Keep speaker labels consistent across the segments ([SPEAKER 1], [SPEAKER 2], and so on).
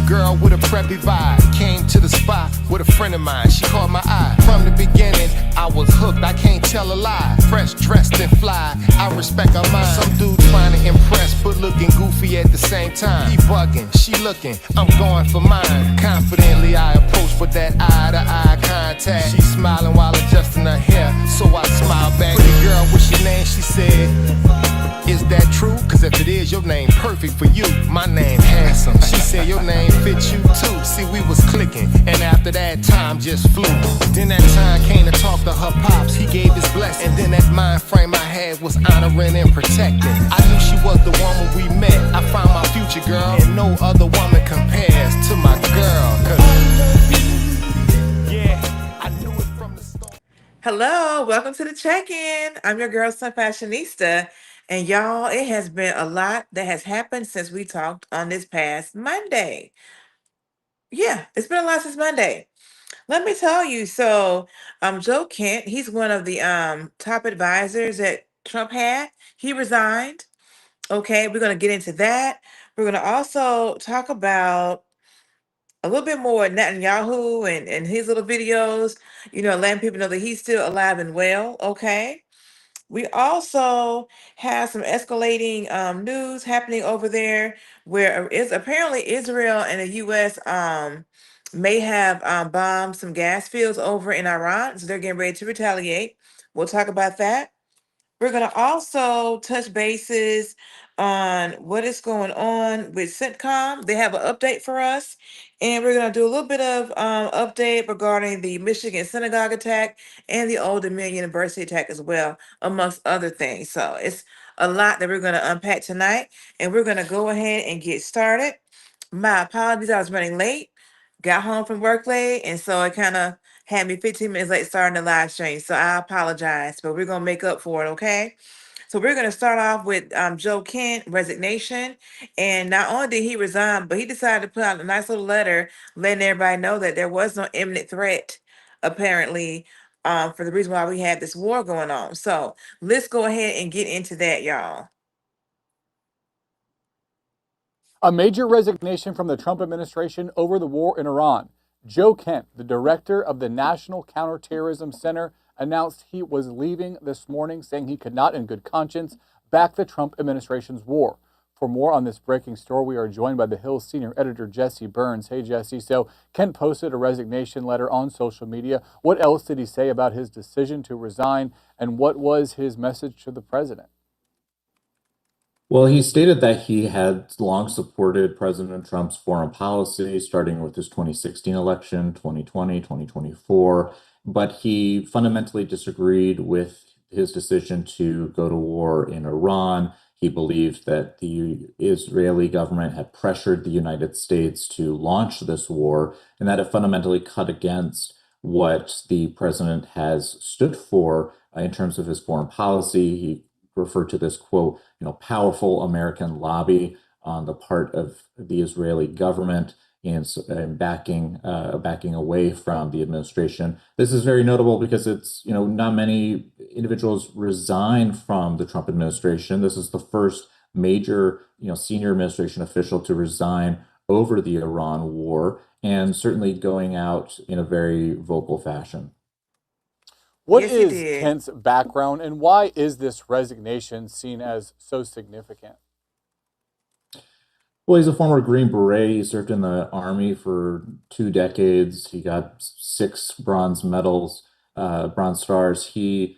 [SPEAKER 1] girl with a preppy vibe. Came to the spot with a friend of mine. She caught my eye. From the beginning, I was hooked. I can't tell a lie. Fresh, dressed, and fly. I respect her mind. Some dude trying to impress, but looking goofy at the same time. He bugging, she looking. I'm going for mine. Confidently, I approach with that eye-to-eye contact. She smiling while adjusting her hair, so I smile back. Pretty girl, what's your name? She said, is that true? Cause if it is, your name perfect for you. My name handsome. She said your name fits you too. See, we was clicking, and after that, time just flew. Then that time came to talk to her pops. He gave his blessing, and then that mind frame I had was honoring and protecting. I knew she was the one when we met. I found my future girl, and no other woman compares to my girl. Yeah, I knew it from the start.
[SPEAKER 2] Hello, welcome to the check-in. I'm your girl, STEMFashionista, and y'all, it has been a lot that has happened since we talked on this past Monday. Yeah, it's been a lot since Monday. Let me tell you. So, Joe Kent, he's one of the top advisors that Trump had. He resigned. Okay, we're gonna get into that. We're gonna also talk about a little bit more Netanyahu and his little videos, letting people know that he's still alive and well. Okay. We also have some escalating news happening over there where is apparently Israel and the U.S. May have bombed some gas fields over in Iran. So they're getting ready to retaliate. We'll talk about that. We're going to also touch bases on what is going on with CENTCOM. They have an update for us. And we're going to do a little bit of update regarding the Michigan Synagogue attack and the Old Dominion University attack as well, amongst other things. So it's a lot that we're going to unpack tonight. And we're going to go ahead and get started. My apologies, I was running late. Got home from work late, and so it kind of had me 15 minutes late starting the live stream. So I apologize, but we're going to make up for it, okay? So we're going to start off with Joe Kent, resignation. And not only did he resign, but he decided to put out a nice little letter letting everybody know that there was no imminent threat, apparently, for the reason why we had this war going on. So let's go ahead and get into that, y'all.
[SPEAKER 3] A major resignation from the Trump administration over the war in Iran. Joe Kent, the director of the National Counterterrorism Center, announced he was leaving this morning, saying he could not, in good conscience, back the Trump administration's war. For more on this breaking story, we are joined by the Hill's senior editor, Jesse Burns. Hey, Jesse. So Kent posted a resignation letter on social media. What else did he say about his decision to resign, and what was his message to the president?
[SPEAKER 4] Well, he stated that he had long supported President Trump's foreign policy, starting with his 2016 election, 2020, 2024, but he fundamentally disagreed with his decision to go to war in Iran. He believed that the Israeli government had pressured the United States to launch this war, and that it fundamentally cut against what the president has stood for in terms of his foreign policy. He referred to this quote, powerful American lobby on the part of the Israeli government and backing away from the administration. This is very notable because it's, not many individuals resign from the Trump administration. This is the first major, senior administration official to resign over the Iran war, and certainly going out in a very vocal fashion.
[SPEAKER 3] What
[SPEAKER 2] Yes,
[SPEAKER 3] is
[SPEAKER 2] he did.
[SPEAKER 3] Kent's background, and why is this resignation seen as so significant?
[SPEAKER 4] Well, he's a former Green Beret. He served in the Army for 2 decades. He got 6 bronze stars. He,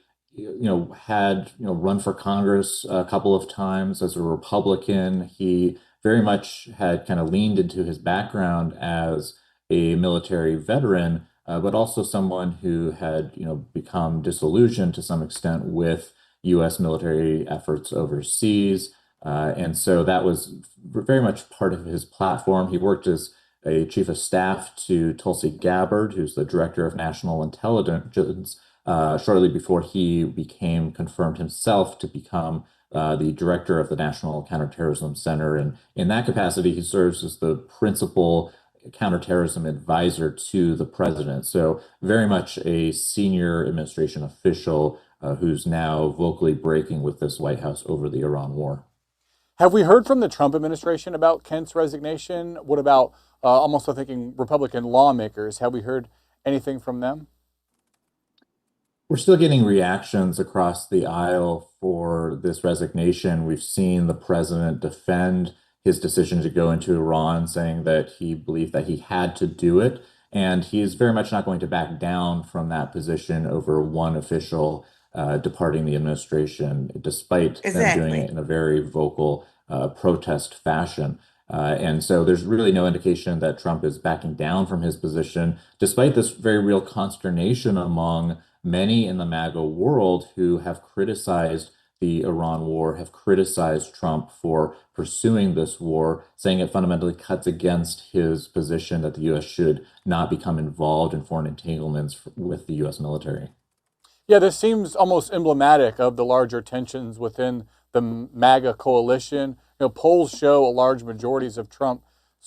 [SPEAKER 4] had, run for Congress a couple of times as a Republican. He very much had kind of leaned into his background as a military veteran, but also someone who had, become disillusioned to some extent with U.S. military efforts overseas. And so that was very much part of his platform. He worked as a chief of staff to Tulsi Gabbard, who's the director of national intelligence, shortly before he became confirmed himself to become the director of the National Counterterrorism Center. And in that capacity, he serves as the principal counterterrorism advisor to the president. So very much a senior administration official who's now vocally breaking with this White House over the Iran war.
[SPEAKER 3] Have we heard from the Trump administration about Kent's resignation? What about, I'm also thinking Republican lawmakers. Have we heard anything from them?
[SPEAKER 4] We're still getting reactions across the aisle for this resignation. We've seen the president defend his decision to go into Iran, saying that he believed that he had to do it. And he is very much not going to back down from that position over one official departing the administration, despite them doing it
[SPEAKER 2] Exactly.
[SPEAKER 4] in a very vocal protest fashion. And so there's really no indication that Trump is backing down from his position, despite this very real consternation among many in the MAGA world who have criticized the Iran war, have criticized Trump for pursuing this war, saying it fundamentally cuts against his position that the U.S. should not become involved in foreign entanglements with the U.S. military.
[SPEAKER 3] Yeah, this seems almost emblematic of the larger tensions within the MAGA coalition. Polls show a large majorities of Trump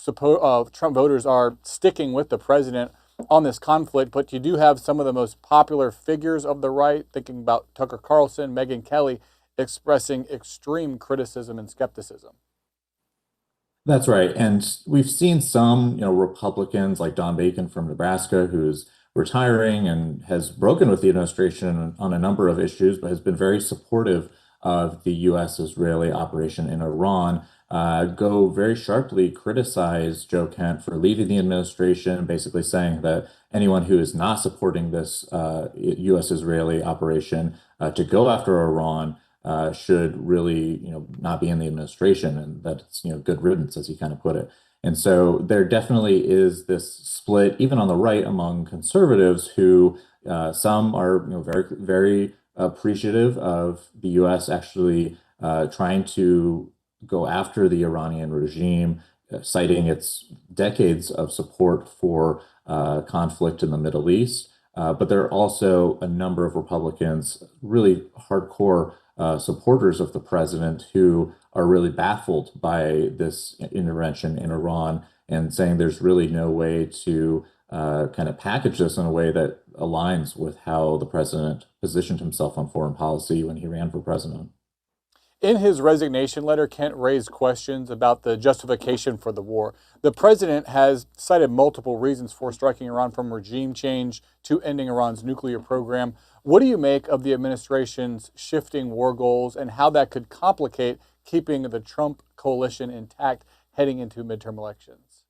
[SPEAKER 3] voters are sticking with the president on this conflict, but you do have some of the most popular figures of the right, thinking about Tucker Carlson, Megyn Kelly, expressing extreme criticism and skepticism.
[SPEAKER 4] That's right. And we've seen some, Republicans like Don Bacon from Nebraska, who's retiring and has broken with the administration on a number of issues, but has been very supportive of the U.S. Israeli operation in Iran, go very sharply criticize Joe Kent for leaving the administration, basically saying that anyone who is not supporting this U.S. Israeli operation to go after Iran should really, not be in the administration, and that it's, good riddance, as he kind of put it. And so there definitely is this split, even on the right, among conservatives who some are, very, very appreciative of the U.S. actually trying to go after the Iranian regime, citing its decades of support for conflict in the Middle East. But there are also a number of Republicans, really hardcore supporters of the president, who are really baffled by this intervention in Iran and saying there's really no way to kind of package this in a way that aligns with how the president positioned himself on foreign policy when he ran for president.
[SPEAKER 3] In his resignation letter, Kent raised questions about the justification for the war. The president has cited multiple reasons for striking Iran, from regime change to ending Iran's nuclear program. What do you make of the administration's shifting war goals and how that could complicate keeping the Trump coalition intact heading into midterm elections?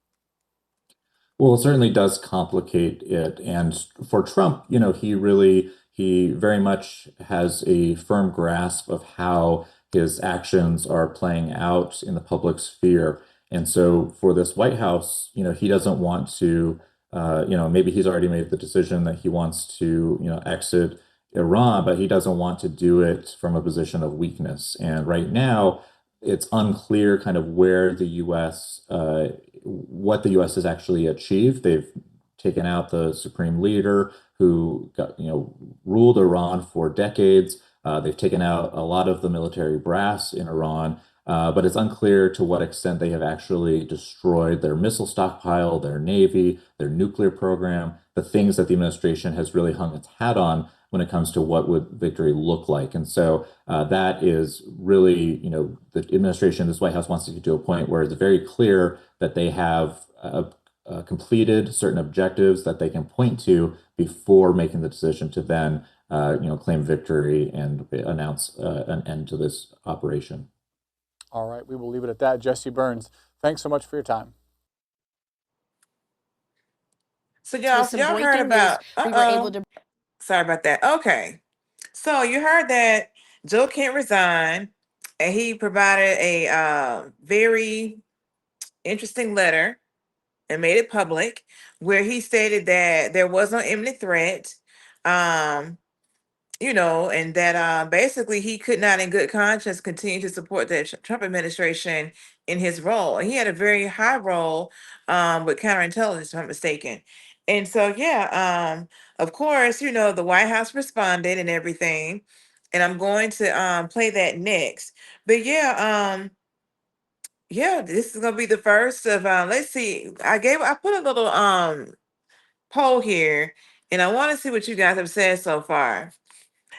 [SPEAKER 4] Well, it certainly does complicate it. And for Trump, he very much has a firm grasp of how his actions are playing out in the public sphere. And so for this White House, he doesn't want to, maybe he's already made the decision that he wants to, exit Iran, but he doesn't want to do it from a position of weakness. And right now, it's unclear kind of where the U.S., what the U.S. has actually achieved. They've taken out the supreme leader who got, ruled Iran for decades. They've taken out a lot of the military brass in Iran, but it's unclear to what extent they have actually destroyed their missile stockpile, their navy, their nuclear program, the things that the administration has really hung its hat on when it comes to what would victory look like. And so that is really, the administration, this White House wants to get to a point where it's very clear that they have completed certain objectives that they can point to before making the decision to then, claim victory and announce an end to this operation.
[SPEAKER 3] All right, we will leave it at that. Jesse Burns, thanks so much for your time.
[SPEAKER 2] So
[SPEAKER 5] With
[SPEAKER 2] y'all,
[SPEAKER 5] some
[SPEAKER 2] y'all heard
[SPEAKER 5] breaking news,
[SPEAKER 2] about,
[SPEAKER 5] we were able
[SPEAKER 2] uh-oh,
[SPEAKER 5] to.
[SPEAKER 2] sorry about that. Okay. So you heard that Joe Kent resigned, and he provided a very interesting letter and made it public, where he stated that there was no imminent threat. Um, and that basically he could not, in good conscience, continue to support the Trump administration in his role. And he had a very high role with counterintelligence, if I'm not mistaken. And so, yeah, of course, the White House responded and everything. And I'm going to play that next. But yeah, this is gonna be the first of let's see. I put a little poll here, and I want to see what you guys have said so far.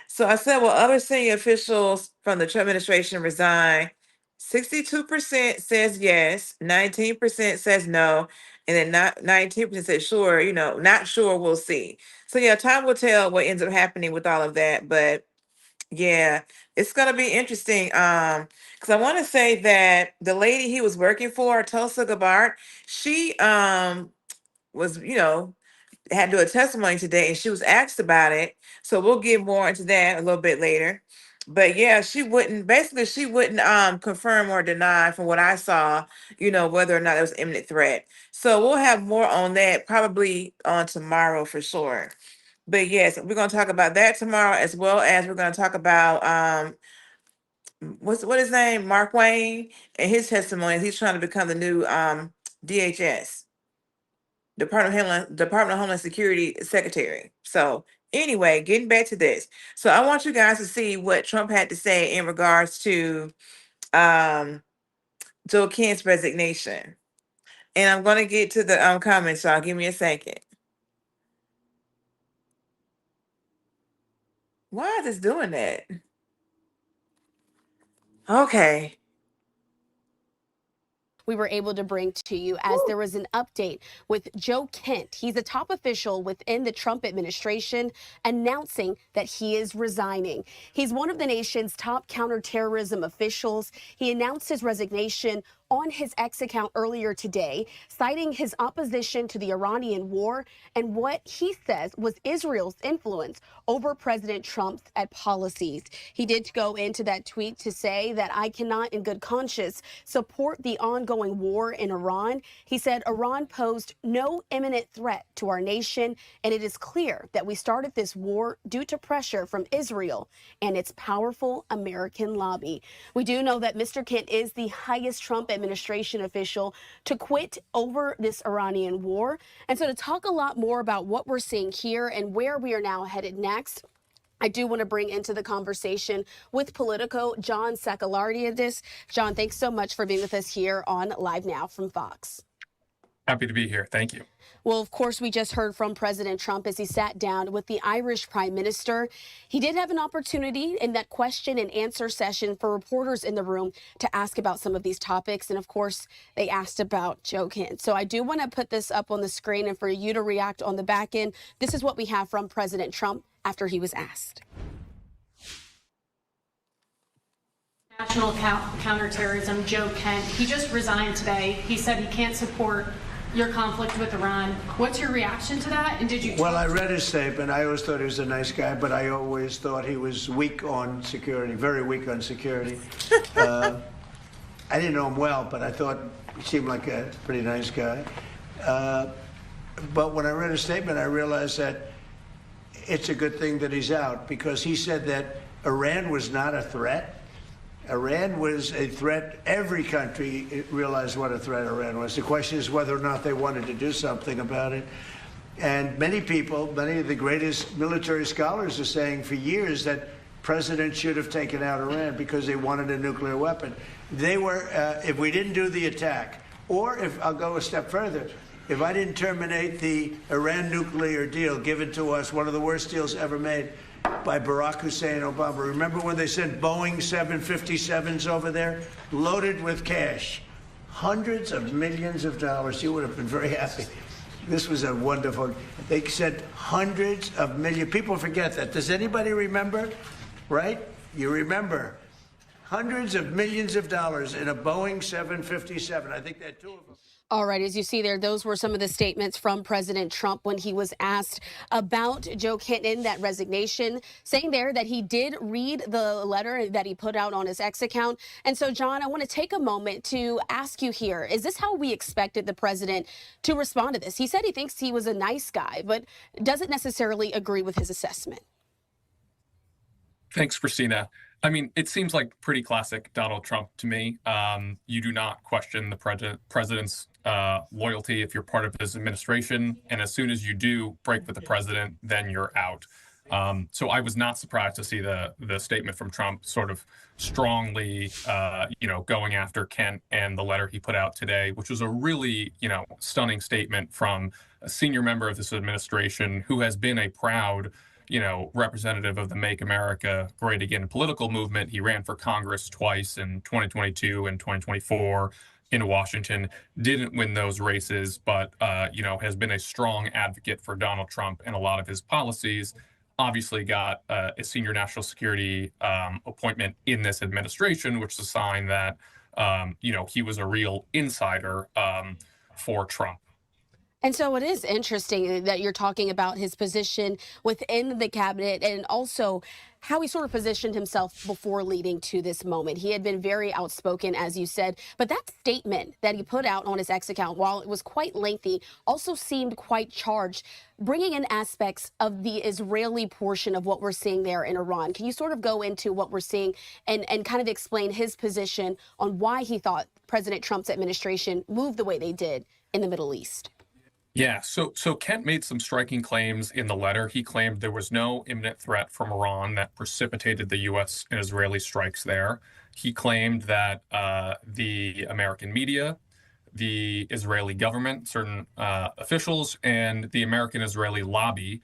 [SPEAKER 2] So I said, well, other senior officials from the Trump administration resign 62% says yes, 19% says no, and then not 19% says sure, not sure, we'll see. So yeah, time will tell what ends up happening with all of that. But yeah, it's gonna be interesting. Because I want to say that the lady he was working for, Tulsa Gabbard, she was, had to do a testimony today, and she was asked about it. So we'll get more into that a little bit later. But yeah, she wouldn't confirm or deny from what I saw, whether or not it was imminent threat. So we'll have more on that probably on tomorrow for sure. But yes, we're gonna talk about that tomorrow, as well as we're gonna talk about what his name, Mark Wayne, and his testimony. He's trying to become the new DHS. Department of Homeland Security Secretary. So anyway, getting back to this. So I want you guys to see what Trump had to say in regards to um Joe Kent's resignation. And I'm gonna get to the comments, so give me a second. Why is this doing that? Okay.
[SPEAKER 5] We were able to bring to you as there was an update with Joe Kent. He's a top official within the Trump administration announcing that he is resigning. He's one of the nation's top counterterrorism officials. He announced his resignation on his X account earlier today, citing his opposition to the Iranian war and what he says was Israel's influence over President Trump's policies. He did go into that tweet to say that I cannot in good conscience support the ongoing war in Iran. He said Iran posed no imminent threat to our nation, and it is clear that we started this war due to pressure from Israel and its powerful American lobby. We do know that Mr. Kent is the highest Trump administration official to quit over this Iranian war. And so to talk a lot more about what we're seeing here and where we are now headed next, I do want to bring into the conversation with Politico, John Sakalardiadis. John, thanks so much for being with us here on Live Now from Fox.
[SPEAKER 6] Happy to be here. Thank you.
[SPEAKER 5] Well, of course, we just heard from President Trump as he sat down with the Irish Prime Minister. He did have an opportunity in that question and answer session for reporters in the room to ask about some of these topics. And of course, they asked about Joe Kent. So I do want to put this up on the screen and for you to react on the back end. This is what we have from President Trump after he was asked.
[SPEAKER 7] National counterterrorism, Joe Kent, he just resigned today. He said he can't support your conflict with Iran. What's your reaction to that? And did you?
[SPEAKER 8] Well, I read his statement. I always thought he was a nice guy, but I always thought he was weak on security, very weak on security. I didn't know him well, but I thought he seemed like a pretty nice guy. But when I read his statement, I realized that it's a good thing that he's out, because he said that Iran was not a threat. Iran was a threat. Every country realized what a threat Iran was. The question is whether or not they wanted to do something about it. And many people, many of the greatest military scholars are saying for years that president should have taken out Iran because they wanted a nuclear weapon. They were, if we didn't do the attack, or if, I'll go a step further, if I didn't terminate the Iran nuclear deal given to us, one of the worst deals ever made by Barack Hussein Obama. Remember when they sent Boeing 757s over there, loaded with cash, hundreds of millions of dollars? You would have been very happy. This was a wonderful, they sent hundreds of millions. People forget that. Does anybody remember? Right? You remember. Hundreds of millions of dollars in a Boeing 757. I think there are two of them.
[SPEAKER 5] All right, as you see there, those were some of the statements from President Trump when he was asked about Joe Kent in that resignation, saying there that he did read the letter that he put out on his X account. And so, John, I want to take a moment to ask you here, is this how we expected the president to respond to this? He said he thinks he was a nice guy, but doesn't necessarily agree with his assessment.
[SPEAKER 6] Thanks, Christina. I mean, it seems like pretty classic Donald Trump to me. You do not question the president's loyalty if you're part of his administration. And as soon as you do break with the president, then you're out. So I was not surprised to see the statement from Trump sort of strongly, going after Kent and the letter he put out today, which was a really, stunning statement from a senior member of this administration who has been a proud representative of the Make America Great Again political movement. He ran for Congress twice in 2022 and 2024 in Washington, didn't win those races, but, has been a strong advocate for Donald Trump and a lot of his policies. Obviously got a senior national security appointment in this administration, which is a sign that, he was a real insider for Trump.
[SPEAKER 5] And so it is interesting that you're talking about his position within the cabinet and also how he sort of positioned himself before leading to this moment. He had been very outspoken, as you said, but that statement that he put out on his X account, while it was quite lengthy, also seemed quite charged, bringing in aspects of the Israeli portion of what we're seeing there in Iran. Can you sort of go into what we're seeing and kind of explain his position on why he thought President Trump's administration moved the way they did in the Middle East?
[SPEAKER 6] Yeah, so Kent made some striking claims in the letter. He claimed there was no imminent threat from Iran that precipitated the U.S. and Israeli strikes there. He claimed that the American media, the Israeli government, certain officials, and the American-Israeli lobby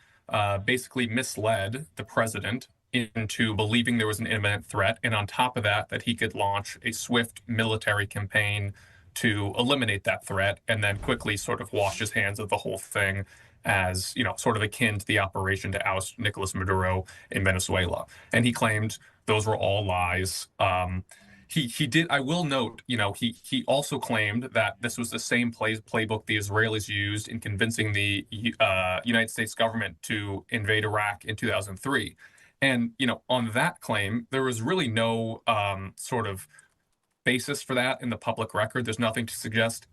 [SPEAKER 6] basically misled the president into believing there was an imminent threat, and on top of that, that he could launch a swift military campaign to eliminate that threat and then quickly sort of wash his hands of the whole thing as, sort of akin to the operation to oust Nicolas Maduro in Venezuela. And he claimed those were all lies. He did, I will note, he also claimed that this was the same playbook the Israelis used in convincing the United States government to invade Iraq in 2003. And, on that claim, there was really no sort of basis for that in the public record. There's nothing to suggest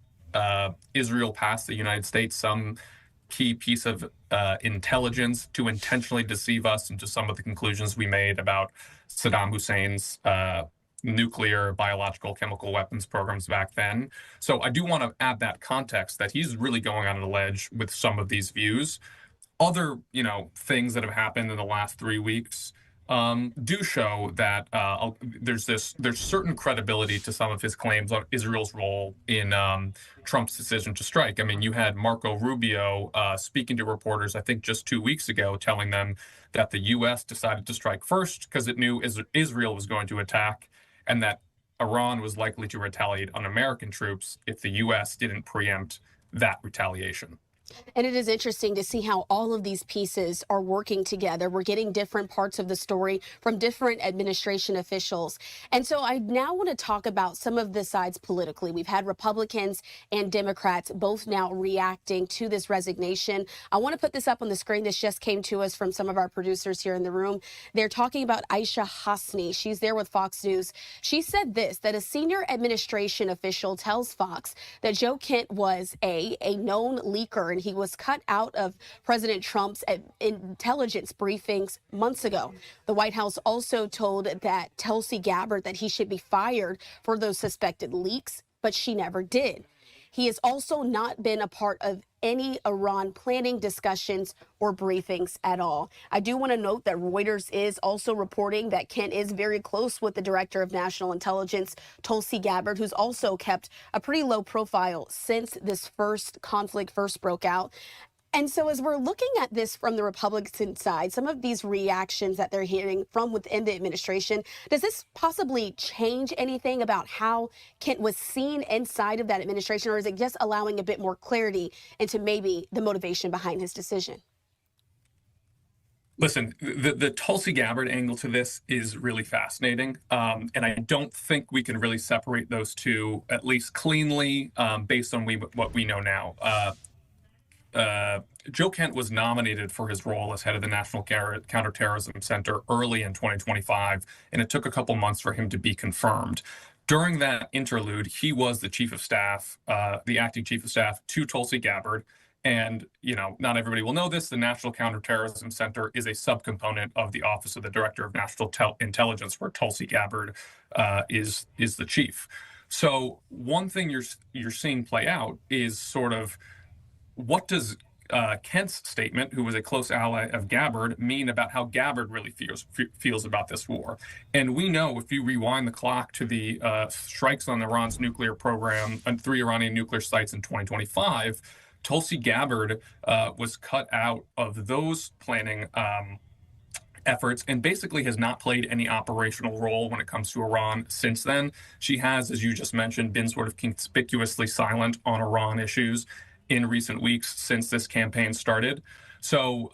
[SPEAKER 6] Israel passed the United States some key piece of intelligence to intentionally deceive us into some of the conclusions we made about Saddam Hussein's nuclear, biological, chemical weapons programs back then. So I do want to add that context that he's really going on a ledge with some of these views. Other, things that have happened in the last 3 weeks do show that there's certain credibility to some of his claims on Israel's role in Trump's decision to strike. I mean, you had Marco Rubio speaking to reporters, I think just 2 weeks ago, telling them that the U.S. decided to strike first because it knew Israel was going to attack, and that Iran was likely to retaliate on American troops if the U.S. didn't preempt that retaliation.
[SPEAKER 5] And it is interesting to see how all of these pieces are working together. We're getting different parts of the story from different administration officials. And so I now want to talk about some of the sides politically. We've had Republicans and Democrats both now reacting to this resignation. I want to put this up on the screen. This just came to us from some of our producers here in the room. They're talking about Aisha Hasni. She's there with Fox News. She said this, that a senior administration official tells Fox that Joe Kent was a known leaker, and he was cut out of President Trump's intelligence briefings months ago. The White House also told that Tulsi Gabbard that he should be fired for those suspected leaks, but she never did. He has also not been a part of any Iran planning discussions or briefings at all. I do want to note that Reuters is also reporting that Kent is very close with the Director of National Intelligence, Tulsi Gabbard, who's also kept a pretty low profile since this conflict first broke out. And so as we're looking at this from the Republican side, some of these reactions that they're hearing from within the administration, does this possibly change anything about how Kent was seen inside of that administration, or is it just allowing a bit more clarity into maybe the motivation behind his decision?
[SPEAKER 6] Listen, the Tulsi Gabbard angle to this is really fascinating, and I don't think we can really separate those two, at least cleanly, based on what we know now. Joe Kent was nominated for his role as head of the National Counterterrorism Center early in 2025, and it took a couple months for him to be confirmed. During that interlude, he was the chief of staff, the acting chief of staff to Tulsi Gabbard. And, not everybody will know this. The National Counterterrorism Center is a subcomponent of the Office of the Director of National Intelligence, where Tulsi Gabbard is the chief. So one thing you're seeing play out is sort of, what does Kent's statement, who was a close ally of Gabbard, mean about how Gabbard really feels about this war? And we know, if you rewind the clock to the strikes on Iran's nuclear program on 3 Iranian nuclear sites in 2025, Tulsi Gabbard was cut out of those planning efforts and basically has not played any operational role when it comes to Iran since then. She has, as you just mentioned, been sort of conspicuously silent on Iran issues in recent weeks since this campaign started. So,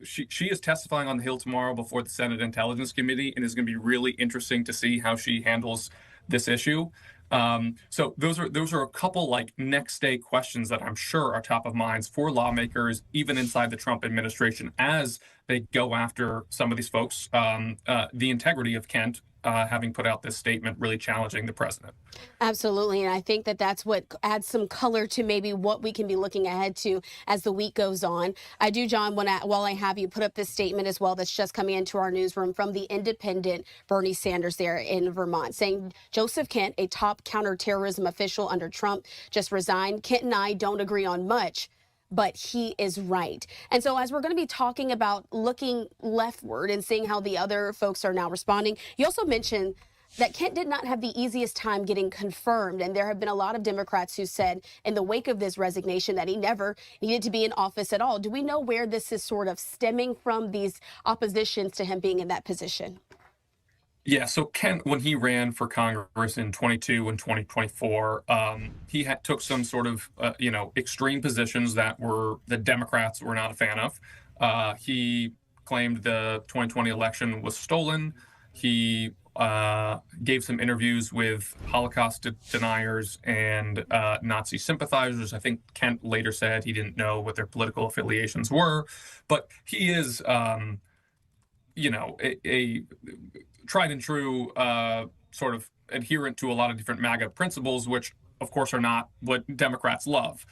[SPEAKER 6] she is testifying on the Hill tomorrow before the Senate Intelligence Committee, and it's going to be really interesting to see how she handles this issue. So those are a couple like next day questions that I'm sure are top of minds for lawmakers, even inside the Trump administration, as they go after some of these folks. The integrity of Kent, having put out this statement really challenging the president.
[SPEAKER 5] Absolutely. And I think that that's what adds some color to maybe what we can be looking ahead to as the week goes on. I do, John, while I have you, put up this statement as well that's just coming into our newsroom from the independent Bernie Sanders there in Vermont, saying Joseph Kent, a top counterterrorism official under Trump, just resigned. Kent and I don't agree on much, but he is right. And so as we're going to be talking about looking leftward and seeing how the other folks are now responding, you also mentioned that Kent did not have the easiest time getting confirmed. And there have been a lot of Democrats who said in the wake of this resignation that he never needed to be in office at all. Do we know where this is sort of stemming from, these oppositions to him being in that position?
[SPEAKER 6] Yeah, so Kent, when he ran for Congress in 22 and 2024, he took some sort of, extreme positions that the Democrats were not a fan of. He claimed the 2020 election was stolen. He gave some interviews with Holocaust deniers and Nazi sympathizers. I think Kent later said he didn't know what their political affiliations were, but he is, a tried and true sort of adherent to a lot of different MAGA principles, which of course are not what Democrats love.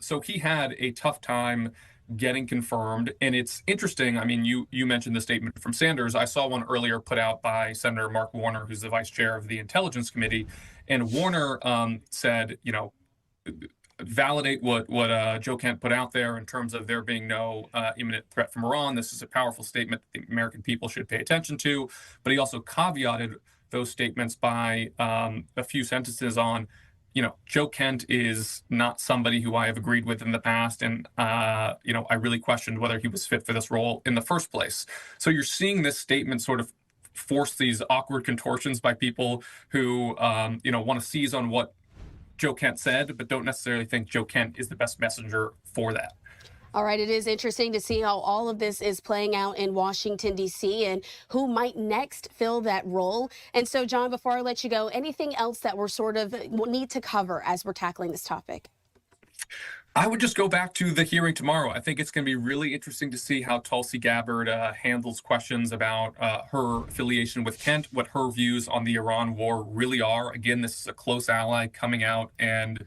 [SPEAKER 6] So he had a tough time getting confirmed. And it's interesting. I mean, you mentioned the statement from Sanders. I saw one earlier put out by Senator Mark Warner, who's the vice chair of the Intelligence Committee. And Warner said, validate what Joe Kent put out there in terms of there being no imminent threat from Iran. This is a powerful statement that the American people should pay attention to. But he also caveated those statements by a few sentences on, Joe Kent is not somebody who I have agreed with in the past. And, I really questioned whether he was fit for this role in the first place. So you're seeing this statement sort of force these awkward contortions by people who, want to seize on what Joe Kent said, but don't necessarily think Joe Kent is the best messenger for that.
[SPEAKER 5] All right, it is interesting to see how all of this is playing out in Washington, D.C., and who might next fill that role. And so, John, before I let you go, anything else that we're sort of need to cover as we're tackling this topic?
[SPEAKER 6] I would just go back to the hearing tomorrow. I think it's going to be really interesting to see how Tulsi Gabbard handles questions about her affiliation with Kent, what her views on the Iran war really are. Again, this is a close ally coming out and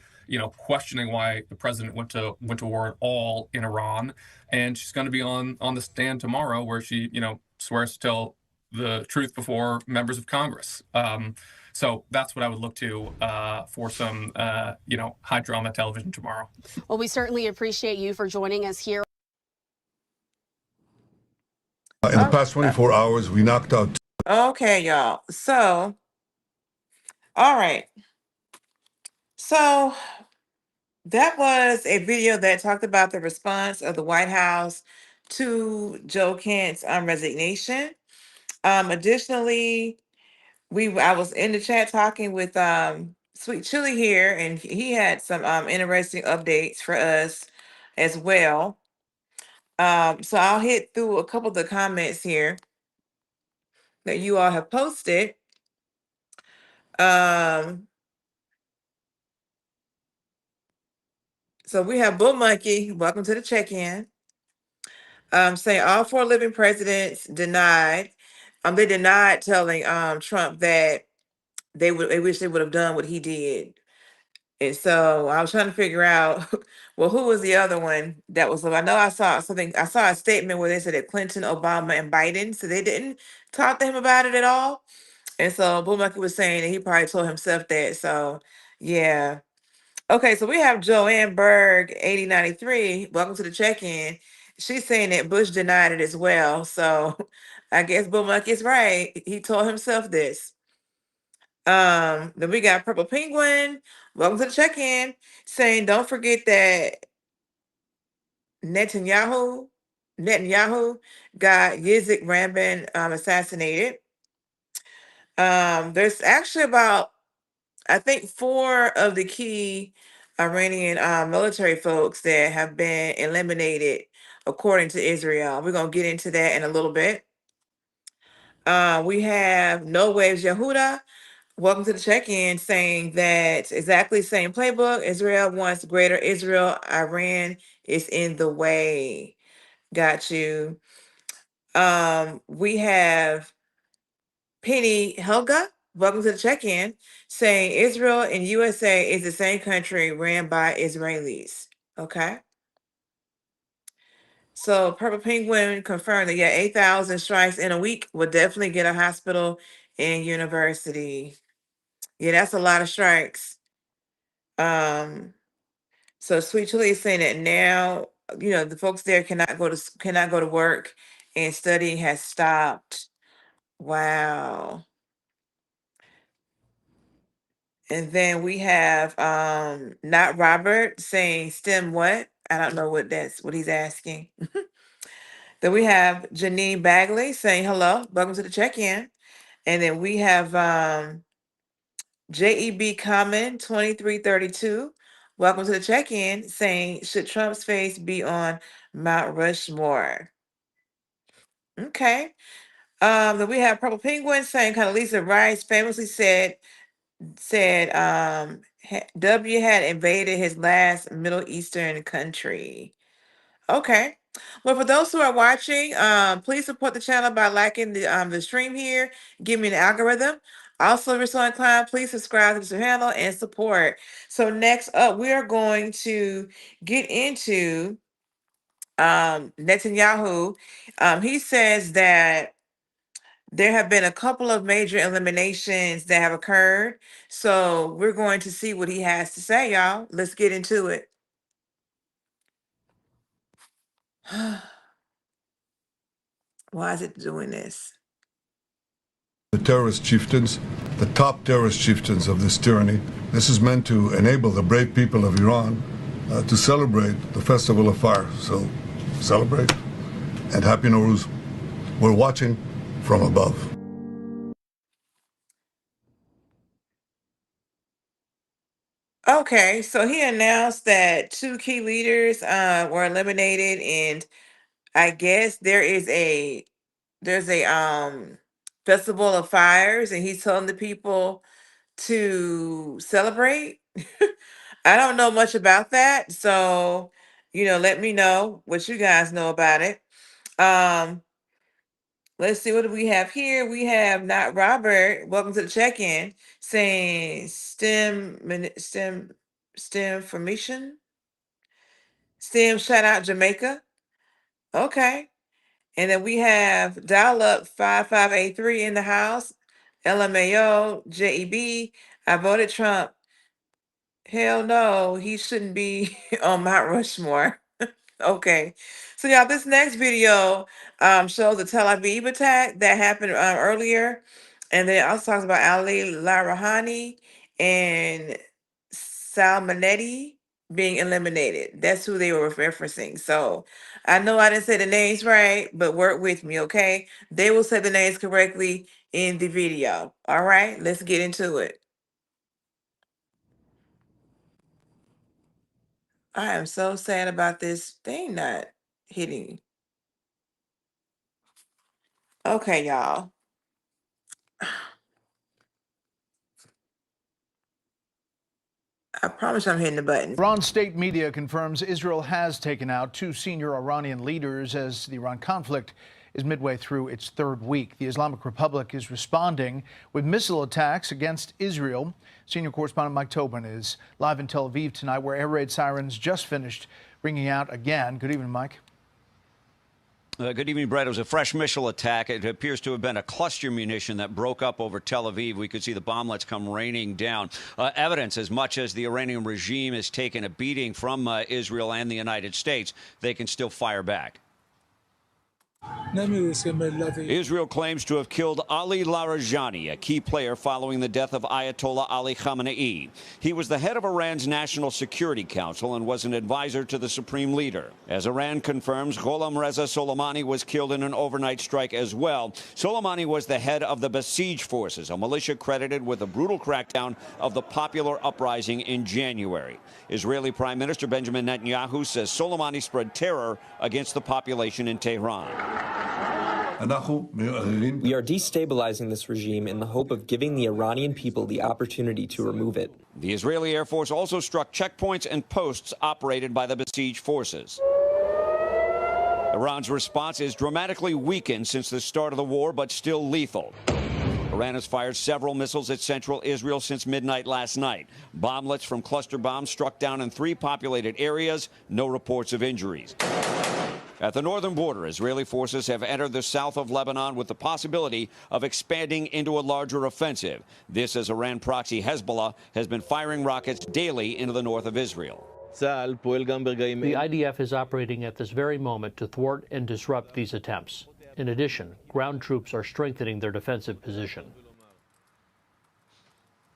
[SPEAKER 6] questioning why the president went to war at all in Iran. And she's going to be on the stand tomorrow, where she swears to tell the truth before members of Congress. So that's what I would look to for some, high drama television tomorrow.
[SPEAKER 5] Well, we certainly appreciate you for joining us here.
[SPEAKER 9] In the past 24 hours, we knocked out.
[SPEAKER 2] Okay, y'all. So, all right. So that was a video that talked about the response of the White House to Joe Kent's resignation. Additionally, I was in the chat talking with Sweet Chili here, and he had some interesting updates for us as well. So I'll hit through a couple of the comments here that you all have posted. So we have Bull Monkey, welcome to the check-in. Saying all 4 living presidents denied. They denied telling Trump that they wish they would have done what he did. And so I was trying to figure out, well, who was the other one that was? I know I saw something. I saw a statement where they said that Clinton, Obama, and Biden, so they didn't talk to him about it at all. And so Bull Monkey was saying that he probably told himself that. So yeah. Okay, so we have Joanne Berg, 8093. Welcome to the check-in. She's saying that Bush denied it as well. So I guess Bull Monkey's right. He told himself this. Then we got Purple Penguin. Welcome to the check-in. Saying don't forget that Netanyahu Netanyahu got Yitzhak Rabin assassinated. There's actually about, I think, 4 of the key Iranian military folks that have been eliminated, according to Israel. We're going to get into that in a little bit. We have No Waves Yehuda. Welcome to the check-in, saying that exactly the same playbook. Israel wants greater Israel. Iran is in the way. Got you. We have Penny Helga. Welcome to the check-in, saying Israel and USA is the same country ran by Israelis. Okay. So Purple Penguin confirmed that 8,000 strikes in a week will definitely get a hospital and university. Yeah, that's a lot of strikes. So Sweet Chili is saying that now, the folks there cannot go to work, and studying has stopped. Wow. And then we have not Robert saying STEM what? I don't know what he's asking. Then we have Janine Bagley saying hello, welcome to the check-in. And then we have JEB Common 2332. Welcome to the check-in, saying, should Trump's face be on Mount Rushmore? Okay. Then we have Purple Penguin saying, Condoleezza Rice famously said W had invaded his last Middle Eastern country. Okay. Well, for those who are watching, please support the channel by liking the stream here. Give me an algorithm. Also, if you're so inclined, please subscribe to the channel and support. So next up, we are going to get into Netanyahu. He says that there have been a couple of major eliminations that have occurred. So we're going to see what he has to say, y'all. Let's get into it. Why is it doing this?
[SPEAKER 9] The terrorist chieftains, the top terrorist chieftains of this tyranny. This is meant to enable the brave people of Iran to celebrate the Festival of Fire. So celebrate and Happy Nowruz. We're watching from above.
[SPEAKER 2] Okay, so he announced that 2 key leaders were eliminated, and I guess there's a festival of fires, and he's telling the people to celebrate. I don't know much about that, so let me know what you guys know about it. Let's see, what do we have here? We have not Robert. Welcome to the check-in, saying STEM formation. STEM shout out Jamaica. Okay. And then we have Dial Up 5583 in the house. LMAO, JEB. I voted Trump. Hell no, he shouldn't be on Mount Rushmore. Okay. So y'all, this next video shows the Tel Aviv attack that happened earlier. And then it also talks about Ali Larahani and Salmanetti being eliminated. That's who they were referencing. So I know I didn't say the names right, but work with me, okay? They will say the names correctly in the video. All right, let's get into it. I am so sad about this thing not hitting. Okay, y'all. I promise I'm hitting the button.
[SPEAKER 10] Iran state media confirms Israel has taken out 2 senior Iranian leaders as the Iran conflict is midway through its 3rd week. The Islamic Republic is responding with missile attacks against Israel. Senior correspondent Mike Tobin is live in Tel Aviv tonight, where air raid sirens just finished ringing out again. Good evening, Mike.
[SPEAKER 11] Good evening, Brett. It was a fresh missile attack. It appears to have been a cluster munition that broke up over Tel Aviv. We could see the bomblets come raining down. Evidence, as much as the Iranian regime has taken a beating from Israel and the United States, they can still fire back. Israel claims to have killed Ali Larijani, a key player following the death of Ayatollah Ali Khamenei. He was the head of Iran's National Security Council and was an advisor to the supreme leader. As Iran confirms, Gholam Reza Soleimani was killed in an overnight strike as well. Soleimani was the head of the Besiege Forces, a militia credited with the brutal crackdown of the popular uprising in January. Israeli Prime Minister Benjamin Netanyahu says Soleimani spread terror against the population in Tehran.
[SPEAKER 12] We are destabilizing this regime in the hope of giving the Iranian people the opportunity to remove it.
[SPEAKER 11] The Israeli Air Force also struck checkpoints and posts operated by the besieged forces. Iran's response is dramatically weakened since the start of the war, but still lethal. Iran has fired several missiles at central Israel since midnight last night. Bomblets from cluster bombs struck down in 3 populated areas. No reports of injuries. At the northern border, Israeli forces have entered the south of Lebanon with the possibility of expanding into a larger offensive. This as Iran proxy Hezbollah has been firing rockets daily into the north of Israel.
[SPEAKER 13] The IDF is operating at this very moment to thwart and disrupt these attempts. In addition, ground troops are strengthening their defensive position.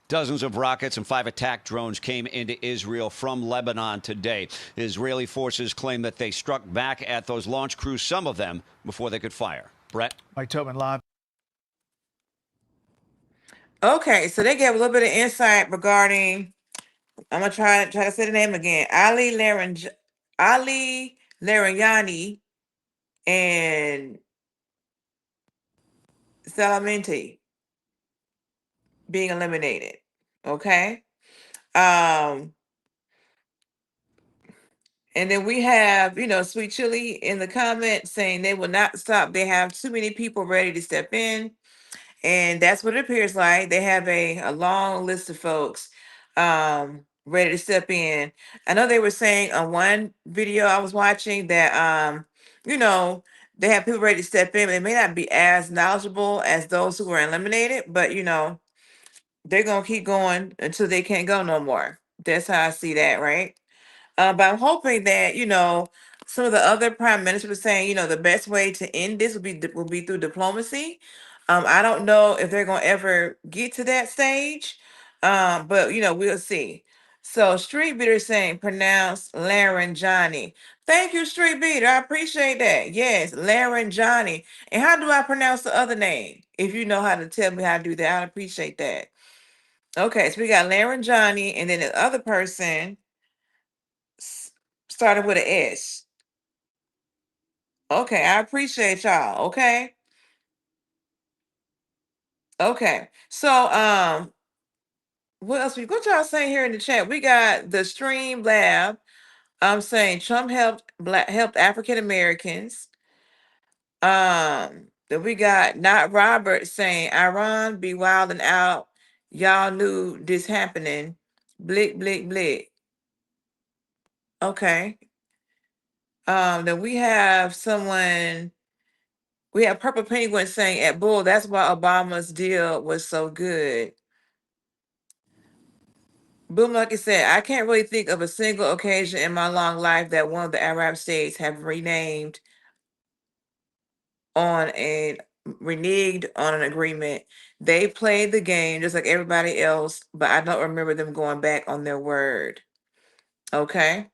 [SPEAKER 11] Dozens of rockets and 5 attack drones came into Israel from Lebanon today. Israeli forces claim that they struck back at those launch crews, some of them, before they could fire. Brett?
[SPEAKER 10] Mike Tobin live.
[SPEAKER 2] Okay, so they gave a little bit of insight regarding, I'm going to try to say the name again, Ali Larijani and Salamenti being eliminated. Okay. And then we have, Sweet Chili in the comments saying they will not stop. They have too many people ready to step in. And that's what it appears like. They have a long list of folks ready to step in. I know they were saying on one video I was watching that, they have people ready to step in. They may not be as knowledgeable as those who were eliminated, but, they're going to keep going until they can't go no more. That's how I see that, right? But I'm hoping that, some of the other prime ministers were saying, the best way to end this will be through diplomacy. I don't know if they're going to ever get to that stage, but, we'll see. So Street Beater is saying, pronounce Larijani. Thank you, Street Beater. I appreciate that. Yes, Larijani. And how do I pronounce the other name? If you know how to tell me how to do that, I'd appreciate that. Okay, so we got Larijani, and then the other person started with an S. Okay, I appreciate y'all. Okay. Okay. So what else what y'all saying here in the chat? We got the Stream Lab. I'm saying Trump helped African Americans. Then we got Not Robert saying Iran be wilding out. Y'all knew this happening. Blick, blick, blick. Okay. Then we have Purple Penguin saying at Bull, that's why Obama's deal was so good. Boom, like I said, I can't really think of a single occasion in my long life that one of the Arab states have reneged on an agreement. They played the game just like everybody else, but I don't remember them going back on their word. Okay.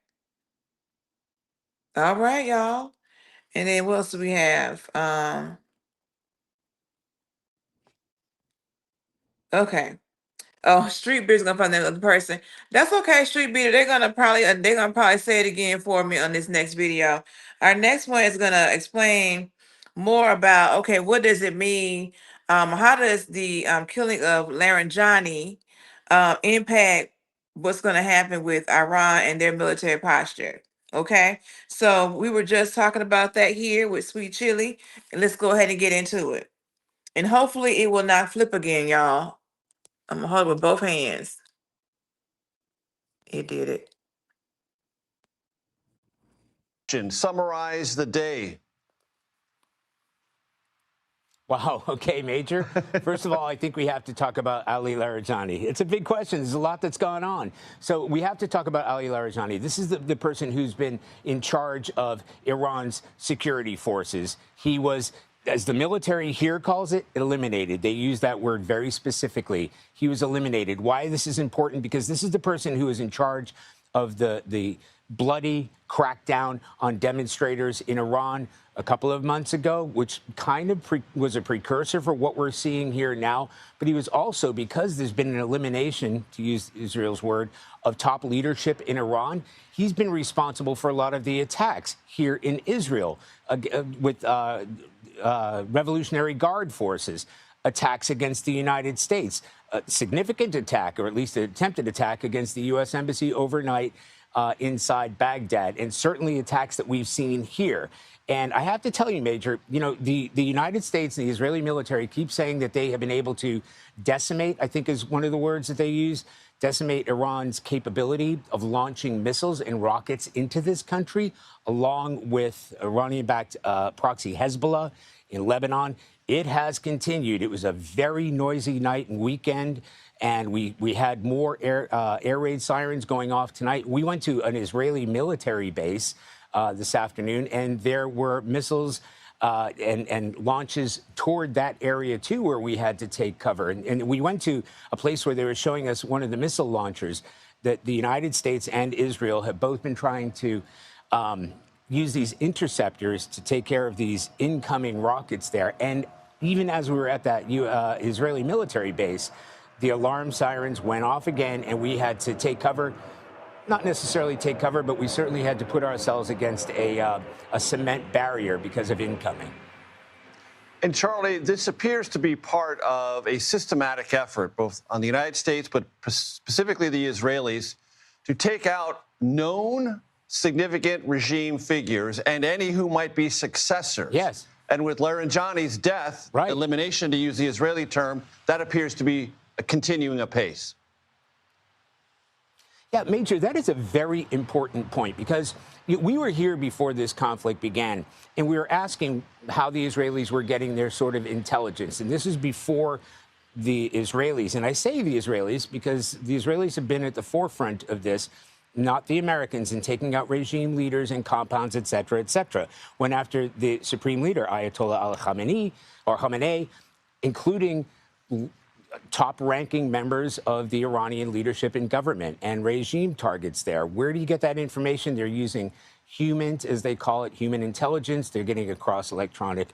[SPEAKER 2] All right, y'all. And then what else do we have? Okay. Oh, Street Beater's gonna find that other person. That's okay, Street Beater. They're gonna probably say it again for me on this next video. Our next one is gonna explain more about, okay, what does it mean? How does the killing of Larijani impact what's gonna happen with Iran and their military posture? Okay, so we were just talking about that here with Sweet Chili, and let's go ahead and get into it. And hopefully it will not flip again, y'all. I'm gonna hold it with both hands. It did it.
[SPEAKER 14] Summarize the day. Wow. Okay, Major. First of all, I think we have to talk about Ali Larijani. It's a big question. There's a lot that's gone on. So we have to talk about Ali Larijani. This is the person who's been in charge of Iran's security forces. He was, as the military here calls it, eliminated. They use that word very specifically. He was eliminated. Why this is important? Because this is the person who is in charge of the bloody crackdown on demonstrators in Iran a couple of months ago, which kind of was a precursor for what we're seeing here now. But he was also, because there's been an elimination, to use Israel's word, of top leadership in Iran, he's been responsible for a lot of the attacks here in Israel with Revolutionary Guard forces, attacks against the United States, a significant attack, or at least an attempted attack against the U.S. Embassy overnight inside Baghdad, and certainly attacks that we've seen here. And I have to tell you, Major, you know, the United States and the Israeli military keep saying that they have been able to decimate, I think is one of the words that they use, decimate Iran's capability of launching missiles and rockets into this country, along with Iranian-backed proxy Hezbollah in Lebanon. It has continued. It was a very noisy night and weekend, and we had more air raid sirens going off tonight. We went to an Israeli military base this afternoon, and there were missiles and launches toward that area, too, where we had to take cover. And we went to a place where they were showing us one of the missile launchers that the United States and Israel have both been trying to use these interceptors to take care of these incoming rockets there. And even as we were at that Israeli military base, the alarm sirens went off again, and we had to take cover. Not necessarily take cover, but we certainly had to put ourselves against a cement barrier because of incoming.
[SPEAKER 15] And Charlie, this appears to be part of a systematic effort, both on the United States, but specifically the Israelis, to take out known significant regime figures and any who might be successors.
[SPEAKER 14] Yes.
[SPEAKER 15] And with Larijani's death, elimination, to use the Israeli term, that appears to be continuing apace.
[SPEAKER 14] Yeah, Major, that is a very important point, because we were here before this conflict began, and we were asking how the Israelis were getting their sort of intelligence. And this is before the Israelis. And I say the Israelis because the Israelis have been at the forefront of this, not the Americans, in taking out regime leaders and compounds, et cetera, went after the supreme leader, Ayatollah Khamenei, including top-ranking members of the Iranian leadership and government and regime targets there. Where do you get that information? They're using humans, as they call it, human intelligence. They're getting across electronic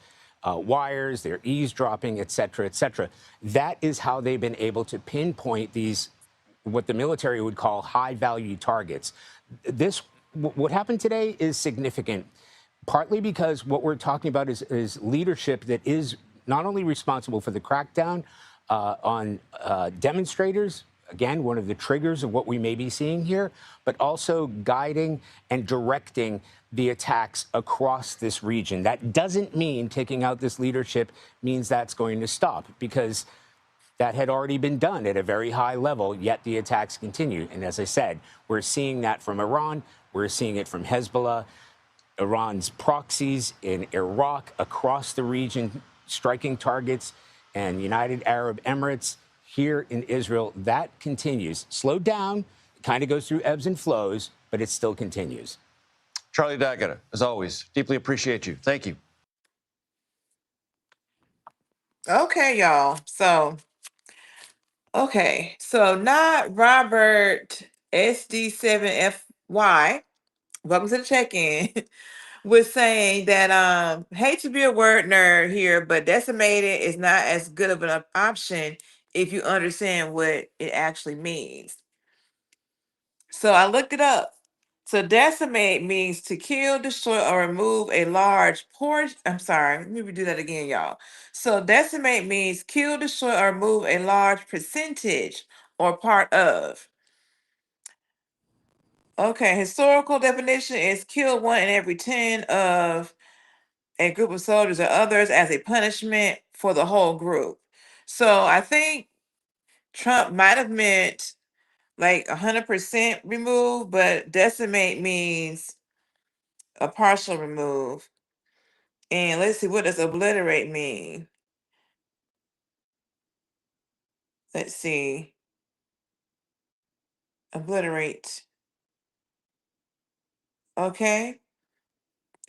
[SPEAKER 14] wires. They're eavesdropping, et cetera. That is how they've been able to pinpoint these, what the military would call high-value targets. What happened today is significant, partly because what we're talking about is leadership that is not only responsible for the crackdown on demonstrators, again, one of the triggers of what we may be seeing here, but also guiding and directing the attacks across this region. That doesn't mean taking out this leadership means that's going to stop, because that had already been done at a very high level, yet the attacks continue. And as I said, we're seeing that from Iran. We're seeing it from Hezbollah, Iran's proxies in Iraq, across the region, striking targets, and United Arab Emirates here in Israel. That continues. Slowed down, it kind of goes through ebbs and flows, but it still continues.
[SPEAKER 15] Charlie Daggett, as always, deeply appreciate you. Thank you.
[SPEAKER 2] Okay, y'all. So not Robert SD7FY, welcome to the check-in, was saying that hate to be a word nerd here, but decimated is not as good of an option if you understand what it actually means. So I looked it up. So decimate means to kill, destroy, or remove a large portion. I'm sorry, let me do that again, y'all. So decimate means kill, destroy, or remove a large percentage or part of. Okay, historical definition is kill 1 in every 10 of a group of soldiers or others as a punishment for the whole group. So I think Trump might have meant like 100% remove, but decimate means a partial remove. And let's see, what does obliterate mean? Let's see. Obliterate. Okay.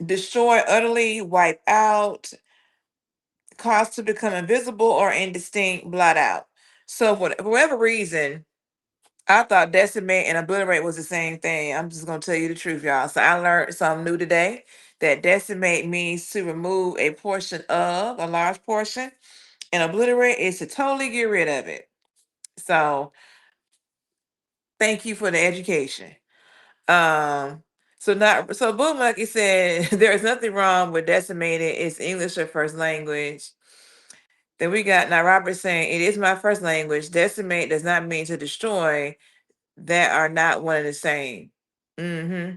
[SPEAKER 2] Destroy, utterly, wipe out, cause to become invisible or indistinct, blot out. So for whatever reason, I thought decimate and obliterate was the same thing. I'm just gonna tell you the truth, y'all. So I learned something new today, that decimate means to remove a portion of, a large portion, and obliterate is to totally get rid of it. So thank you for the education. So Boom Monkey said there is nothing wrong with decimating. It's English or first language. Then we got now Robert saying it is my first language. Decimate does not mean to destroy. That are not one and the same. Mm-hmm.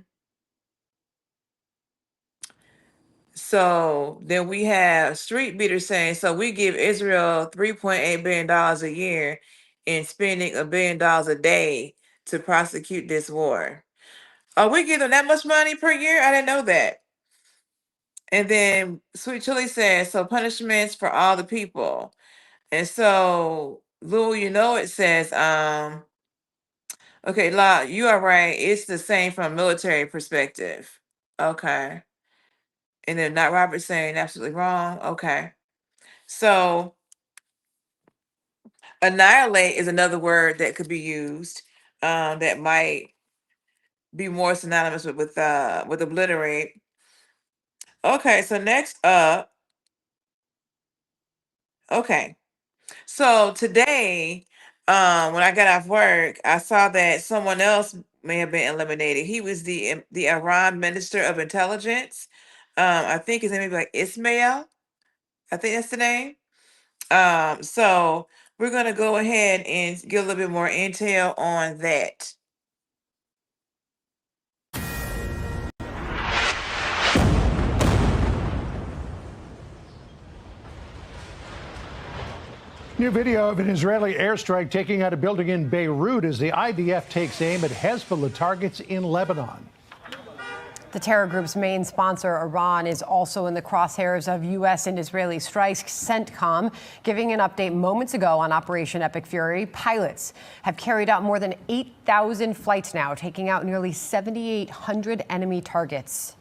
[SPEAKER 2] So then we have Street Beater saying, so we give Israel $3.8 billion a year and spending $1 billion a day to prosecute this war. Are we giving them that much money per year? I didn't know that. And then Sweet Chili says, so punishments for all the people. And so Lou, it says, okay, La, you are right. It's the same from a military perspective. Okay. And then not Robert saying absolutely wrong. Okay. So annihilate is another word that could be used that might be more synonymous with obliterate. Okay, so next up, okay. So today, when I got off work, I saw that someone else may have been eliminated. He was the Iran Minister of Intelligence. I think his name is like Ismail. I think that's the name. So we're gonna go ahead and get a little bit more intel on that.
[SPEAKER 16] New video of an Israeli airstrike taking out a building in Beirut as the IDF takes aim at Hezbollah targets in Lebanon.
[SPEAKER 17] The terror group's main sponsor, Iran, is also in the crosshairs of U.S. and Israeli strikes. CENTCOM giving an update moments ago on Operation Epic Fury. Pilots have carried out more than 8,000 flights now, taking out nearly 7,800 enemy targets.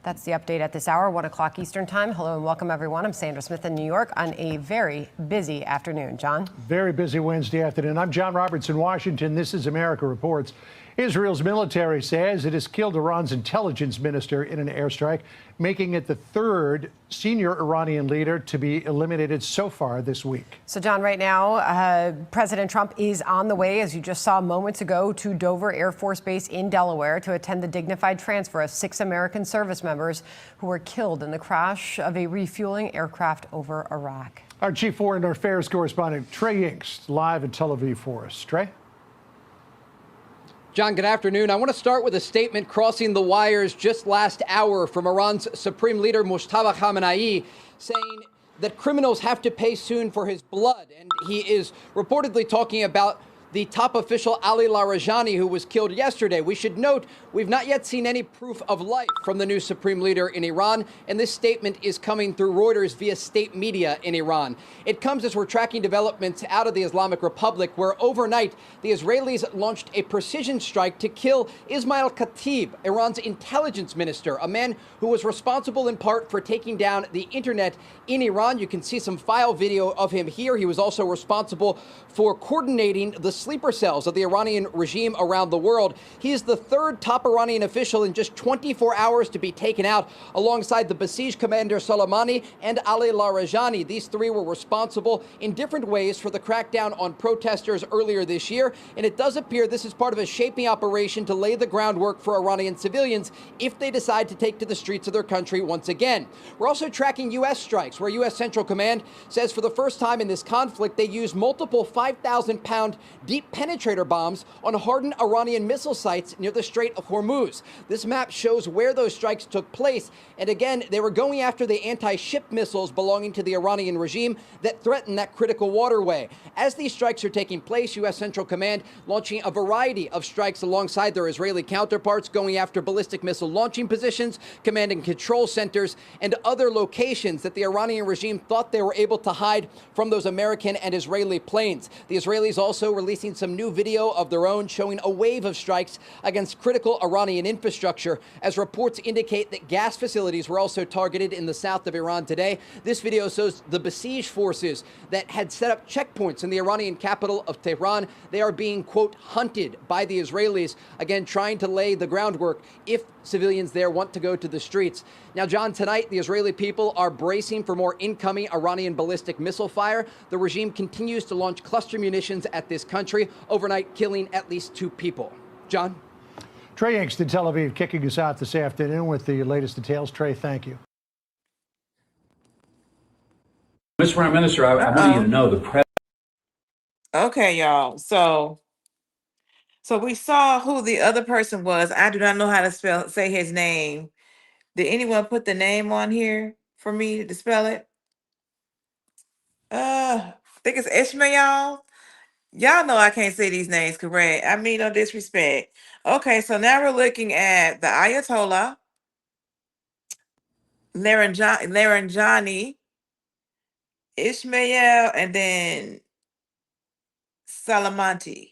[SPEAKER 17] That's the update at this hour, 1 o'clock Eastern time. Hello and welcome, everyone. I'm Sandra Smith in New York on a very busy afternoon. John?
[SPEAKER 16] Very busy Wednesday afternoon. I'm John Roberts in Washington. This is America Reports. Israel's military says it has killed Iran's intelligence minister in an airstrike, making it the third senior Iranian leader to be eliminated so far this week.
[SPEAKER 17] So, John, right now, President Trump is on the way, as you just saw moments ago, to Dover Air Force Base in Delaware to attend the dignified transfer of 6 American service members who were killed in the crash of a refueling aircraft over Iraq.
[SPEAKER 16] Our chief foreign affairs correspondent, Trey Inks, live in Tel Aviv for us. Trey?
[SPEAKER 18] John, good afternoon. I want to start with a statement crossing the wires just last hour from Iran's Supreme Leader Mojtaba Khamenei, saying that criminals have to pay soon for his blood. And he is reportedly talking about the top official Ali Larijani, who was killed yesterday. We should note we've not yet seen any proof of life from the new supreme leader in Iran, and this statement is coming through Reuters via state media in Iran. It comes as we're tracking developments out of the Islamic Republic, where overnight the Israelis launched a precision strike to kill Ismail Khatib, Iran's intelligence minister, a man who was responsible in part for taking down the internet in Iran. You can see some file video of him here. He was also responsible for coordinating the sleeper cells of the Iranian regime around the world. He is the third top Iranian official in just 24 hours to be taken out, alongside the besieged commander Soleimani and Ali Larijani. These three were responsible in different ways for the crackdown on protesters earlier this year, and it does appear this is part of a shaping operation to lay the groundwork for Iranian civilians if they decide to take to the streets of their country once again. We're also tracking U.S. strikes, where U.S. Central Command says for the first time in this conflict they used multiple 5,000-pound deep penetrator bombs on hardened Iranian missile sites near the Strait of Hormuz. This map shows where those strikes took place. And again, they were going after the anti-ship missiles belonging to the Iranian regime that threaten that critical waterway. As these strikes are taking place, U.S. Central Command launching a variety of strikes alongside their Israeli counterparts, going after ballistic missile launching positions, command and control centers, and other locations that the Iranian regime thought they were able to hide from those American and Israeli planes. The Israelis also releasing some new video of their own showing a wave of strikes against critical Iranian infrastructure, as reports indicate that gas facilities were also targeted in the south of Iran today. This video shows the besieged forces that had set up checkpoints in the Iranian capital of Tehran. They are being, quote, hunted by the Israelis, again, trying to lay the groundwork if civilians there want to go to the streets. Now, John, tonight, the Israeli people are bracing for more incoming Iranian ballistic missile fire. The regime continues to launch cluster munitions at this country, overnight killing at least 2 people. John?
[SPEAKER 16] Trey Yingst in Tel Aviv kicking us out this afternoon with the latest details. Trey, thank you.
[SPEAKER 19] Mr. Prime Minister, I want you to know the president.
[SPEAKER 2] Okay, y'all. So we saw who the other person was. I do not know how to say his name. Did anyone put the name on here for me to spell it? I think it's Ishmael. Y'all know I can't say these names correct. I mean, no disrespect. Okay, so now we're looking at the Ayatollah, Laranjani, Ishmael, and then Salamanti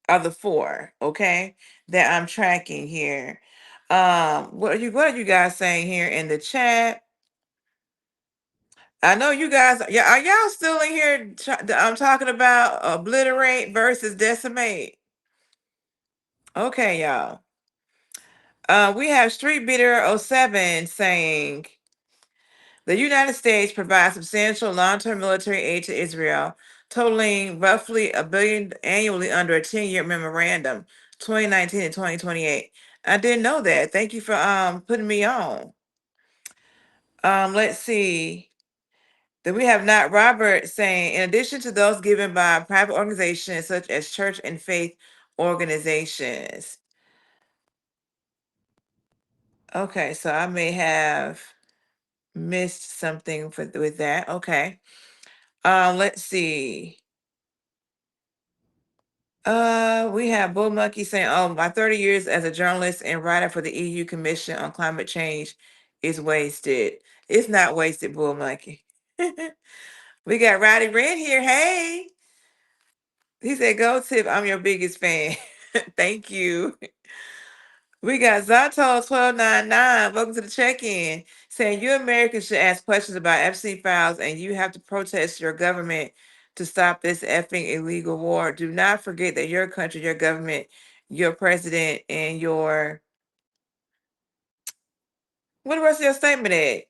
[SPEAKER 2] are the 4, okay, that I'm tracking here. What are you guys saying here in the chat? I know you guys, yeah, are y'all still in here? I'm talking about obliterate versus decimate. Okay, y'all. We have Street Beater 07 saying the United States provides substantial long-term military aid to Israel, totaling roughly $1 billion annually under a 10-year memorandum, 2019 and 2028. I didn't know that. Thank you for putting me on. Let's see. Then we have Not Robert saying, in addition to those given by private organizations such as church and faith organizations. Okay, so I may have missed something with that. Okay. Let's see. We have Bull Monkey saying, "Oh, my 30 years as a journalist and writer for the EU Commission on Climate Change is wasted." It's not wasted, Bull Monkey. We got Roddy Red here. Hey, he said, "Go Tip, I'm your biggest fan." Thank you. We got Zato 1299. Welcome to the check-in. Saying you Americans should ask questions about Epstein files and you have to protest your government to stop this effing illegal war. Do not forget that your country, your government, your president, and your what the rest of your statement at?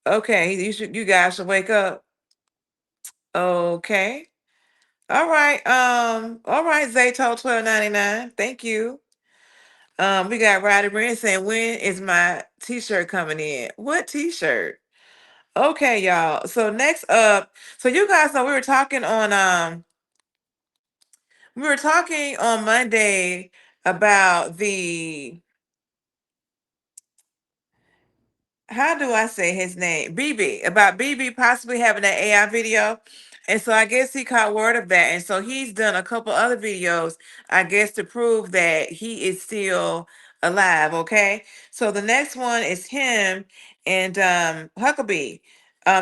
[SPEAKER 2] Okay, you guys should wake up. Okay. All right. All right, Zato 1299. Thank you. We got Roddy Brand saying, when is my t-shirt coming in? What t-shirt? Okay, y'all. So next up, so you guys know we were talking on Monday about how do I say his name? BB, about BB possibly having that AI video. And so I guess he caught word of that. And so he's done a couple other videos, I guess, to prove that he is still alive. Okay. So the next one is him and Huckabee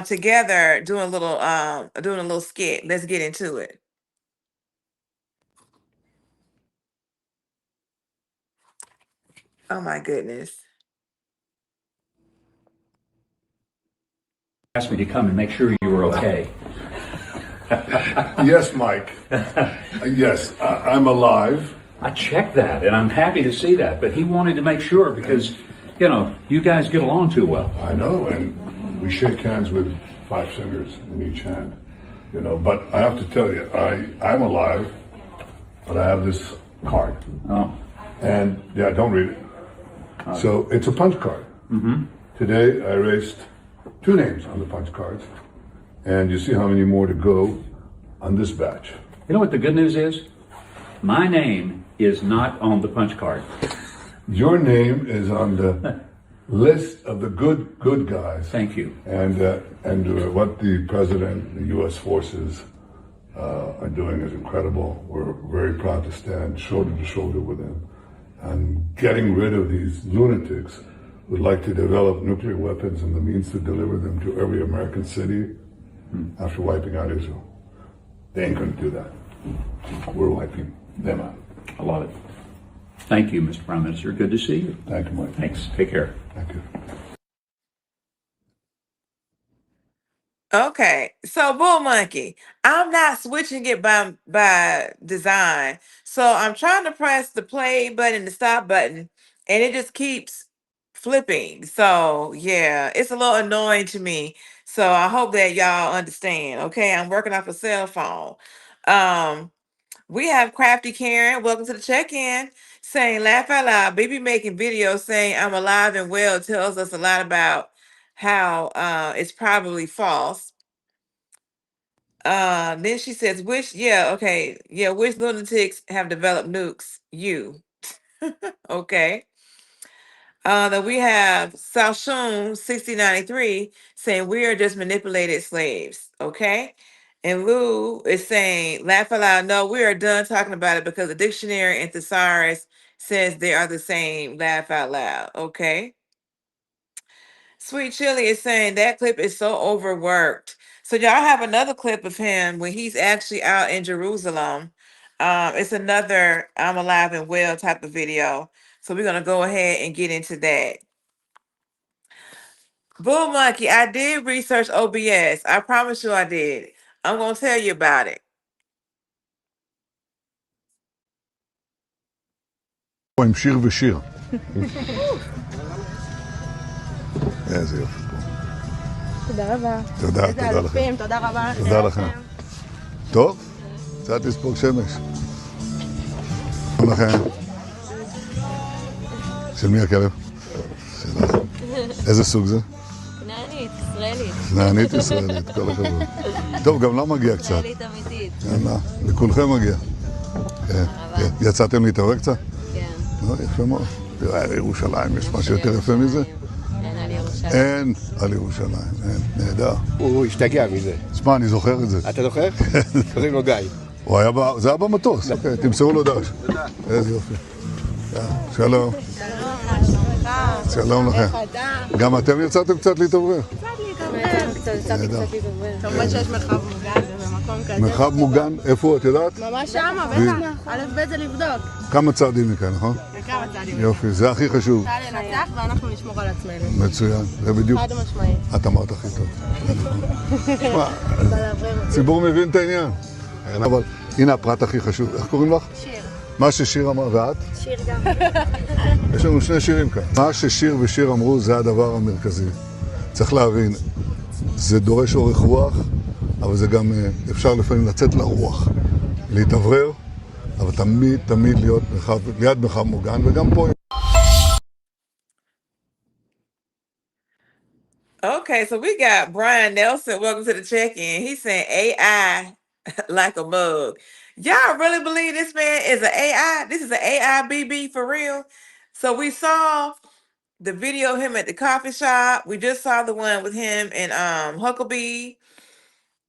[SPEAKER 2] together doing a little skit. Let's get into it. Oh my goodness.
[SPEAKER 19] Asked me to come and make sure you were okay.
[SPEAKER 9] Yes, Mike. Yes, I'm alive.
[SPEAKER 19] I checked that, and I'm happy to see that. But he wanted to make sure because, you guys get along too well.
[SPEAKER 9] I know, and we shake hands with 5 fingers in each hand. But I have to tell you, I'm alive, but I have this card.
[SPEAKER 19] Oh.
[SPEAKER 9] And, don't read it. So it's a punch card.
[SPEAKER 19] Mm-hmm.
[SPEAKER 9] Today, I erased 2 names on the punch cards. And you see how many more to go on this batch.
[SPEAKER 19] You know what the good news is? My name is not on the punch card.
[SPEAKER 9] Your name is on the list of the good guys.
[SPEAKER 19] Thank you.
[SPEAKER 9] And what the president, the U.S. forces are doing is incredible. We're very proud to stand shoulder to shoulder with them. And getting rid of these lunatics who would like to develop nuclear weapons and the means to deliver them to every American city after wiping out Israel. They ain't going to do that. We're wiping them out.
[SPEAKER 19] I love it. Thank you, Mr. Prime Minister. Good to see you.
[SPEAKER 9] Thank you, Mike.
[SPEAKER 19] Thanks. Take care.
[SPEAKER 9] Thank you.
[SPEAKER 2] Okay, so Bull Monkey, I'm not switching it by design. So I'm trying to press the play button, the stop button, and it just keeps flipping. So yeah, it's a little annoying to me. So I hope that y'all understand. Okay, I'm working off a cell phone. We have Crafty Karen. Welcome to the check-in. Saying laugh out loud. Baby making videos saying I'm alive and well tells us a lot about how it's probably false. Then she says, which lunatics have developed nukes? You. Okay. Then we have Salshun 6093 saying we are just manipulated slaves. Okay. And Lou is saying, laugh aloud, no, we are done talking about it because the dictionary and thesaurus says they are the same. Laugh out loud. Okay. Sweet Chili is saying that clip is so overworked. So y'all have another clip of him when he's actually out in Jerusalem. It's another I'm alive and well type of video. So we're gonna go ahead and get into that. Bull Monkey, I did research OBS. I promise you I did. I'm gonna tell you about it.
[SPEAKER 9] עם שיר ושיר. איזה יופי פה.
[SPEAKER 20] תודה רבה.
[SPEAKER 9] תודה,
[SPEAKER 20] איזה
[SPEAKER 9] תודה לכם.
[SPEAKER 20] אלופים, תודה רבה.
[SPEAKER 9] תודה לכם. טוב, קצת לספוג שמש. שלום לכם. של מי הכלב? שלך. איזה סוג זה?
[SPEAKER 20] כנענית, ישראלית.
[SPEAKER 9] כנענית ישראלית, כל הכבוד. טוב, גם לא מגיע קצת.
[SPEAKER 20] ישראלית אמיתית.
[SPEAKER 9] יאללה, לכולכם מגיע. יצאתם להתעורר קצת?
[SPEAKER 20] כן.
[SPEAKER 9] יפה מאוד. תראה, על ירושלים יש משהו יותר יפה מזה?
[SPEAKER 20] אין על ירושלים.
[SPEAKER 9] אין על ירושלים, אין. נהדר.
[SPEAKER 21] הוא השתגע מזה.
[SPEAKER 9] תשמע, אני זוכר את זה.
[SPEAKER 21] אתה זוכר? קוראים לו גיא.
[SPEAKER 9] זה היה במטוס, אוקיי, תמסרו לו דש. איזה יופי. שלום. שלום לכם. גם אתם יצאתם קצת להתעורר?
[SPEAKER 20] יצאתי קצת להתעורר. כמובן שיש מרחב מוגן במקום כזה.
[SPEAKER 9] מרחב מוגן? איפה את יודעת?
[SPEAKER 20] ממש שמה, בטח. א' ב' זה לבדוק.
[SPEAKER 9] כמה צעדים מכאן, נכון?
[SPEAKER 20] כמה צעדים.
[SPEAKER 9] יופי, זה הכי חשוב.
[SPEAKER 20] קל לנצח ואנחנו נשמור על עצמנו.
[SPEAKER 9] מצוין, זה בדיוק.
[SPEAKER 20] חד משמעית.
[SPEAKER 9] את אמרת הכי טוב. הציבור מבין את העניין. אבל הנה הפרט הכי חשוב. איך קוראים לך?
[SPEAKER 20] שיר.
[SPEAKER 9] מה ששיר אמר, ואת?
[SPEAKER 20] שיר גם.
[SPEAKER 9] יש לנו שני שירים כאן. מה ששיר ושיר אמרו זה הדבר המרכזי. צריך להבין, זה דורש אורך רוח, אבל זה גם אפשר לפעמים לצאת לרוח, להתאוורר, אבל תמיד להיות ליד מרחב מוגן, וגם פה.
[SPEAKER 2] Okay, so we got Brian Nelson. Welcome to the check-in. He's saying AI like a mug. Y'all really believe this man is an AI? This is an AI BB for real? So we saw the video of him at the coffee shop. We just saw the one with him and Huckabee.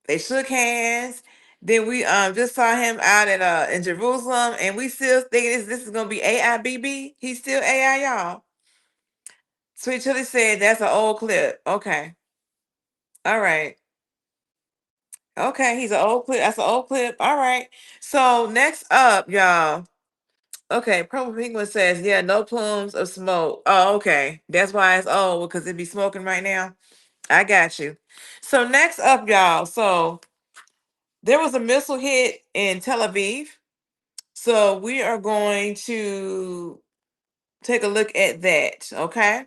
[SPEAKER 2] They shook hands. Then we just saw him out at in Jerusalem, and we still think this is gonna be AI BB. He's still AI, y'all. Sweet Chili said that's an old clip. Okay. All right. Okay, he's an old clip. That's an old clip. All right. So next up, y'all. Okay, Purple Penguin says, yeah, no plumes of smoke. Oh, okay. That's why it's old, because it be smoking right now. I got you. So next up, y'all. So there was a missile hit in Tel Aviv. So we are going to take a look at that, okay?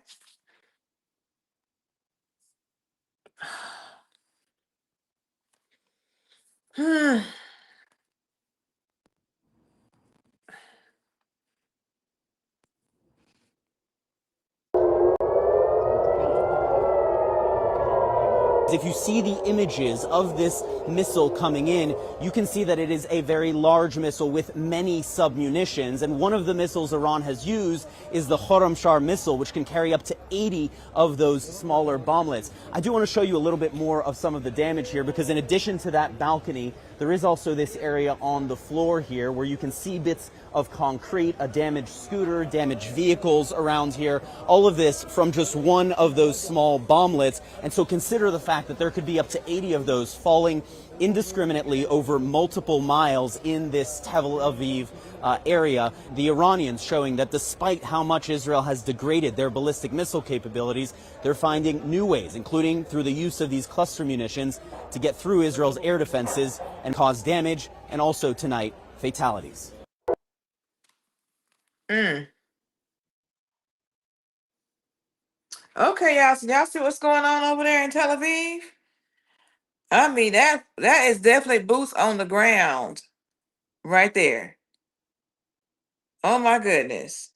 [SPEAKER 1] If you see the images of this missile coming in, you can see that it is a very large missile with many submunitions. And one of the missiles Iran has used is the Khorramshahr missile, which can carry up to 80 of those smaller bomblets. I do want to show you a little bit more of some of the damage here, because in addition to that balcony, there is also this area on the floor here where you can see bits of concrete, a damaged scooter, damaged vehicles around here, all of this from just one of those small bomblets. And so consider the fact that there could be up to 80 of those falling indiscriminately over multiple miles in this Tel Aviv area. The Iranians showing that despite how much Israel has degraded their ballistic missile capabilities, they're finding new ways, including through the use of these cluster munitions, to get through Israel's air defenses and cause damage, and also tonight, fatalities.
[SPEAKER 2] Okay, y'all. So y'all see what's going on over there in Tel Aviv? I mean, that is definitely boots on the ground right there. Oh my goodness.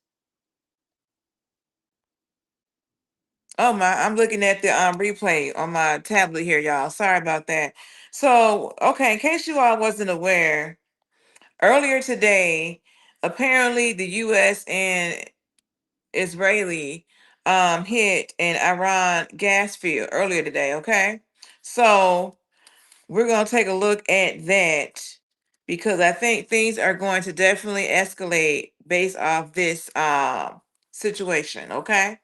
[SPEAKER 2] Oh my, I'm looking at the replay on my tablet here, y'all. Sorry about that. So, okay, in case you all wasn't aware, earlier today, apparently the US and Israeli hit an Iran gas field earlier today, okay? So we're gonna take a look at that because I think things are going to definitely escalate based off this situation, okay?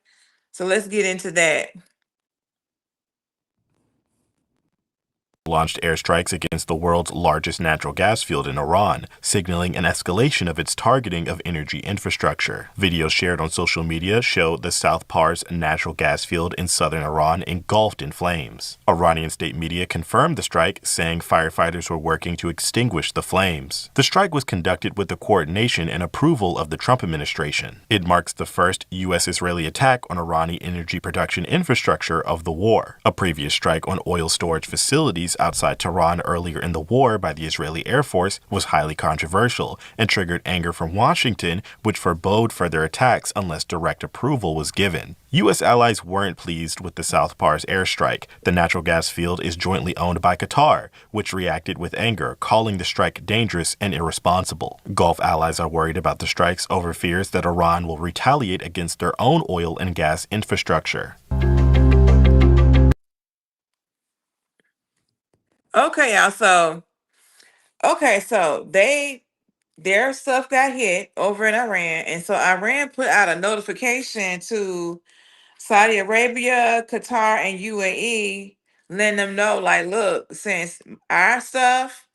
[SPEAKER 2] So let's get into that.
[SPEAKER 22] Launched airstrikes against the world's largest natural gas field in Iran, signaling an escalation of its targeting of energy infrastructure. Videos shared on social media show the South Pars natural gas field in southern Iran engulfed in flames. Iranian state media confirmed the strike, saying firefighters were working to extinguish the flames. The strike was conducted with the coordination and approval of the Trump administration. It marks the first U.S.-Israeli attack on Iranian energy production infrastructure of the war. A previous strike on oil storage facilities outside Tehran earlier in the war by the Israeli Air Force was highly controversial and triggered anger from Washington, which forebode further attacks unless direct approval was given. U.S. allies weren't pleased with the South Pars airstrike. The natural gas field is jointly owned by Qatar, which reacted with anger, calling the strike dangerous and irresponsible. Gulf allies are worried about the strikes over fears that Iran will retaliate against their own oil and gas infrastructure.
[SPEAKER 2] Okay, y'all. So their stuff got hit over in Iran, and so Iran put out a notification to Saudi Arabia, Qatar, and UAE, letting them know, like, look, since our stuff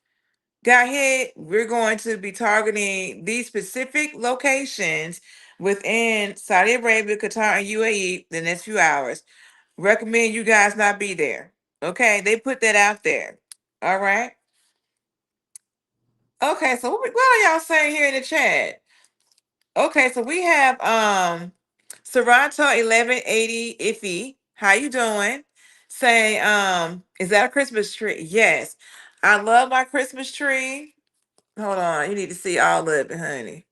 [SPEAKER 2] got hit, we're going to be targeting these specific locations within Saudi Arabia, Qatar, and UAE the next few hours. Recommend you guys not be there. Okay, they put that out there. All right. Okay, so what are y'all saying here in the chat? Okay, so we have Toronto 1180 Iffy. How you doing? Say, is that a Christmas tree? Yes. I love my Christmas tree. Hold on, you need to see all of it, honey.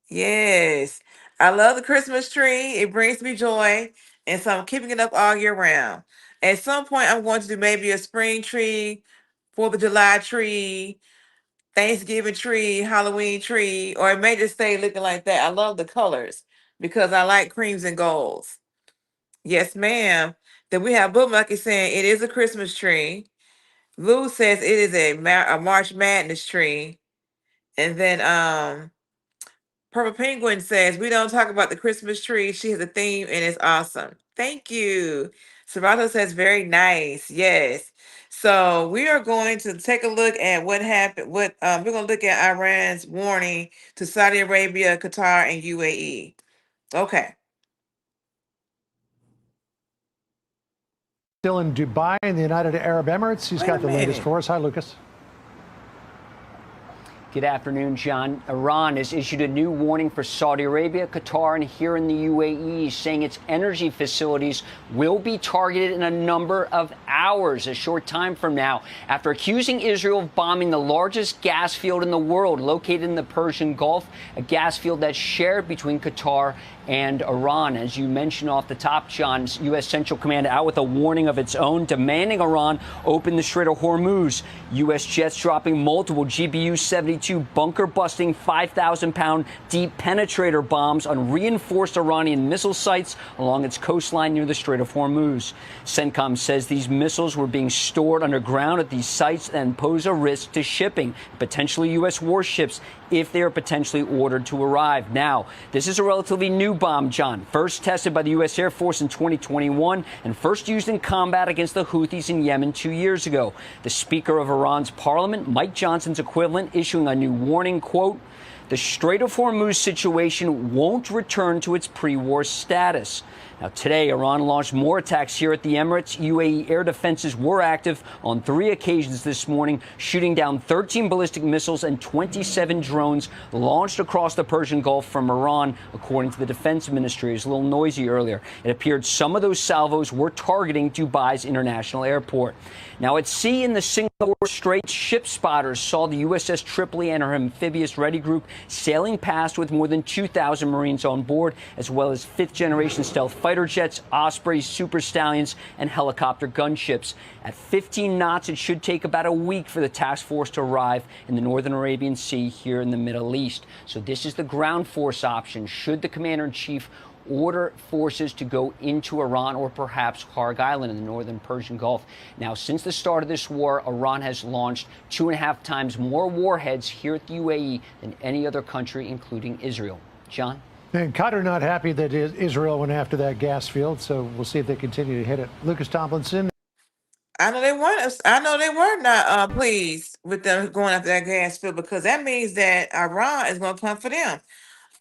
[SPEAKER 2] Yes. I love the Christmas tree. It brings me joy. And so I'm keeping it up all year round. At some point, I'm going to do maybe a spring tree, 4th of July tree, Thanksgiving tree, Halloween tree, or it may just stay looking like that. I love the colors because I like creams and golds. Yes, ma'am. Then we have Bookmarky saying it is a Christmas tree. Lou says it is a March Madness tree. And then Purple Penguin says we don't talk about the Christmas tree. She has a theme and it's awesome. Thank you. Serato says very nice. Yes. So we are going to take a look at what happened. We're going to look at Iran's warning to Saudi Arabia, Qatar, and UAE. Okay.
[SPEAKER 16] Still in Dubai in the United Arab Emirates. He's got the latest for us. Hi, Lucas.
[SPEAKER 23] Good afternoon, John. Iran has issued a new warning for Saudi Arabia, Qatar, and here in the UAE, saying its energy facilities will be targeted in a number of hours, a short time from now, after accusing Israel of bombing the largest gas field in the world located in the Persian Gulf, a gas field that's shared between Qatar and Iran. As you mentioned off the top, John, U.S. Central Command out with a warning of its own, demanding Iran open the Strait of Hormuz. U.S. jets dropping multiple GBU-72 bunker-busting 5,000-pound deep penetrator bombs on reinforced Iranian missile sites along its coastline near the Strait of Hormuz. CENTCOM says these missiles were being stored underground at these sites and pose a risk to shipping, potentially U.S. warships, if they are potentially ordered to arrive. Now, this is a relatively new bomb, John. First tested by the U.S. Air Force in 2021 and first used in combat against the Houthis in Yemen 2 years ago. The Speaker of Iran's parliament, Mike Johnson's equivalent, issuing a new warning, quote, "The Strait of Hormuz situation won't return to its pre-war status." Now, today, Iran launched more attacks here at the Emirates. UAE air defenses were active on 3 occasions this morning, shooting down 13 ballistic missiles and 27 drones launched across the Persian Gulf from Iran, according to the defense ministry. It was a little noisy earlier. It appeared some of those salvos were targeting Dubai's international airport. Now, at sea in the Singapore Strait, ship spotters saw the USS Tripoli and her amphibious ready group sailing past with more than 2,000 Marines on board, as well as fifth-generation stealth fighter jets, Ospreys, Super Stallions, and helicopter gunships. At 15 knots, it should take about a week for the task force to arrive in the northern Arabian Sea here in the Middle East. So this is the ground force option, should the commander-in-chief order forces to go into Iran or perhaps Kharg Island in the northern Persian Gulf. Now, since the start of this war, Iran has launched 2.5 times more warheads here at the UAE than any other country, including Israel. John?
[SPEAKER 16] And Qatar not happy that Israel went after that gas field, so we'll see if they continue to hit it. Lucas Tomlinson.
[SPEAKER 2] I know they weren't. I know they were not pleased with them going after that gas field, because that means that Iran is going to come for them.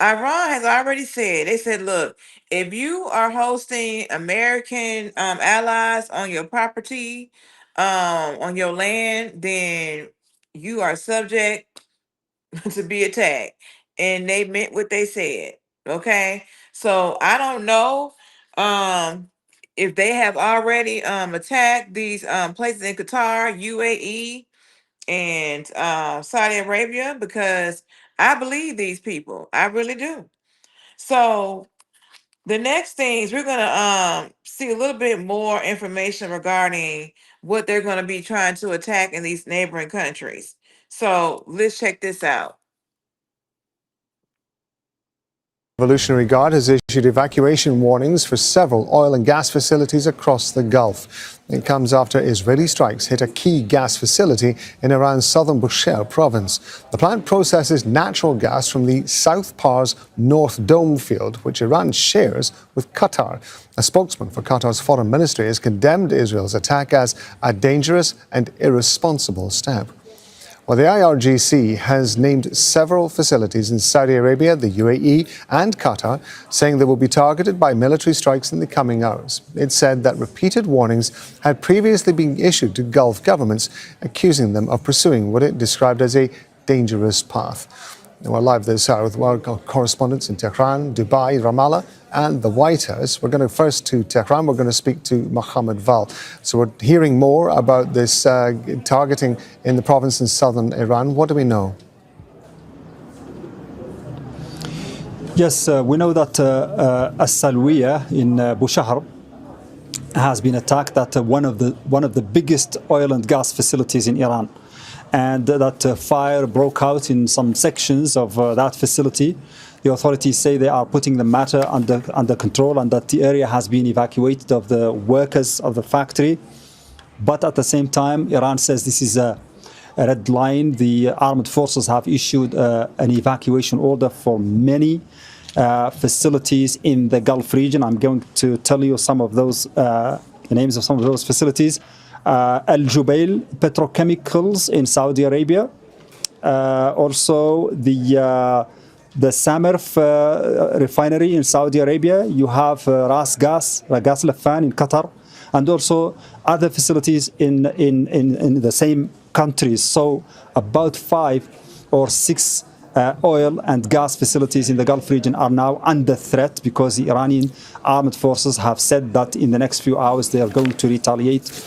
[SPEAKER 2] Iran has already said, they said, look, if you are hosting American allies on your property, on your land, then you are subject to be attacked. And they meant what they said. Okay. So I don't know if they have already attacked these places in Qatar, UAE, and Saudi Arabia, because I believe these people. I really do. So the next thing is we're going to see a little bit more information regarding what they're going to be trying to attack in these neighboring countries. So let's check this out.
[SPEAKER 3] Revolutionary Guard has issued evacuation warnings for several oil and gas facilities across the Gulf. It comes after Israeli strikes hit a key gas facility in Iran's southern Bushehr province. The plant processes natural gas from the South Pars North Dome field, which Iran shares with Qatar. A spokesman for Qatar's foreign ministry has condemned Israel's attack as a dangerous and irresponsible step. Well, the IRGC has named several facilities in Saudi Arabia, the UAE and Qatar, saying they will be targeted by military strikes in the coming hours. It said that repeated warnings had previously been issued to Gulf governments, accusing them of pursuing what it described as a dangerous path. We're live this hour with our correspondents in Tehran, Dubai, Ramallah and the White House. We're going to first to Tehran. We're going to speak to Mohammed Val. So we're hearing more about this targeting in the province in southern Iran. What do we know?
[SPEAKER 4] Yes, we know that As-Salwiya in Bushehr has been attacked at one of the biggest oil and gas facilities in Iran. And that fire broke out in some sections of that facility. The authorities say they are putting the matter under control and that the area has been evacuated of the workers of the factory. But at the same time, Iran says this is a red line. The armed forces have issued an evacuation order for many facilities in the Gulf region. I'm going to tell you some of those, the names of some of those facilities. Al Jubail Petrochemicals in Saudi Arabia, also the Samarf refinery in Saudi Arabia. You have Ras Gas Lafan in Qatar, and also other facilities in the same countries. So about 5 or 6 oil and gas facilities in the Gulf region are now under threat because the Iranian armed forces have said that in the next few hours they are going to retaliate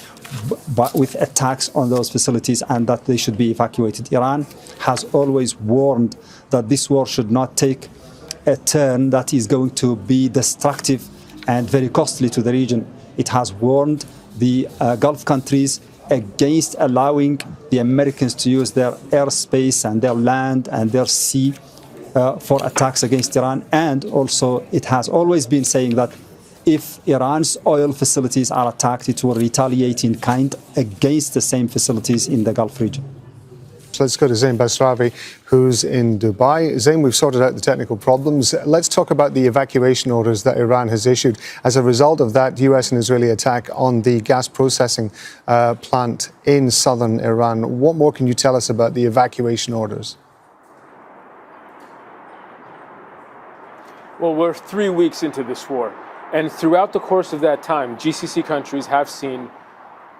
[SPEAKER 4] but with attacks on those facilities and that they should be evacuated. Iran has always warned that this war should not take a turn that is going to be destructive and very costly to the region. It has warned the Gulf countries against allowing the Americans to use their airspace and their land and their sea for attacks against Iran. And also, it has always been saying that if Iran's oil facilities are attacked, it will retaliate in kind against the same facilities in the Gulf region.
[SPEAKER 3] So let's go to Zain Basravi, who's in Dubai. Zain, we've sorted out the technical problems. Let's talk about the evacuation orders that Iran has issued as a result of that US and Israeli attack on the gas processing plant in southern Iran. What more can you tell us about the evacuation orders?
[SPEAKER 6] Well, we're 3 weeks into this war. And throughout the course of that time, GCC countries have seen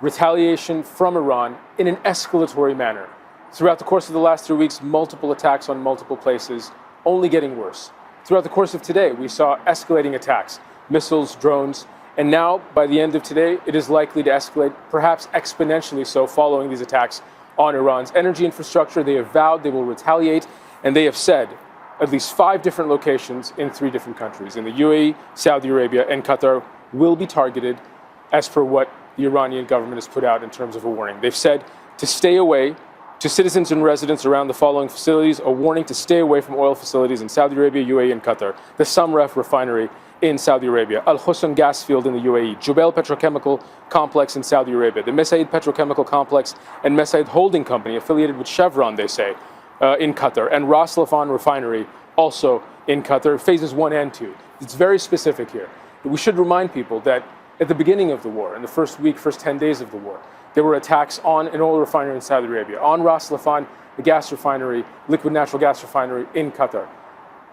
[SPEAKER 6] retaliation from Iran in an escalatory manner. Throughout the course of the last 3 weeks, multiple attacks on multiple places, only getting worse. Throughout the course of today, we saw escalating attacks, missiles, drones, and now, by the end of today, it is likely to escalate, perhaps exponentially so, following these attacks on Iran's energy infrastructure. They have vowed they will retaliate, and they have said at least 5 different locations in 3 different countries. In the UAE, Saudi Arabia, and Qatar will be targeted as per what the Iranian government has put out in terms of a warning. They've said to stay away, to citizens and residents around the following facilities, a warning to stay away from oil facilities in Saudi Arabia, UAE, and Qatar. The Samref refinery in Saudi Arabia, Al Husn gas field in the UAE, Jubail petrochemical complex in Saudi Arabia, the Mesaid petrochemical complex and Mesaid holding company affiliated with Chevron, they say, in Qatar, and Ras Laffan refinery also in Qatar, phases 1 and 2. It's very specific here. We should remind people that at the beginning of the war, in the first week, first 10 days of the war, there were attacks on an oil refinery in Saudi Arabia, on Ras Laffan, the gas refinery, liquid natural gas refinery in Qatar.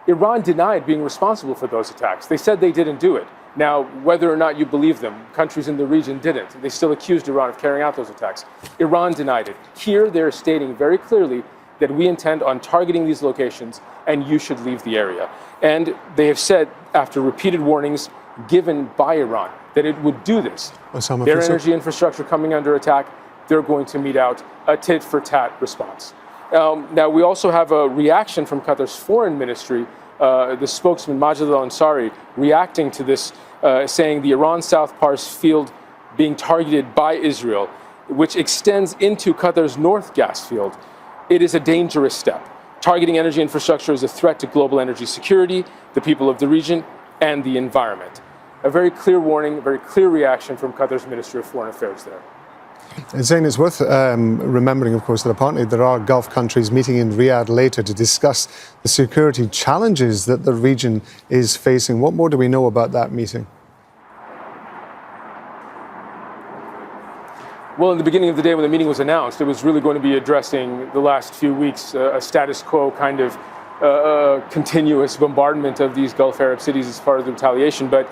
[SPEAKER 6] Iran denied being responsible for those attacks. They said they didn't do it. Now, whether or not you believe them, countries in the region didn't. They still accused Iran of carrying out those attacks. Iran denied it. Here, they're stating very clearly that we intend on targeting these locations and you should leave the area. And they have said, after repeated warnings given by Iran, that it would do this. Their energy infrastructure coming under attack, they're going to mete out a tit-for-tat response. Now, we also have a reaction from Qatar's foreign ministry, the spokesman Majid al-Ansari, reacting to this, saying the Iran South Pars field being targeted by Israel, which extends into Qatar's North gas field. It is a dangerous step. Targeting energy infrastructure is a threat to global energy security, the people of the region, and the environment. A very clear warning, a very clear reaction from Qatar's Ministry of Foreign Affairs there.
[SPEAKER 3] Zain, it's worth remembering, of course, that apparently there are Gulf countries meeting in Riyadh later to discuss the security challenges that the region is facing. What more do we know about that meeting?
[SPEAKER 6] Well, in the beginning of the day when the meeting was announced, it was really going to be addressing the last few weeks, a status quo kind of continuous bombardment of these Gulf Arab cities as part of the retaliation. But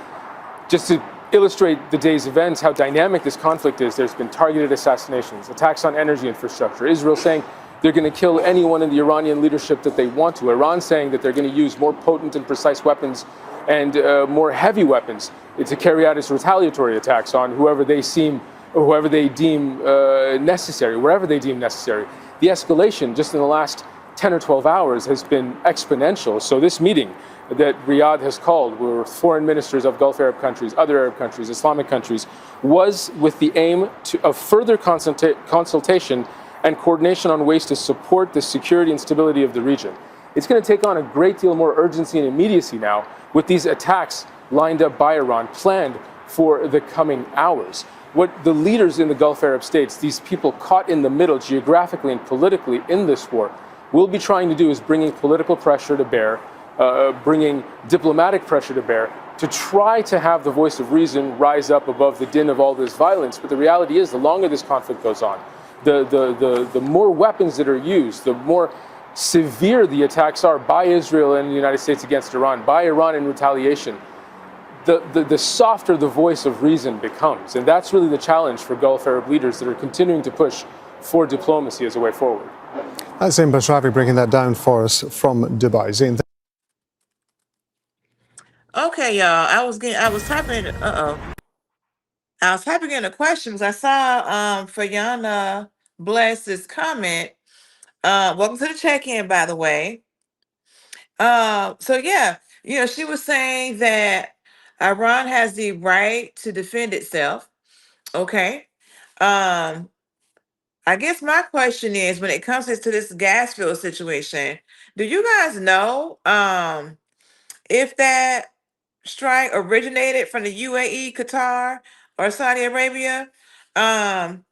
[SPEAKER 6] just to illustrate the day's events, how dynamic this conflict is, there's been targeted assassinations, attacks on energy infrastructure, Israel saying they're going to kill anyone in the Iranian leadership that they want to, Iran saying that they're going to use more potent and precise weapons and more heavy weapons to carry out its retaliatory attacks on whoever they deem necessary, wherever they deem necessary. The escalation just in the last 10 or 12 hours has been exponential. So this meeting that Riyadh has called, where foreign ministers of Gulf Arab countries, other Arab countries, Islamic countries, was with the aim of further consultation and coordination on ways to support the security and stability of the region. It's going to take on a great deal more urgency and immediacy now with these attacks lined up by Iran, planned for the coming hours. What the leaders in the Gulf Arab states, these people caught in the middle geographically and politically in this war, will be trying to do is bringing political pressure to bear, bringing diplomatic pressure to bear, to try to have the voice of reason rise up above the din of all this violence. But the reality is, the longer this conflict goes on, the more weapons that are used, the more severe the attacks are by Israel and the United States against Iran, by Iran in retaliation, the softer the voice of reason becomes. And that's really the challenge for Gulf Arab leaders that are continuing to push for diplomacy as a way forward.
[SPEAKER 3] That's Zain Basravi breaking that down for us from Dubai. Zain,
[SPEAKER 2] Okay, y'all. I was typing in a question because I saw Fayana Bless's comment. Welcome to the check-in, by the way. So yeah, She was saying that Iran has the right to defend itself. Okay. Um, I guess my question is, when it comes to this gas field situation, do you guys know if that strike originated from the UAE, Qatar, or Saudi Arabia? Um,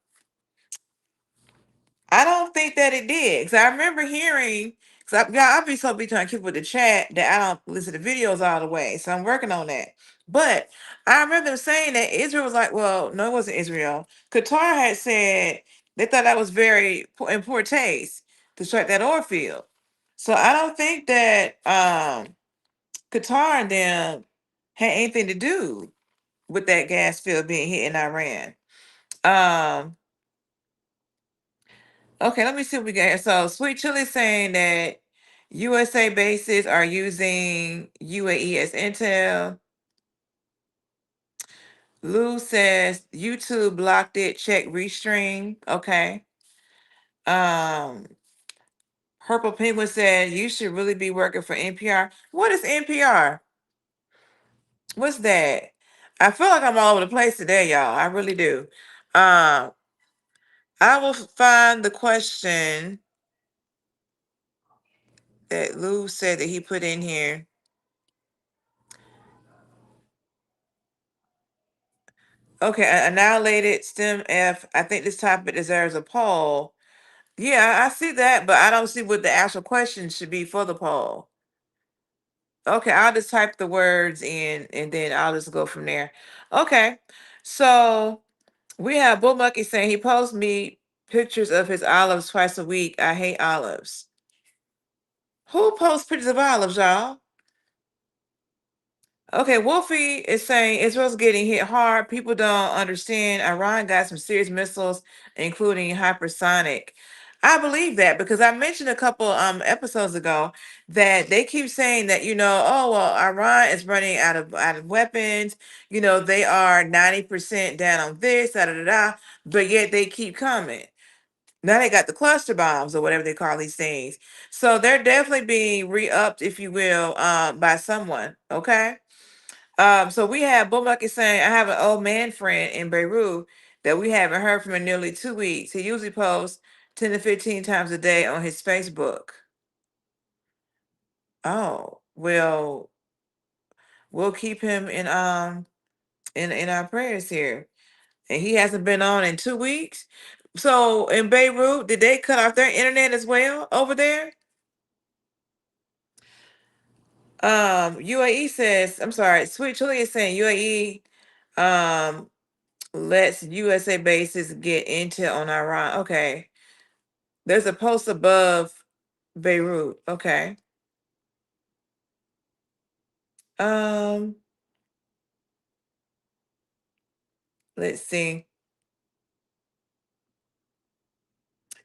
[SPEAKER 2] I don't think that it did. Because I remember hearing, because I'll be so be trying to keep with the chat that I don't listen to videos all the way. So I'm working on that. But I remember them saying that Israel was like, well, no, it wasn't Israel. Qatar had said they thought that was very in poor taste to strike that oil field. So I don't think that Qatar and them had anything to do with that gas field being hit in Iran. Um, Okay, let me see what we got here. So Sweet Chili saying that USA bases are using UAE as intel. Lou says YouTube blocked it. Check restream. Okay. Um, Purple Penguin said you should really be working for NPR. What is NPR? What's that? I feel like I'm all over the place today, y'all. I really do. I will find the question that Lou said that he put in here. Okay, annihilated STEMF. I think this topic deserves a poll. Yeah, I see that, but I don't see what the actual question should be for the poll. Okay, I'll just type the words in and then I'll just go from there. Okay, so we have Bull Monkey saying he posts me pictures of his olives twice a week. I hate olives. Who posts pictures of olives, y'all? Okay, Wolfie is saying Israel's getting hit hard. People don't understand. Iran got some serious missiles, including hypersonic. I believe that because I mentioned a couple episodes ago that they keep saying that, oh well, Iran is running out of weapons. They are 90% down on this, da da da da, but yet they keep coming. Now they got the cluster bombs or whatever they call these things. So they're definitely being re-upped, if you will, by someone. Okay. So we have Bumbucky saying, I have an old man friend in Beirut that we haven't heard from in nearly 2 weeks. He usually posts 10 to 15 times a day on his Facebook. Oh, well, we'll keep him in our prayers here. And he hasn't been on in 2 weeks. So in Beirut, did they cut off their internet as well over there? UAE says, I'm sorry, Sweet Chili is saying UAE lets USA bases get intel on Iran. Okay. There's a post above Beirut. Okay. Let's see.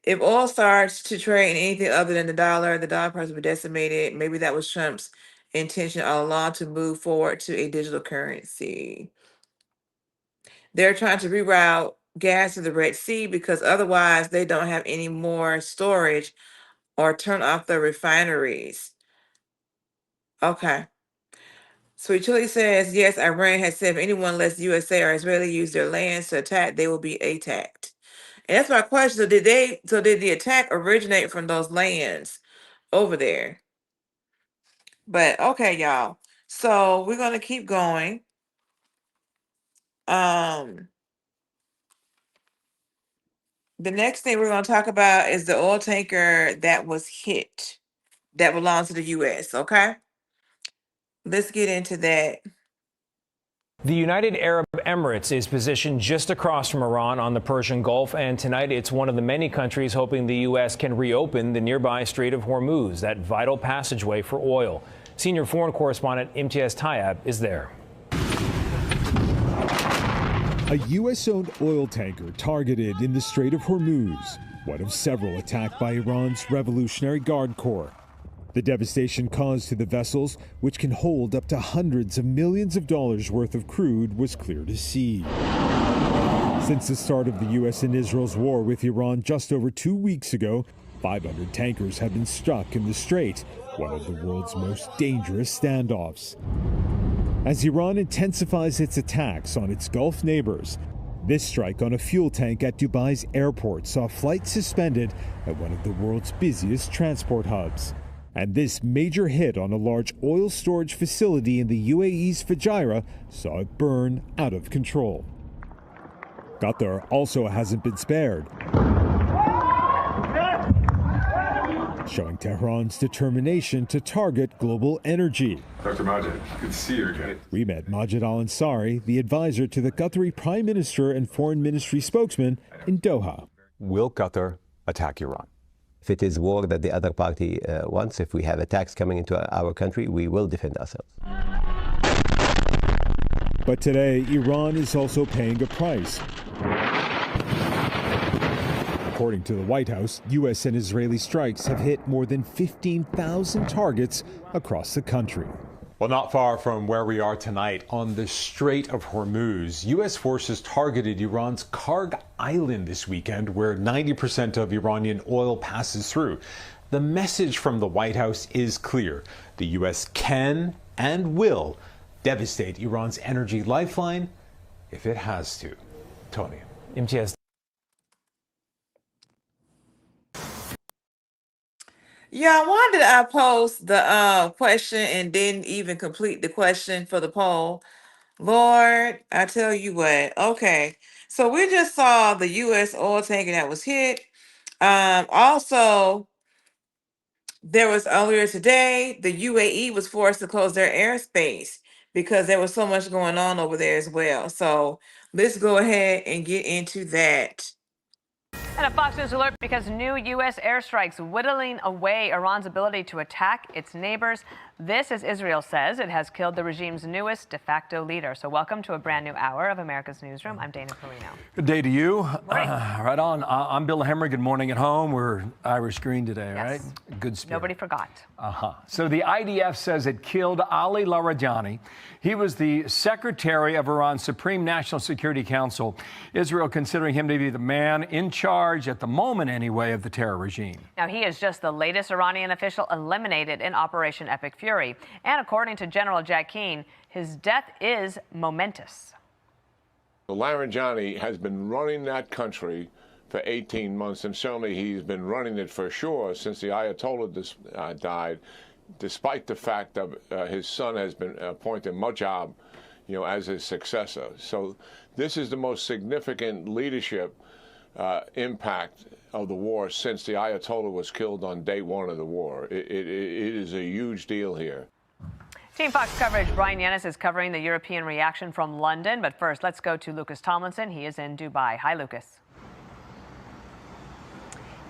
[SPEAKER 2] If oil starts to trade in anything other than the dollar price will be decimated. Maybe that was Trump's intention all along to move forward to a digital currency. They're trying to reroute gas to the Red Sea because otherwise they don't have any more storage or turn off the refineries. Okay. Sweet Chili says, yes, Iran has said if anyone lets USA or Israeli use their lands to attack, they will be attacked. And that's my question. So did the attack originate from those lands over there? But okay, y'all. So we're gonna keep going. The next thing we're gonna talk about is the oil tanker that was hit that belongs to the US. Okay. Let's get into that.
[SPEAKER 5] The United Arab Emirates is positioned just across from Iran on the Persian Gulf, and tonight it's one of the many countries hoping the U.S. can reopen the nearby Strait of Hormuz, that vital passageway for oil. Senior foreign correspondent Imtiaz Tayyab is there.
[SPEAKER 7] A U.S.-owned oil tanker targeted in the Strait of Hormuz, one of several attacked by Iran's Revolutionary Guard Corps. The devastation caused to the vessels, which can hold up to hundreds of millions of dollars worth of crude, was clear to see. Since the start of the U.S. and Israel's war with Iran just over 2 weeks ago, 500 tankers have been stuck in the strait, one of the world's most dangerous standoffs. As Iran intensifies its attacks on its Gulf neighbors, this strike on a fuel tank at Dubai's airport saw flights suspended at one of the world's busiest transport hubs. And this major hit on a large oil storage facility in the UAE's Fujairah saw it burn out of control. Qatar also hasn't been spared, showing Tehran's determination to target global energy.
[SPEAKER 8] Dr. Majid, good to see you again.
[SPEAKER 7] We met Majid al-Ansari, the advisor to the Qatari Prime Minister and Foreign Ministry spokesman, in Doha.
[SPEAKER 12] Will Qatar attack Iran?
[SPEAKER 13] If it is war that the other party wants, if we have attacks coming into our country, we will defend ourselves.
[SPEAKER 7] But today, Iran is also paying a price. According to the White House, U.S. and Israeli strikes have hit more than 15,000 targets across the country.
[SPEAKER 12] Well, not far from where we are tonight, on the Strait of Hormuz, U.S. forces targeted Iran's Karg Island this weekend, where 90% of Iranian oil passes through. The message from the White House is clear. The U.S. can and will devastate Iran's energy lifeline if it has to. Tony.
[SPEAKER 5] MTS.
[SPEAKER 2] Yeah, why did I post the question and didn't even complete the question for the poll? Lord, I tell you what. Okay, so we just saw the U.S. oil tanker that was hit. Also, there was earlier today, the UAE was forced to close their airspace because there was so much going on over there as well. So let's go ahead and get into that.
[SPEAKER 24] And a Fox News alert because new U.S. airstrikes whittling away Iran's ability to attack its neighbors. This, as Israel says, it has killed the regime's newest de facto leader. So welcome to a brand new hour of America's Newsroom. I'm Dana Perino.
[SPEAKER 25] Good day to you. Right on. I'm Bill Hemmer. Good morning at home. We're Irish green today, right? Good spirit.
[SPEAKER 24] Nobody forgot.
[SPEAKER 25] So the IDF says it killed Ali Larijani. He was the secretary of Iran's Supreme National Security Council. Israel considering him to be the man in charge, at the moment anyway, of the terror regime.
[SPEAKER 24] Now, he is just the latest Iranian official eliminated in Operation Epic Fury. And according to General Jack Keane, his death is momentous.
[SPEAKER 26] Larijani has been running that country for 18 months, and certainly he's been running it for sure since the Ayatollah died, despite the fact that his son has been appointed Mujab, as his successor. So this is the most significant leadership impact of the war since the Ayatollah was killed on day one of the war. It is a huge deal here.
[SPEAKER 24] Team Fox coverage. Brian Yanis is covering the European reaction from London. But first, let's go to Lucas Tomlinson. He is in Dubai. Hi, Lucas.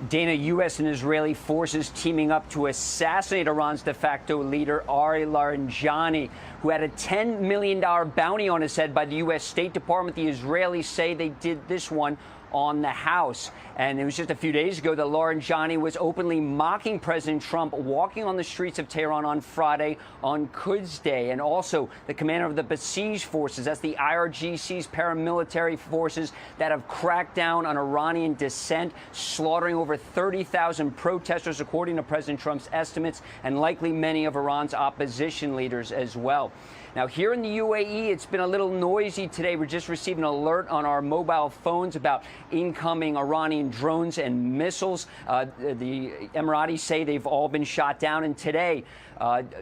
[SPEAKER 23] Dana, U.S. and Israeli forces teaming up to assassinate Iran's de facto leader, Ali Larijani, who had a $10 million bounty on his head by the U.S. State Department. The Israelis say they did this one on the house. And it was just a few days ago that Larijani was openly mocking President Trump walking on the streets of Tehran on Friday on Quds Day. And also the commander of the besieged forces, that's the IRGC's paramilitary forces that have cracked down on Iranian dissent, slaughtering over 30,000 protesters, according to President Trump's estimates, and likely many of Iran's opposition leaders as well. Now, here in the UAE, it's been a little noisy today. We just received an alert on our mobile phones about incoming Iranian drones and missiles. The Emiratis say they've all been shot down. And today,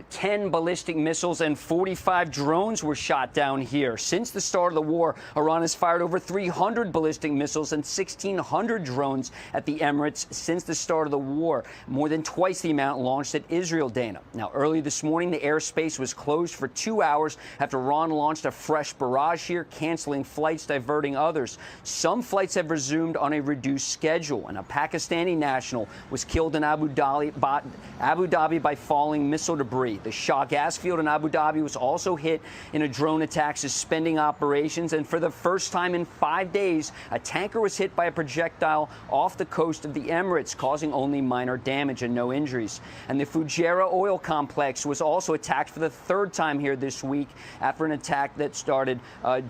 [SPEAKER 23] 10 ballistic missiles and 45 drones were shot down here. Since the start of the war, Iran has fired over 300 ballistic missiles and 1,600 drones at the Emirates since the start of the war, more than twice the amount launched at Israel, Dana. Now, early this morning, the airspace was closed for 2 hours after Iran launched a fresh barrage here, canceling flights, diverting others. Some flights have resumed on a reduced schedule, and a Pakistani national was killed in Abu Dhabi by falling missile debris. The Shah gas field in Abu Dhabi was also hit in a drone attack, suspending operations. And for the first time in 5 days, a tanker was hit by a projectile off the coast of the Emirates, causing only minor damage and no injuries. And the Fujairah oil complex was also attacked for the third time here this week after an attack that started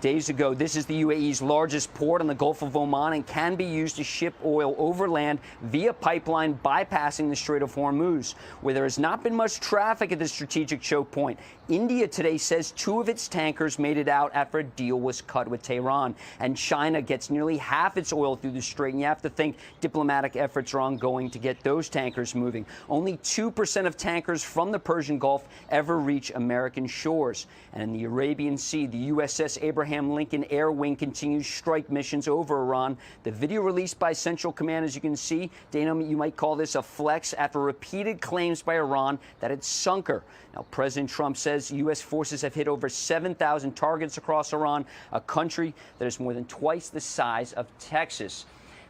[SPEAKER 23] days ago. This is the UAE's largest port on the Gulf of Oman and can be used to ship oil overland via pipeline bypassing the Strait of Hormuz, where there has not been much traffic at the strategic choke point. India today says 2 of its tankers made it out after a deal was cut with Tehran. And China gets nearly half its oil through the strait, and you have to think diplomatic efforts are ongoing to get those tankers moving. Only 2% of tankers from the Persian Gulf ever reach American shores. And in the Arabian Sea, the USS Abraham Lincoln Air Wing continues strike missions over Iran. The video released by Central Command, as you can see, Dana, you might call this a flex after repeated claims by Iran that it sunk her. Now, President Trump says U.S. forces have hit over 7,000 targets across Iran, a country that is more than twice the size of Texas.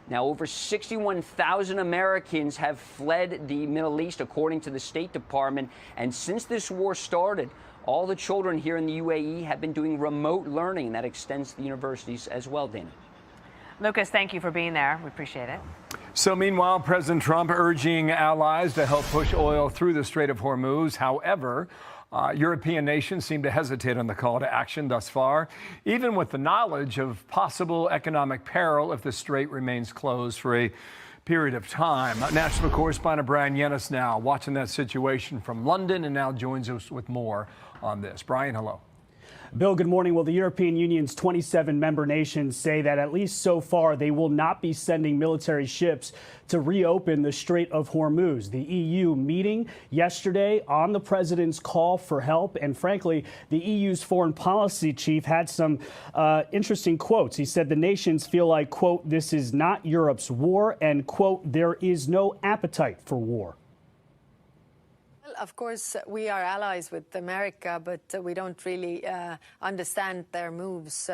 [SPEAKER 23] Now, over 61,000 Americans have fled the Middle East, according to the State Department. And since this war started, all the children here in the UAE have been doing remote learning. That extends to the universities as well, Dana.
[SPEAKER 24] Lucas, thank you for being there. We appreciate it.
[SPEAKER 25] So meanwhile, President Trump urging allies to help push oil through the Strait of Hormuz. However, European nations seem to hesitate on the call to action thus far, even with the knowledge of possible economic peril if the strait remains closed for a period of time. National correspondent Brian Yennis now watching that situation from London and now joins us with more on this. Brian, hello.
[SPEAKER 10] Bill, good morning. Well, the European Union's 27 member nations say that at least so far they will not be sending military ships to reopen the Strait of Hormuz. The EU meeting yesterday on the president's call for help. And frankly, the EU's foreign policy chief had some interesting quotes. He said the nations feel like, quote, this is not Europe's war, and, quote, there is no appetite for war.
[SPEAKER 11] Of course, we are allies with America, but we don't really understand their moves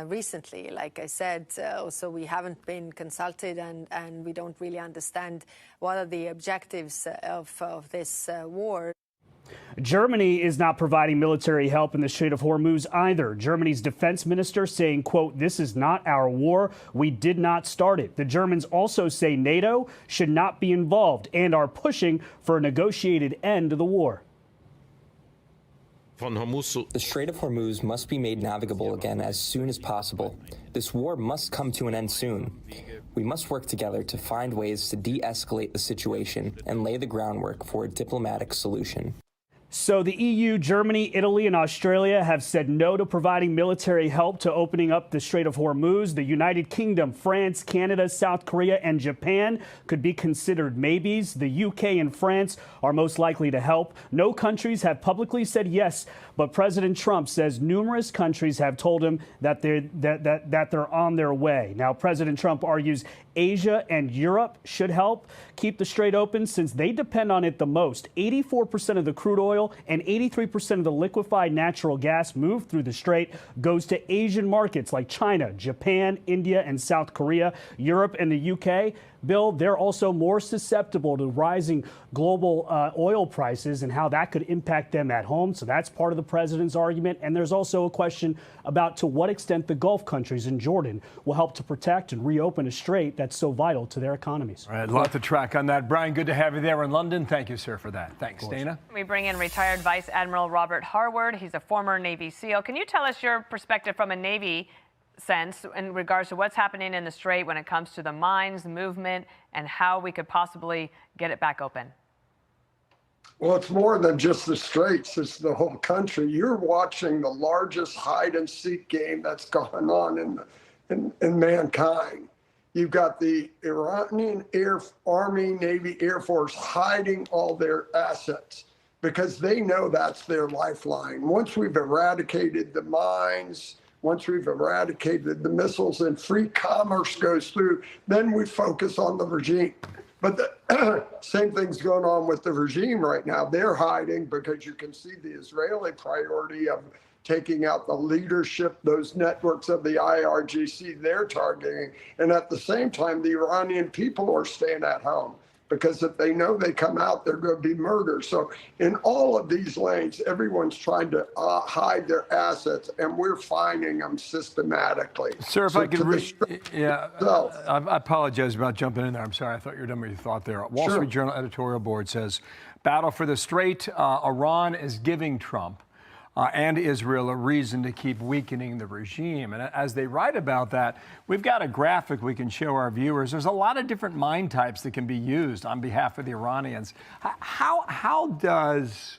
[SPEAKER 11] recently. Like I said, also we haven't been consulted, and we don't really understand what are the objectives of this war.
[SPEAKER 10] Germany is not providing military help in the Strait of Hormuz either. Germany's defense minister saying, quote, this is not our war. We did not start it. The Germans also say NATO should not be involved and are pushing for a negotiated end to the war.
[SPEAKER 14] The Strait of Hormuz must be made navigable again as soon as possible. This war must come to an end soon. We must work together to find ways to de-escalate the situation and lay the groundwork for a diplomatic solution.
[SPEAKER 10] So the EU, Germany, Italy, and Australia have said no to providing military help to opening up the Strait of Hormuz. The United Kingdom, France, Canada, South Korea, and Japan could be considered maybes. The UK and France are most likely to help. No countries have publicly said yes, but President Trump says numerous countries have told him that they're on their way. Now, President Trump argues Asia and Europe should help keep the strait open since they depend on it the most. 84% of the crude oil and 83% of the liquefied natural gas moved through the strait goes to Asian markets like China, Japan, India, and South Korea. Europe and the UK, Bill, they're also more susceptible to rising global oil prices and how that could impact them at home. So that's part of the president's argument. And there's also a question about to what extent the Gulf countries and Jordan will help to protect and reopen a strait that's so vital to their economies.
[SPEAKER 25] All right, a lot to track on that. Brian, good to have you there in London. Thank you, sir, for that. Thanks, Dana.
[SPEAKER 24] We bring in retired Vice Admiral Robert Harward. He's a former Navy SEAL. Can you tell us your perspective from a Navy sense in regards to what's happening in the strait when it comes to the mines, movement, and how we could possibly get it back open?
[SPEAKER 15] Well, it's more than just the straits. It's the whole country. You're watching the largest hide-and-seek game that's gone on in mankind. You've got the Iranian Army, Navy, Air Force hiding all their assets because they know that's their lifeline. Once we've eradicated the mines, once we've eradicated the missiles and free commerce goes through, then we focus on the regime. But the same thing's going on with the regime right now. They're hiding because you can see the Israeli priority of taking out the leadership, those networks of the IRGC they're targeting. And at the same time, the Iranian people are staying at home because if they know they come out, they're going to be murdered. So in all of these lanes, everyone's trying to hide their assets, and we're finding them systematically.
[SPEAKER 25] Sir, if
[SPEAKER 15] So
[SPEAKER 25] I could
[SPEAKER 15] to
[SPEAKER 25] I apologize about jumping in there. I'm sorry. I thought you were done with your thought there. Wall
[SPEAKER 15] Sure.
[SPEAKER 25] Street Journal editorial board says, battle for the strait. Iran is giving Trump and Israel a reason to keep weakening the regime. And as they write about that, we've got a graphic we can show our viewers. There's a lot of different mine types that can be used on behalf of the Iranians. How does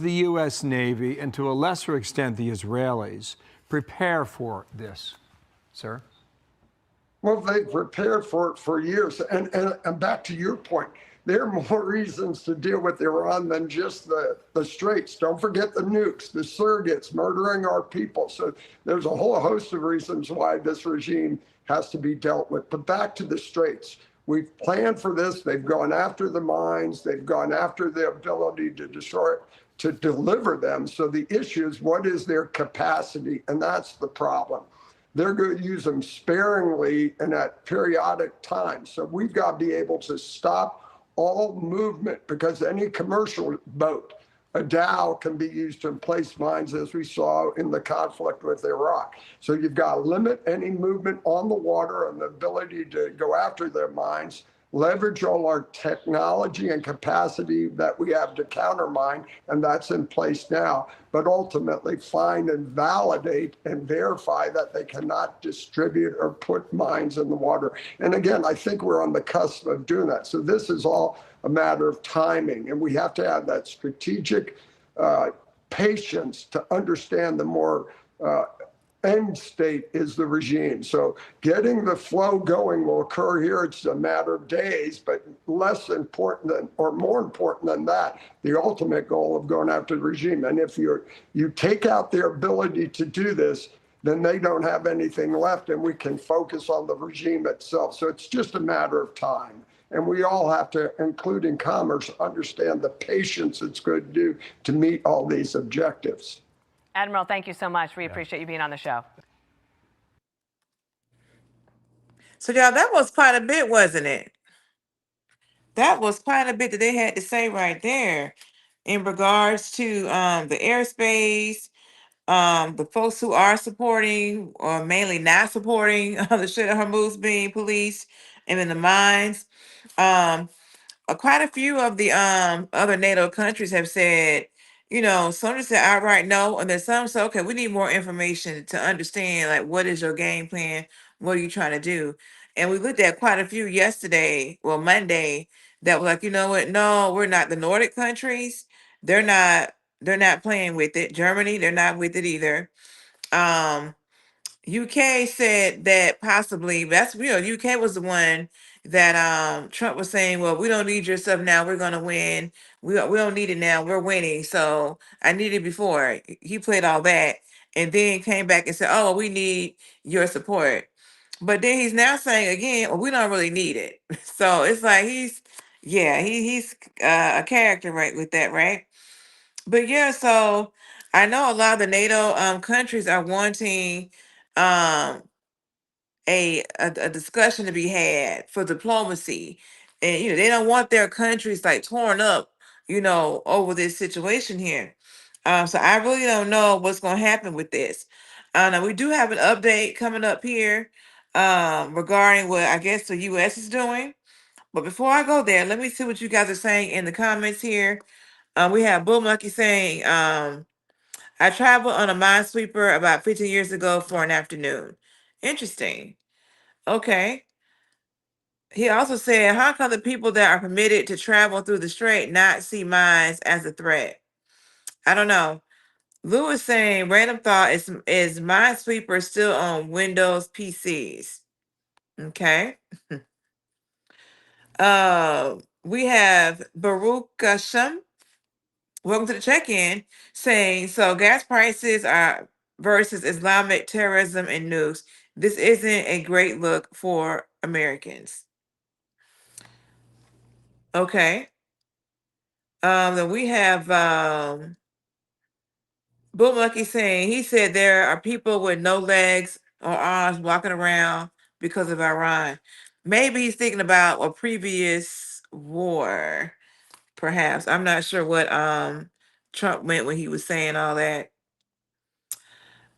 [SPEAKER 25] the U.S. Navy, and to a lesser extent the Israelis, prepare for this, sir?
[SPEAKER 15] Well, they've prepared for it for years. And back to your point, there are more reasons to deal with Iran than just the straits. Don't forget the nukes, the surrogates murdering our people. So there's a whole host of reasons why this regime has to be dealt with. But back to the straits. We've planned for this. They've gone after the mines. They've gone after the ability to destroy it, to deliver them. So the issue is, what is their capacity? And that's the problem. They're going to use them sparingly and at periodic times. So we've got to be able to stop all movement, because any commercial boat, a dhow, can be used to place mines, as we saw in the conflict with Iraq. So you've got to limit any movement on the water and the ability to go after their mines, leverage all our technology and capacity that we have to countermine, and that's in place now, but ultimately find and validate and verify that they cannot distribute or put mines in the water. And again, I think we're on the cusp of doing that. So this is all a matter of timing, and we have to have that strategic patience to understand the more end state is the regime. So getting the flow going will occur here. It's a matter of days, but less important than, or more important than that, the ultimate goal of going after the regime. And if you take out their ability to do this, then they don't have anything left, and we can focus on the regime itself. So it's just a matter of time. And we all have to, including commerce, understand the patience it's going to do to meet all these objectives.
[SPEAKER 24] Admiral, thank you so much. We appreciate you being on the show.
[SPEAKER 2] So, y'all, that was quite a bit, wasn't it? That was quite a bit that they had to say right there in regards to the airspace, the folks who are supporting or mainly not supporting the Strait of Hormuz being policed, and in the mines. Quite a few of the other NATO countries have said, some just said outright no, and then some say, okay, we need more information to understand, like, what is your game plan? What are you trying to do? And we looked at quite a few yesterday, well, Monday, that were like, you know what? No, we're not. The Nordic countries, they're not playing with it. Germany, they're not with it either. UK said that possibly that's real. UK was the one that Trump was saying, well, we don't need your stuff now. We're gonna win. We don't need it now. We're winning. So I needed it before. He played all that and then came back and said, oh, we need your support. But then he's now saying again, well, we don't really need it. So it's like he's a character right with that, right? But yeah, so I know a lot of the NATO countries are wanting um a discussion to be had for diplomacy, and they don't want their countries like torn up, over this situation here. So I really don't know what's going to happen with this. Now we do have an update coming up here regarding what I guess the U.S. is doing. But before I go there, let me see what you guys are saying in the comments here. We have Bull Monkey saying, I traveled on a minesweeper about 15 years ago for an afternoon. Interesting. Okay. He also said, how come the people that are permitted to travel through the strait not see mines as a threat? I don't know. Lou is saying, random thought, is Minesweeper still on Windows PCs? Okay. We have Baruch Hashem. Welcome to the check-in, saying, so gas prices are versus Islamic terrorism and nukes. This isn't a great look for Americans. Okay. Then we have Bull Monkey saying, he said there are people with no legs or arms walking around because of Iran. Maybe he's thinking about a previous war, perhaps. I'm not sure what Trump meant when he was saying all that.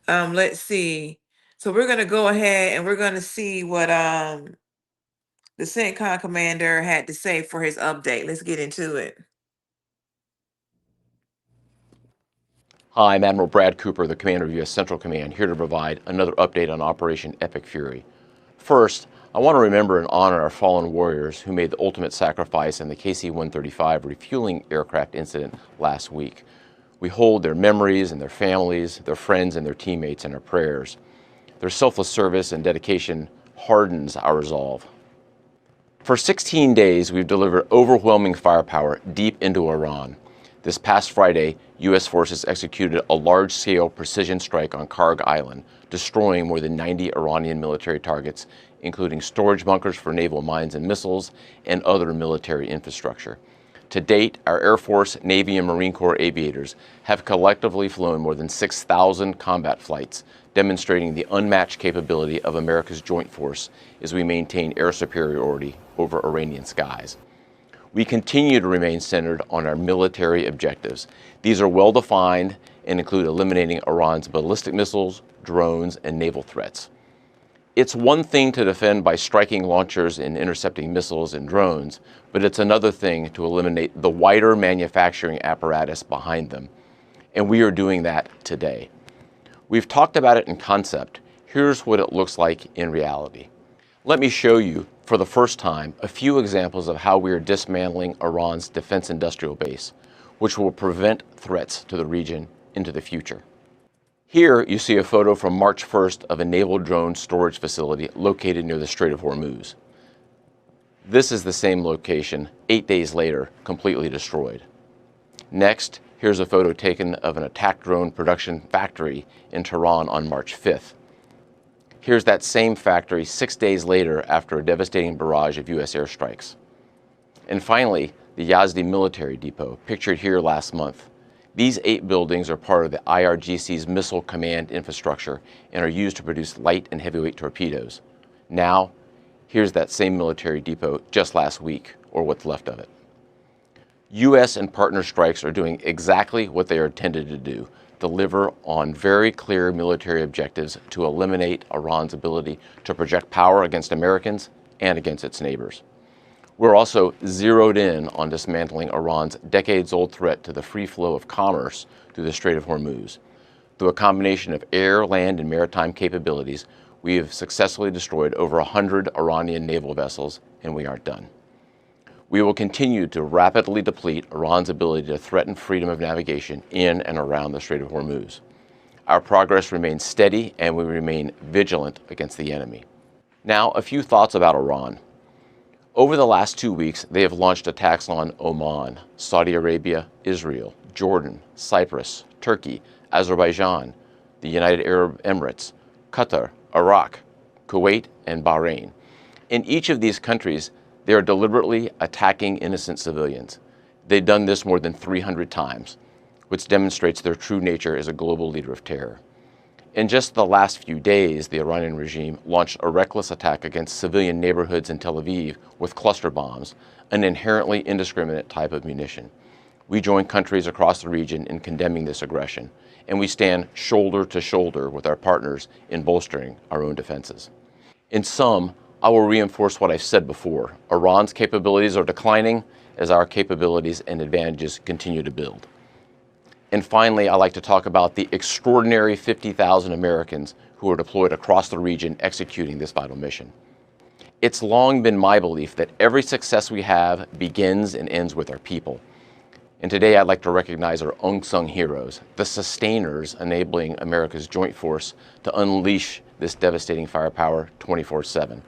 [SPEAKER 2] Let's see. So we're gonna go ahead and we're gonna see what the CENTCOM commander had to say for his update. Let's get into it.
[SPEAKER 9] Hi, I'm Admiral Brad Cooper, the commander of U.S. Central Command, here to provide another update on Operation Epic Fury. First, I want to remember and honor our fallen warriors who made the ultimate sacrifice in the KC-135 refueling aircraft incident last week. We hold their memories and their families, their friends and their teammates in our prayers. Their selfless service and dedication hardens our resolve. For 16 days, we've delivered overwhelming firepower deep into Iran. This past Friday, U.S. forces executed a large-scale precision strike on Karg Island, destroying more than 90 Iranian military targets, including storage bunkers for naval mines and missiles and other military infrastructure. To date, our Air Force, Navy, and Marine Corps aviators have collectively flown more than 6,000 combat flights, demonstrating the unmatched capability of America's joint force as we maintain air superiority over Iranian skies. We continue to remain centered on our military objectives. These are well-defined and include eliminating Iran's ballistic missiles, drones, and naval threats. It's one thing to defend by striking launchers and intercepting missiles and drones, but it's another thing to eliminate the wider manufacturing apparatus behind them. And we are doing that today. We've talked about it in concept. Here's what it looks like in reality. Let me show you, for the first time, a few examples of how we are dismantling Iran's defense industrial base, which will prevent threats to the region into the future. Here you see a photo from March 1st of a naval drone storage facility located near the Strait of Hormuz. This is the same location, 8 days later, completely destroyed. Next, here's a photo taken of an attack drone production factory in Tehran on March 5th. Here's that same factory 6 days later after a devastating barrage of U.S. airstrikes. And finally, the Yazdi military depot, pictured here last month. These 8 buildings are part of the IRGC's missile command infrastructure and are used to produce light and heavyweight torpedoes. Now, here's that same military depot just last week, or what's left of it. U.S. and partner strikes are doing exactly what they are intended to do: deliver on very clear military objectives to eliminate Iran's ability to project power against Americans and against its neighbors. We're also zeroed in on dismantling Iran's decades-old threat to the free flow of commerce through the Strait of Hormuz. Through a combination of air, land, and maritime capabilities, we have successfully destroyed over 100 Iranian naval vessels, and we aren't done. We will continue to rapidly deplete Iran's ability to threaten freedom of navigation in and around the Strait of Hormuz. Our progress remains steady, and we remain vigilant against the enemy. Now, a few thoughts about Iran. Over the last 2 weeks, they have launched attacks on Oman, Saudi Arabia, Israel, Jordan, Cyprus, Turkey, Azerbaijan, the United Arab Emirates, Qatar, Iraq, Kuwait, and Bahrain. In each of these countries, they are deliberately attacking innocent civilians. They've done this more than 300 times, which demonstrates their true nature as a global leader of terror. In just the last few days, the Iranian regime launched a reckless attack against civilian neighborhoods in Tel Aviv with cluster bombs, an inherently indiscriminate type of munition. We join countries across the region in condemning this aggression, and we stand shoulder to shoulder with our partners in bolstering our own defenses. In sum, I will reinforce what I've said before. Iran's capabilities are declining as our capabilities and advantages continue to build. And finally, I'd like to talk about the extraordinary 50,000 Americans who are deployed across the region executing this vital mission. It's long been my belief that every success we have begins and ends with our people. And today I'd like to recognize our unsung heroes, the sustainers enabling America's joint force to unleash this devastating firepower 24/7.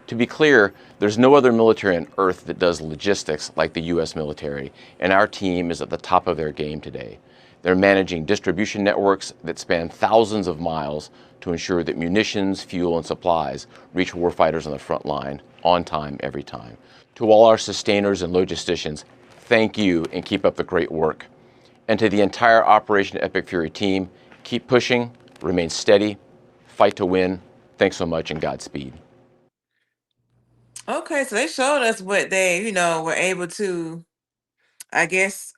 [SPEAKER 9] To be clear, there's no other military on earth that does logistics like the U.S. military, and our team is at the top of their game today. They're managing distribution networks that span thousands of miles to ensure that munitions, fuel, and supplies reach warfighters on the front line on time, every time. To all our sustainers and logisticians, thank you and keep up the great work. And to the entire Operation Epic Fury team, keep pushing, remain steady, fight to win. Thanks so much and Godspeed.
[SPEAKER 2] Okay, so they showed us what they, were able to, I guess,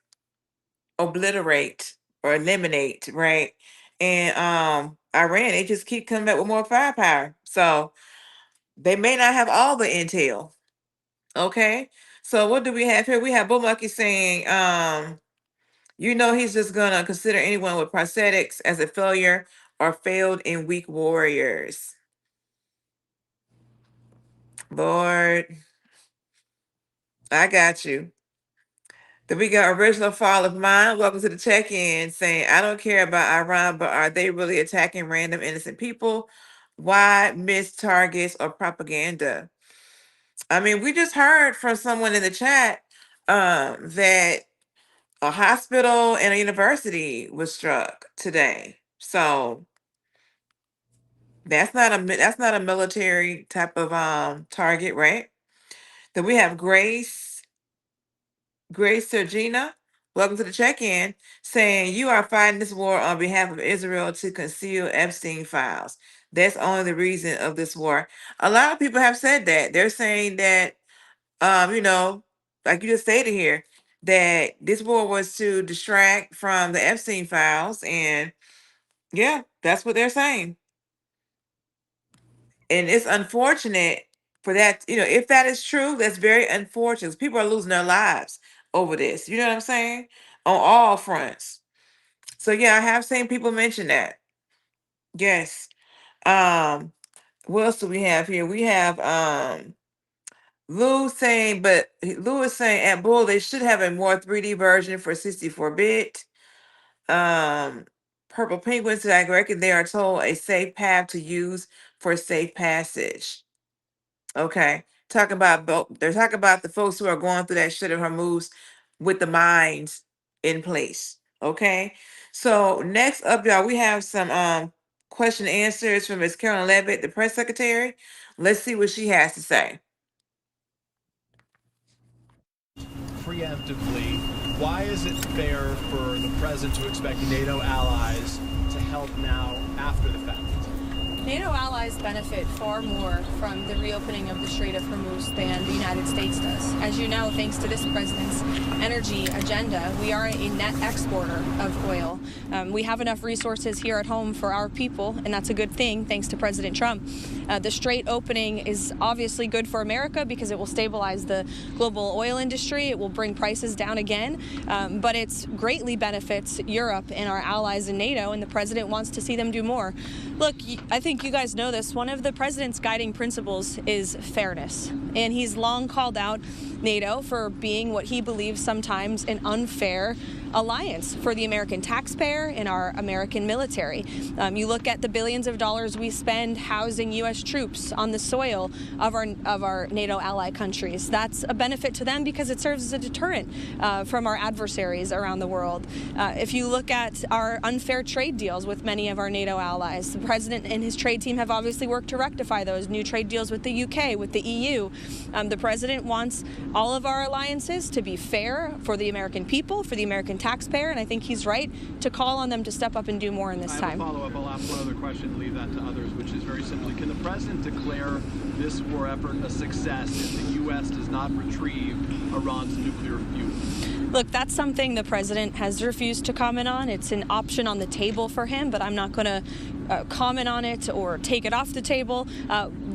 [SPEAKER 2] obliterate or eliminate, right? And Iran, they just keep coming back with more firepower. So they may not have all the intel. Okay. So what do we have here? We have Bull Monkey saying You know he's just gonna consider anyone with prosthetics as a failure or failed and weak warriors. Lord, I got you. Then we got Original Fall of Mine. Welcome to the check-in, saying, I don't care about Iran, but are they really attacking random innocent people? Why missed targets or propaganda? I mean, we just heard from someone in the chat that a hospital and a university was struck today. So that's not a military type of target, right? Then we have Grace Sergina. Welcome to the check-in, saying you are fighting this war on behalf of Israel to conceal Epstein files. That's only the reason of this war. A lot of people have said that. They're saying that you know, like you just stated here, that this war was to distract from the Epstein files, and yeah, that's what they're saying. And it's unfortunate for that, if that is true, that's very unfortunate. People are losing their lives over this. You know what I'm saying? On all fronts. So yeah, I have seen people mention that. Yes. What else do we have here? We have Lou is saying at Bull they should have a more 3D version for 64-bit. Purple Penguins, I reckon they are told a safe path to use for safe passage. Okay. They're talking about the folks who are going through that Strait of Hormuz with the mines in place. Okay. So next up, y'all, we have some question and answers from Ms. Carolyn Levitt, the press secretary. Let's see what she has to say.
[SPEAKER 1] Preemptively, why is it fair for the president to expect NATO allies to help now after the fact?
[SPEAKER 17] NATO allies benefit far more from the reopening of the Strait of Hormuz than the United States does. As you know, thanks to this president's energy agenda, we are a net exporter of oil. We have enough resources here at home for our people, and that's a good thing, thanks to President Trump. The Strait opening is obviously good for America because it will stabilize the global oil industry. It will bring prices down again, but it greatly benefits Europe and our allies in NATO, and the president wants to see them do more. Look, I think you guys know this. One of the president's guiding principles is fairness, and he's long called out NATO for being what he believes sometimes an unfair alliance for the American taxpayer and our American military. You look at the billions of dollars we spend housing U.S. troops on the soil of our NATO ally countries. That's a benefit to them because it serves as a deterrent from our adversaries around the world. If you look at our unfair trade deals with many of our NATO allies, the president and his trade team have obviously worked to rectify those new trade deals with the UK, with the EU. The president wants all of our alliances to be fair for the American people, for the American taxpayer, and I think he's right to call on them to step up and do more in this time.
[SPEAKER 1] Follow-up. I'll ask one other question, leave that to others, which is very simply, can the president declare this war effort a success if the U.S. does not retrieve Iran's nuclear fuel?
[SPEAKER 17] Look, that's something the president has refused to comment on. It's an option on the table for him, but I'm not going to comment on it or take it off the table.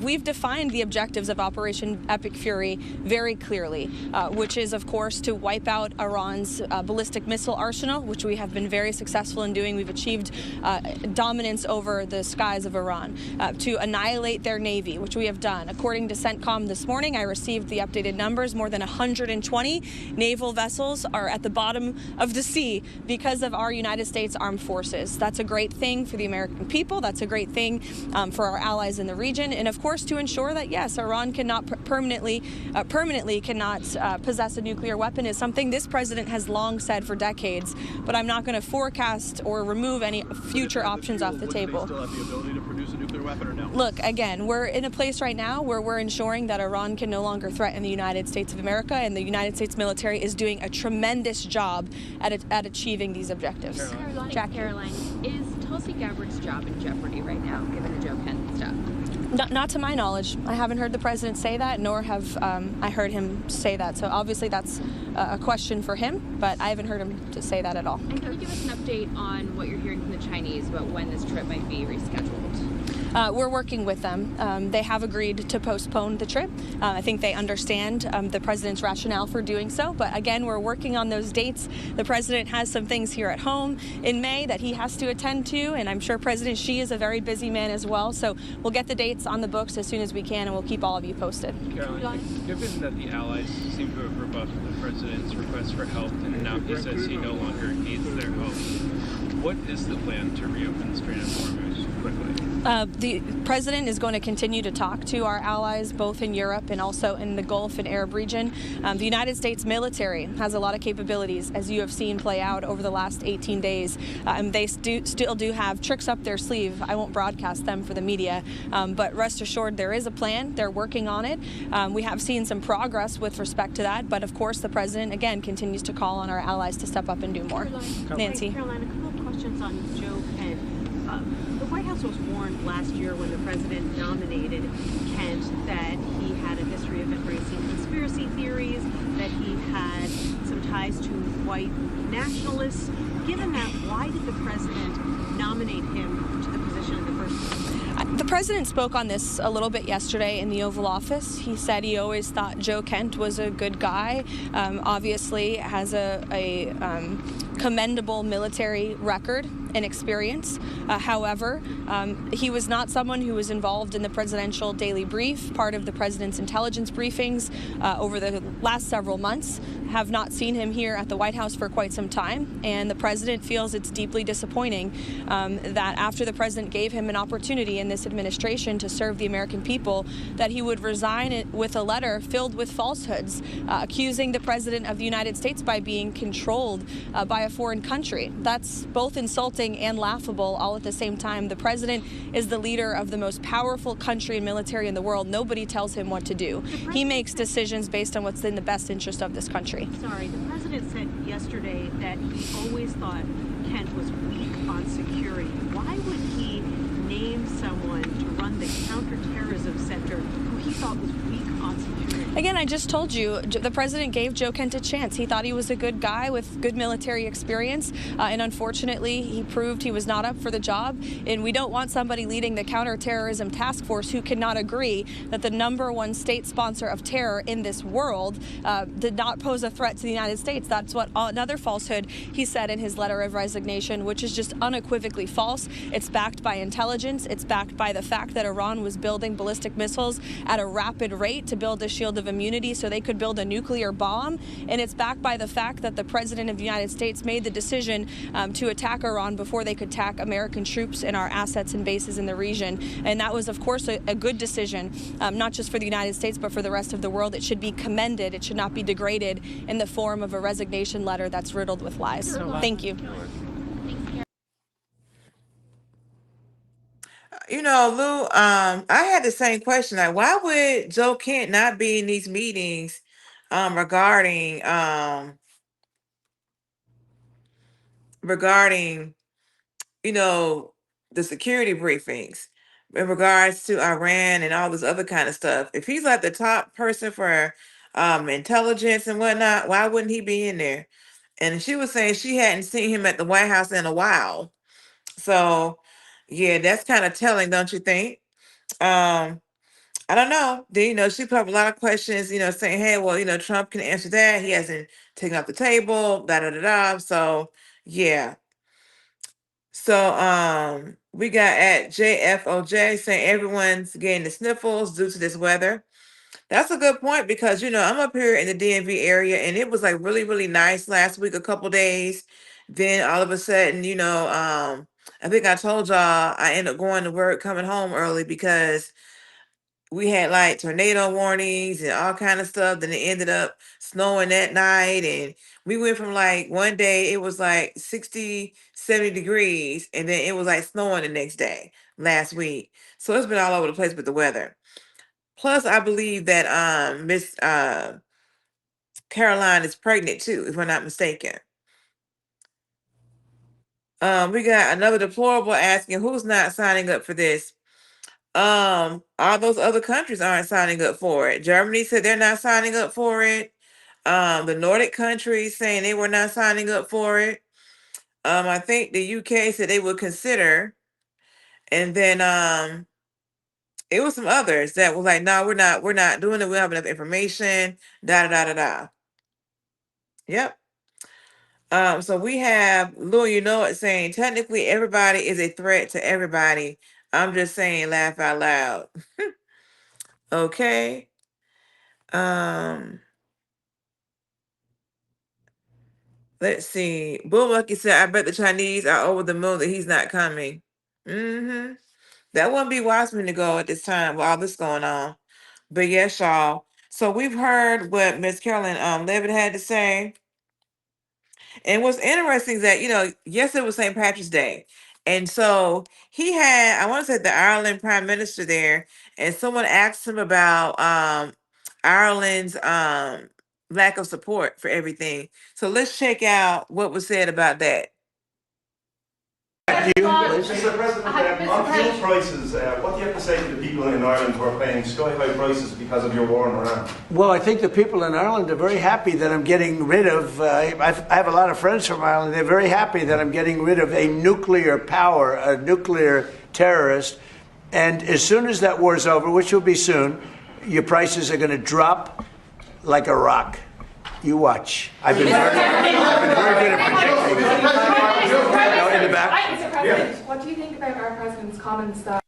[SPEAKER 17] We've defined the objectives of Operation Epic Fury very clearly, which is, of course, to wipe out Iran's ballistic missile arsenal, which we have been very successful in doing. We've achieved dominance over the skies of Iran, to annihilate their navy, which we have done. According to CENTCOM this morning, I received the updated numbers. More than 120 naval vessels are at the bottom of the sea because of our United States Armed Forces. That's a great thing for the American people. That's a great thing for our allies in the region. And of course, to ensure that, yes, Iran cannot permanently cannot possess a nuclear weapon is something this president has long said for decades. But I'm not going to forecast or remove any future options off the table.
[SPEAKER 1] Still have the ability to produce a nuclear weapon or no?
[SPEAKER 17] Look, again, we're in a place right now where we're ensuring that Iran can no longer threaten the United States of America, and the United States military is doing a tremendous job at achieving these objectives.
[SPEAKER 18] Caroline, is Tulsi Gabbard's job in jeopardy right now, given the Joe Penn stuff?
[SPEAKER 17] Not to my knowledge. I haven't heard the president say that, nor have I heard him say that. So obviously that's a question for him, but I haven't heard him to say that at all.
[SPEAKER 18] And can you give us an update on what you're hearing from the Chinese about when this trip might be rescheduled?
[SPEAKER 17] we're working with them. They have agreed to postpone the trip. I think they understand the president's rationale for doing so. But again, we're working on those dates. The president has some things here at home in May that he has to attend to, and I'm sure President Xi is a very busy man as well. So we'll get the dates on the books as soon as we can, and we'll keep all of you posted.
[SPEAKER 4] Caroline, given that the allies seem to have rebuffed the president's request for help, and now he says he no longer needs their help, what is the plan to reopen the Strait of Hormuz quickly?
[SPEAKER 17] The president is going to continue to talk to our allies, both in Europe and also in the Gulf and Arab region. The United States military has a lot of capabilities, as you have seen play out over the last 18 days. They still do have tricks up their sleeve. I won't broadcast them for the media, but rest assured there is a plan. They're working on it. We have seen some progress with respect to that, but of course the president, again, continues to call on our allies to step up and do more. Nancy.
[SPEAKER 16] Caroline, a couple of questions on Joe Kent. The White House was warned last year when the president nominated Kent that he had a history of embracing conspiracy theories, that he had some ties to white nationalists. Given that, why did the president nominate him to the position in the first place?
[SPEAKER 17] The president spoke on this a little bit yesterday in the Oval Office. He said he always thought Joe Kent was a good guy, obviously has a commendable military record and experience. However, he was not someone who was involved in the presidential daily brief, part of the president's intelligence briefings over the last several months. Have not seen him here at the White House for quite some time, and the president feels it's deeply disappointing that after the president gave him an opportunity in this administration to serve the American people, that he would resign with a letter filled with falsehoods, accusing the president of the United States by being controlled by a foreign country. That's both insulting and laughable all at the same time. The president is the leader of the most powerful country and military in the world. Nobody tells him what to do. He makes decisions based on what's in the best interest of this country.
[SPEAKER 16] Sorry, the president said yesterday that he always thought Kent was weak on security. Why would he name someone to run the counterterrorism center who he thought was weak on security?
[SPEAKER 17] Again, I just told you, the president gave Joe Kent a chance. He thought he was a good guy with good military experience, and unfortunately, he proved he was not up for the job. And we don't want somebody leading the counterterrorism task force who cannot agree that the #1 state sponsor of terror in this world did not pose a threat to the United States. That's what another falsehood he said in his letter of resignation, which is just unequivocally false. It's backed by intelligence. It's backed by the fact that Iran was building ballistic missiles at a rapid rate to build a shield of immunity so they could build a nuclear bomb. And it's backed by the fact that the president of the United States made the decision to attack Iran before they could attack American troops and our assets and bases in the region. And that was, of course, a good decision, not just for the United States, but for the rest of the world. It should be commended. It should not be degraded in the form of a resignation letter that's riddled with lies. Thank you.
[SPEAKER 2] You know, Lou, I had the same question. Like, why would Joe Kent not be in these meetings regarding you know, the security briefings in regards to Iran and all this other kind of stuff? If he's like the top person for intelligence and whatnot, why wouldn't he be in there? And she was saying she hadn't seen him at the White House in a while. So, yeah, that's kind of telling, don't you think? I don't know. Then, you know, she put up a lot of questions, you know, saying, hey, well, you know, Trump can answer that. He hasn't taken off the table, da da da da. So, yeah. So, we got at JFOJ saying everyone's getting the sniffles due to this weather. That's a good point because, you know, I'm up here in the DMV area and it was like really, really nice last week, a couple days. Then all of a sudden, you know, I think I told y'all I ended up going to work, coming home early because we had like tornado warnings and all kind of stuff. Then it ended up snowing that night. And we went from like one day, it was like 60, 70 degrees. And then it was like snowing the next day last week. So it's been all over the place with the weather. Plus, I believe that Miss Caroline is pregnant too, if I'm not mistaken. We got another deplorable asking who's not signing up for this. All those other countries aren't signing up for it. Germany said they're not signing up for it. The Nordic countries saying they were not signing up for it. I think the UK said they would consider. And then It was some others that was like, no, we're not doing it. We don't have enough information. Da da da da da. Yep. So we have Lou, you know it, saying technically everybody is a threat to everybody. I'm just saying, laugh out loud. Okay. Let's see. Bull Monkey said, I bet the Chinese are over the moon that he's not coming. Mm-hmm. That wouldn't be wise for me to go at this time with all this going on. But yes, y'all. So we've heard what Miss Carolyn Levitt had to say. And what's interesting is that, yesterday was St. Patrick's Day. And so he had, I want to say, the Ireland Prime Minister there, and someone asked him about Ireland's lack of support for everything. So let's check out what was said about that.
[SPEAKER 3] Mr. President, on fuel prices, what do you have to say to the people in Ireland who are paying sky-high prices because of your war in Iran?
[SPEAKER 6] Well, I think the people in Ireland are very happy that I'm getting rid of, I have a lot of friends from Ireland, they're very happy that I'm getting rid of a nuclear power, a nuclear terrorist, and as soon as that war's over, which will be soon, your prices are going to drop like a rock. You watch. I've been very good at predicting. In the back.
[SPEAKER 19] Mr. President, what do you think about our president's comments that...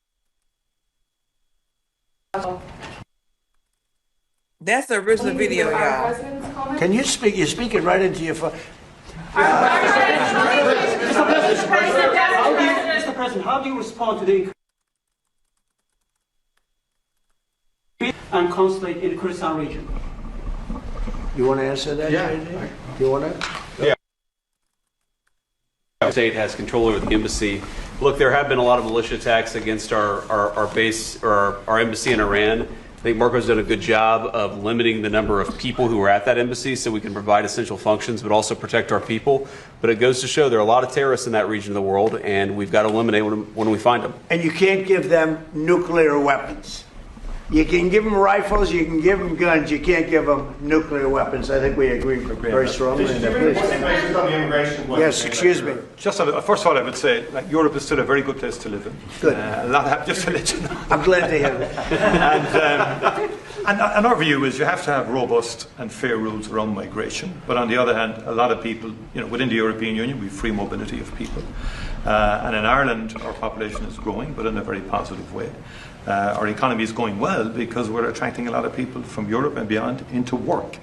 [SPEAKER 2] That's the original video, y'all.
[SPEAKER 6] Can you speak? You're speaking right into your phone.
[SPEAKER 20] Mr. President, how do you respond to the and consulate in the Kurdistan region?
[SPEAKER 6] You want to answer that?
[SPEAKER 20] Yeah.
[SPEAKER 6] Do you want to?
[SPEAKER 21] Yeah. The state has control over the embassy. Look, there have been a lot of militia attacks against our base or our embassy in Iran. I think Marco's done a good job of limiting the number of people who are at that embassy so we can provide essential functions but also protect our people. But it goes to show there are a lot of terrorists in that region of the world, and we've got to eliminate them when we find them.
[SPEAKER 6] And you can't give them nuclear weapons. You can give them rifles, you can give them guns, you can't give them nuclear weapons. I think we agree very strongly. Yes, excuse me.
[SPEAKER 22] Just first of all, I would say Europe is still a very good place to live in.
[SPEAKER 6] Good.
[SPEAKER 22] Just to let you know.
[SPEAKER 6] I'm glad to hear that.
[SPEAKER 22] And our view is you have to have robust and fair rules around migration. But on the other hand, a lot of people, within the European Union, we have free mobility of people. And in Ireland, our population is growing, but in a very positive way. Our economy is going well because we're attracting a lot of people from Europe and beyond into work,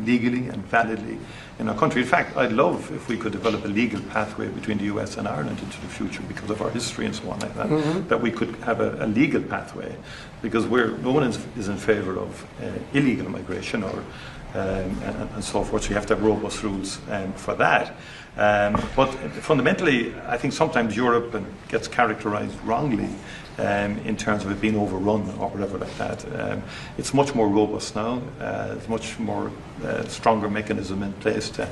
[SPEAKER 22] legally and validly in our country. In fact, I'd love if we could develop a legal pathway between the US and Ireland into the future because of our history and so on like that, that we could have a legal pathway because no one is in favour of illegal migration or and so forth. So you have to have robust rules for that. But fundamentally, I think sometimes Europe gets characterised wrongly in terms of it being overrun or whatever like that. It's much more robust now. There's much more stronger mechanism in place to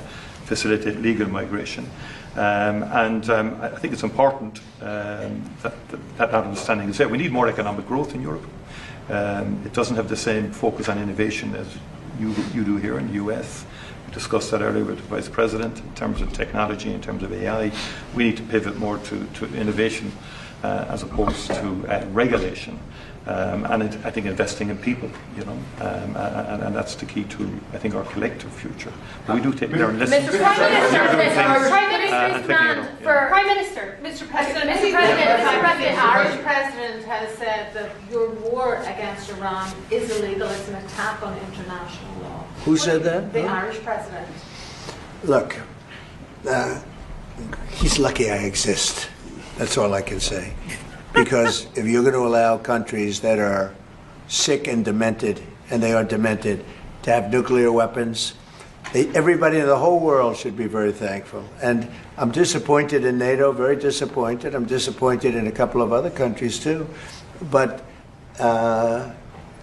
[SPEAKER 22] facilitate legal migration. I think it's important that understanding is there. We need more economic growth in Europe. It doesn't have the same focus on innovation as you do here in the US. We discussed that earlier with the Vice President in terms of technology, in terms of AI. We need to pivot more to innovation as opposed to regulation. I think investing in people, and that's the key to, I think, our collective future. But we do take there and listen.
[SPEAKER 19] Mr. Prime Minister, Mr. President, the Irish President has said that your war against Iran is illegal. It's an attack on international law.
[SPEAKER 6] Who said that?
[SPEAKER 19] The Irish President.
[SPEAKER 6] Look, he's lucky I exist. That's all I can say. Because if you're going to allow countries that are sick and demented, and they are demented, to have nuclear weapons, everybody in the whole world should be very thankful. And I'm disappointed in NATO, very disappointed. I'm disappointed in a couple of other countries too. But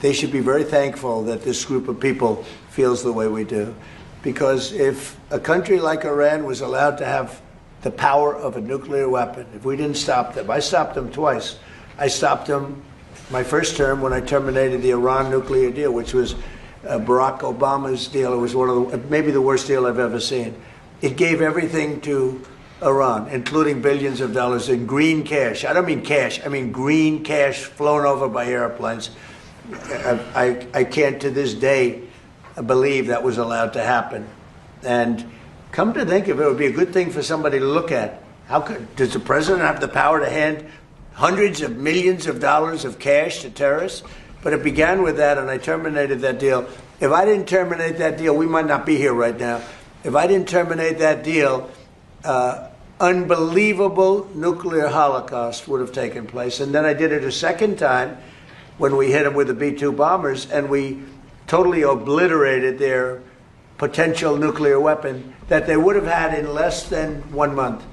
[SPEAKER 6] they should be very thankful that this group of people feels the way we do. Because if a country like Iran was allowed to have the power of a nuclear weapon, if we didn't stop them, I stopped them twice. I stopped them my first term when I terminated the Iran nuclear deal, which was Barack Obama's deal. It was maybe the worst deal I've ever seen. It gave everything to Iran, including billions of dollars in green cash. I don't mean cash, I mean green cash flown over by airplanes. I can't to this day believe that was allowed to happen. And come to think of it, it would be a good thing for somebody to look at. Does the president have the power to hand hundreds of millions of dollars of cash to terrorists? But it began with that, and I terminated that deal. If I didn't terminate that deal, we might not be here right now. If I didn't terminate that deal, unbelievable nuclear holocaust would have taken place. And then I did it a second time when we hit them with the B-2 bombers, and we totally obliterated their potential nuclear weapon that they would have had in less than 1 month.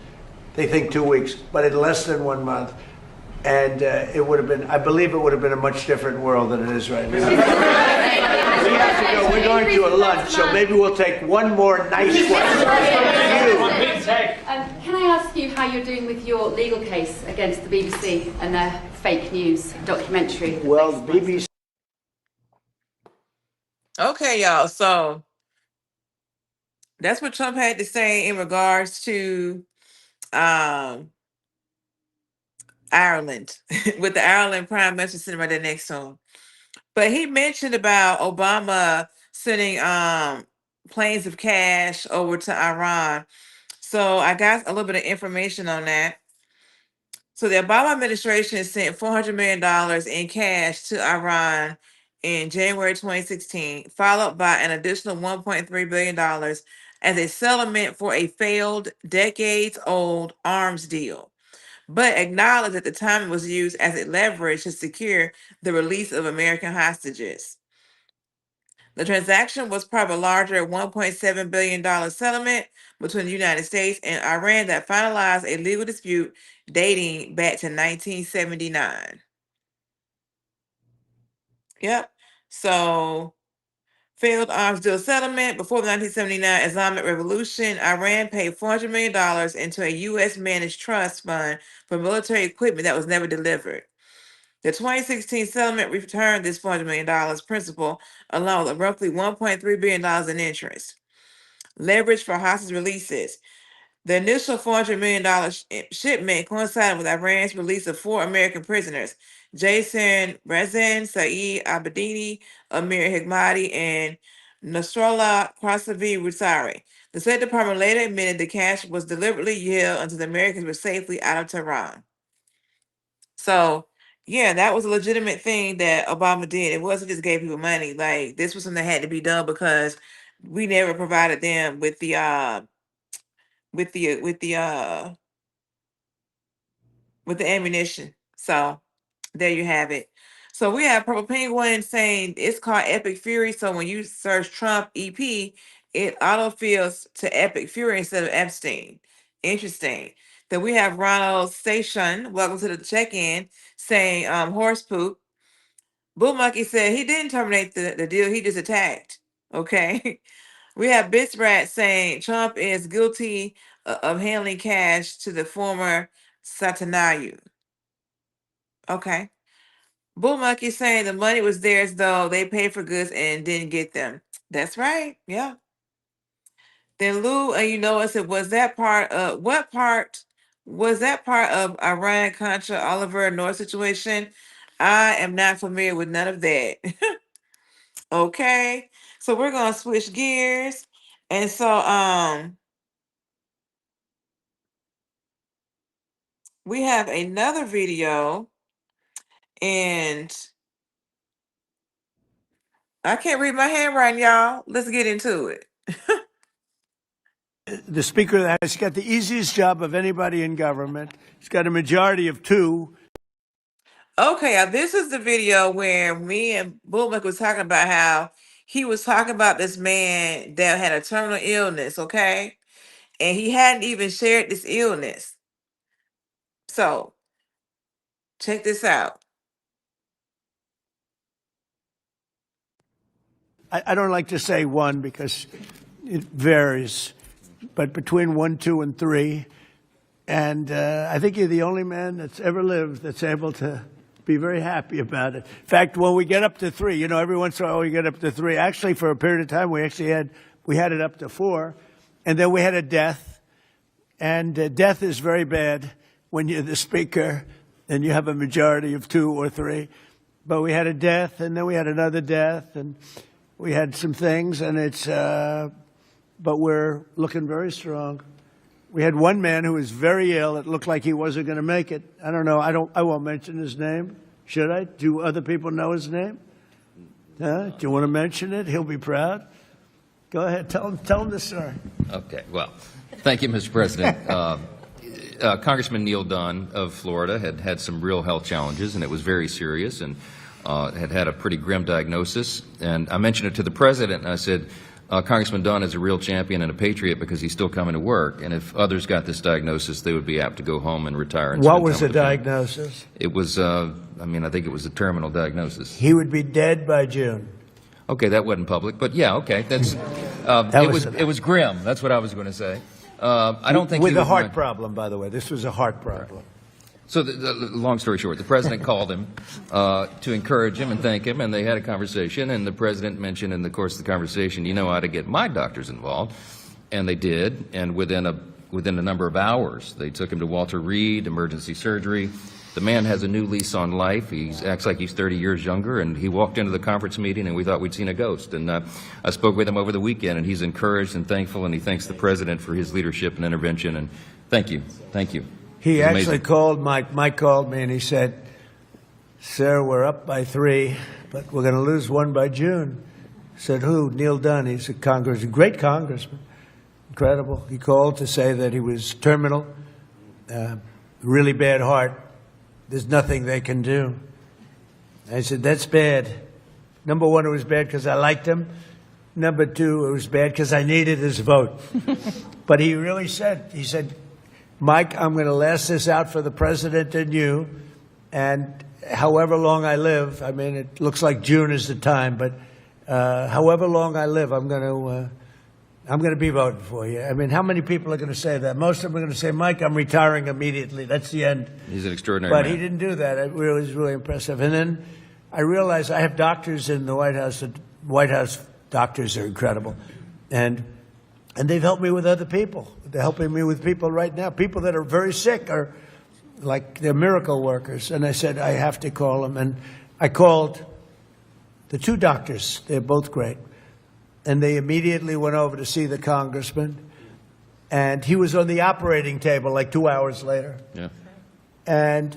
[SPEAKER 6] They think 2 weeks, but in less than 1 month. And it would have been, I believe it would have been a much different world than it is right now. We have to go. We're going to a lunch, so maybe we'll take one more nice question.
[SPEAKER 5] Can I ask you how you're doing with your legal case against the BBC and their fake news documentary?
[SPEAKER 6] Well, the BBC.
[SPEAKER 2] Okay, y'all. So that's what Trump had to say in regards to Ireland, with the Ireland Prime Minister sitting right there next to him. But he mentioned about Obama sending planes of cash over to Iran. So I got a little bit of information on that. So the Obama administration sent $400 million in cash to Iran in January 2016, followed by an additional $1.3 billion as a settlement for a failed decades-old arms deal, but acknowledged at the time it was used as a leverage to secure the release of American hostages. The transaction was part of a larger $1.7 billion settlement between the United States and Iran that finalized a legal dispute dating back to 1979. Yep. So, failed arms deal settlement. Before the 1979 Islamic Revolution, Iran paid $400 million into a U.S. managed trust fund for military equipment that was never delivered. The 2016 settlement returned this $400 million principal, along with roughly $1.3 billion in interest. Leverage for hostage releases. The initial $400 million shipment coincided with Iran's release of 4 American prisoners, Jason Rezin, Saeed Abedini, Amir Hikmati, and Nasrallah Qasavi Rusari. The State Department later admitted the cash was deliberately held until the Americans were safely out of Tehran. So, yeah, that was a legitimate thing that Obama did. It wasn't just gave people money. Like, this was something that had to be done because we never provided them with the ammunition. So there you have it. So we have Purple Penguin saying it's called Epic Fury. So when you search Trump EP, it autofills to Epic Fury instead of Epstein. Interesting. Then we have Ronald Station, welcome to the check-in, saying horse poop. Bull Monkey said he didn't terminate the deal, he just attacked. Okay. We have Bits Rat saying Trump is guilty of handling cash to the former Netanyahu. Okay. Bull Monkey saying the money was theirs, though they paid for goods and didn't get them. That's right. Yeah. Then Lou, and you know, I said, was that part of what part was that part of Iran Contra Oliver North situation? I am not familiar with none of that. Okay. So we're gonna switch gears. And so we have another video, and I can't read my handwriting, y'all. Let's get into it.
[SPEAKER 6] The speaker has got the easiest job of anybody in government. He's got a majority of 2.
[SPEAKER 2] Okay, this is the video where me and Bullock was talking about how he was talking about this man that had a terminal illness, okay? And he hadn't even shared this illness. So, check this out.
[SPEAKER 6] I don't like to say 1 because it varies, but between 1, 2, and 3. And I think you're the only man that's ever lived that's able to be very happy about it. In fact, when we get up to 3, you know, every once in a while we get up to 3. Actually, for a period of time, we had it up to 4, and then we had a death, And death is very bad when you're the speaker and you have a majority of 2 or 3. But we had a death, and then we had another death, and we had some things, and but we're looking very strong. We had one man who was very ill. It looked like he wasn't going to make it. I don't know. I won't mention his name. Should I? Do other people know his name? Do you want to mention it? He'll be proud. Go ahead. Tell him the story.
[SPEAKER 7] Okay. Well, thank you, Mr. President. Congressman Neil Dunn of Florida had some real health challenges, and it was very serious, and had a pretty grim diagnosis. And I mentioned it to the president, and I said, Congressman Dunn is a real champion and a patriot because he's still coming to work. And if others got this diagnosis, they would be apt to go home and retire. And
[SPEAKER 6] what was the diagnosis?
[SPEAKER 7] It was, I think it was a terminal diagnosis.
[SPEAKER 6] He would be dead by June.
[SPEAKER 7] Okay, that wasn't public, but yeah, okay, that's it was grim. That's what I was going to say. I don't think
[SPEAKER 6] with a heart problem, by the way. This was a heart problem.
[SPEAKER 7] So, the long story short, the president called him to encourage him and thank him, and they had a conversation. And the president mentioned in the course of the conversation, you know how to get my doctors involved, and they did. And within a number of hours, they took him to Walter Reed Emergency Surgery. The man has a new lease on life. He acts like he's 30 years younger, and he walked into the conference meeting, and we thought we'd seen a ghost. And I spoke with him over the weekend, and he's encouraged and thankful, and he thanks the president for his leadership and intervention. And thank you.
[SPEAKER 6] He actually called Mike called me, and he said, "Sir, we're up by 3, but we're going to lose 1 by June." I said, "Who?" Neil Dunn. He's a great congressman, incredible. He called to say that he was terminal, really bad heart. There's nothing they can do. I said, "That's bad. Number 1, it was bad because I liked him. Number 2, it was bad because I needed his vote." But he really said, "Mike, I'm going to last this out for the president and you, and however long I live," I mean, it looks like June is the time, but however long I live, I'm going to be voting for you. I mean, how many people are going to say that? Most of them are going to say, "Mike, I'm retiring immediately. That's the end."
[SPEAKER 7] He's an extraordinary
[SPEAKER 6] man. But he didn't do that. It was really impressive. And then I realized I have doctors in the White House. The White House doctors are incredible. And they've helped me with other people. They're helping me with people right now. People that are very sick are like they're miracle workers. And I said, I have to call them. And I called the 2 doctors. They're both great. And they immediately went over to see the congressman. And he was on the operating table like 2 hours later.
[SPEAKER 7] Yeah.
[SPEAKER 6] And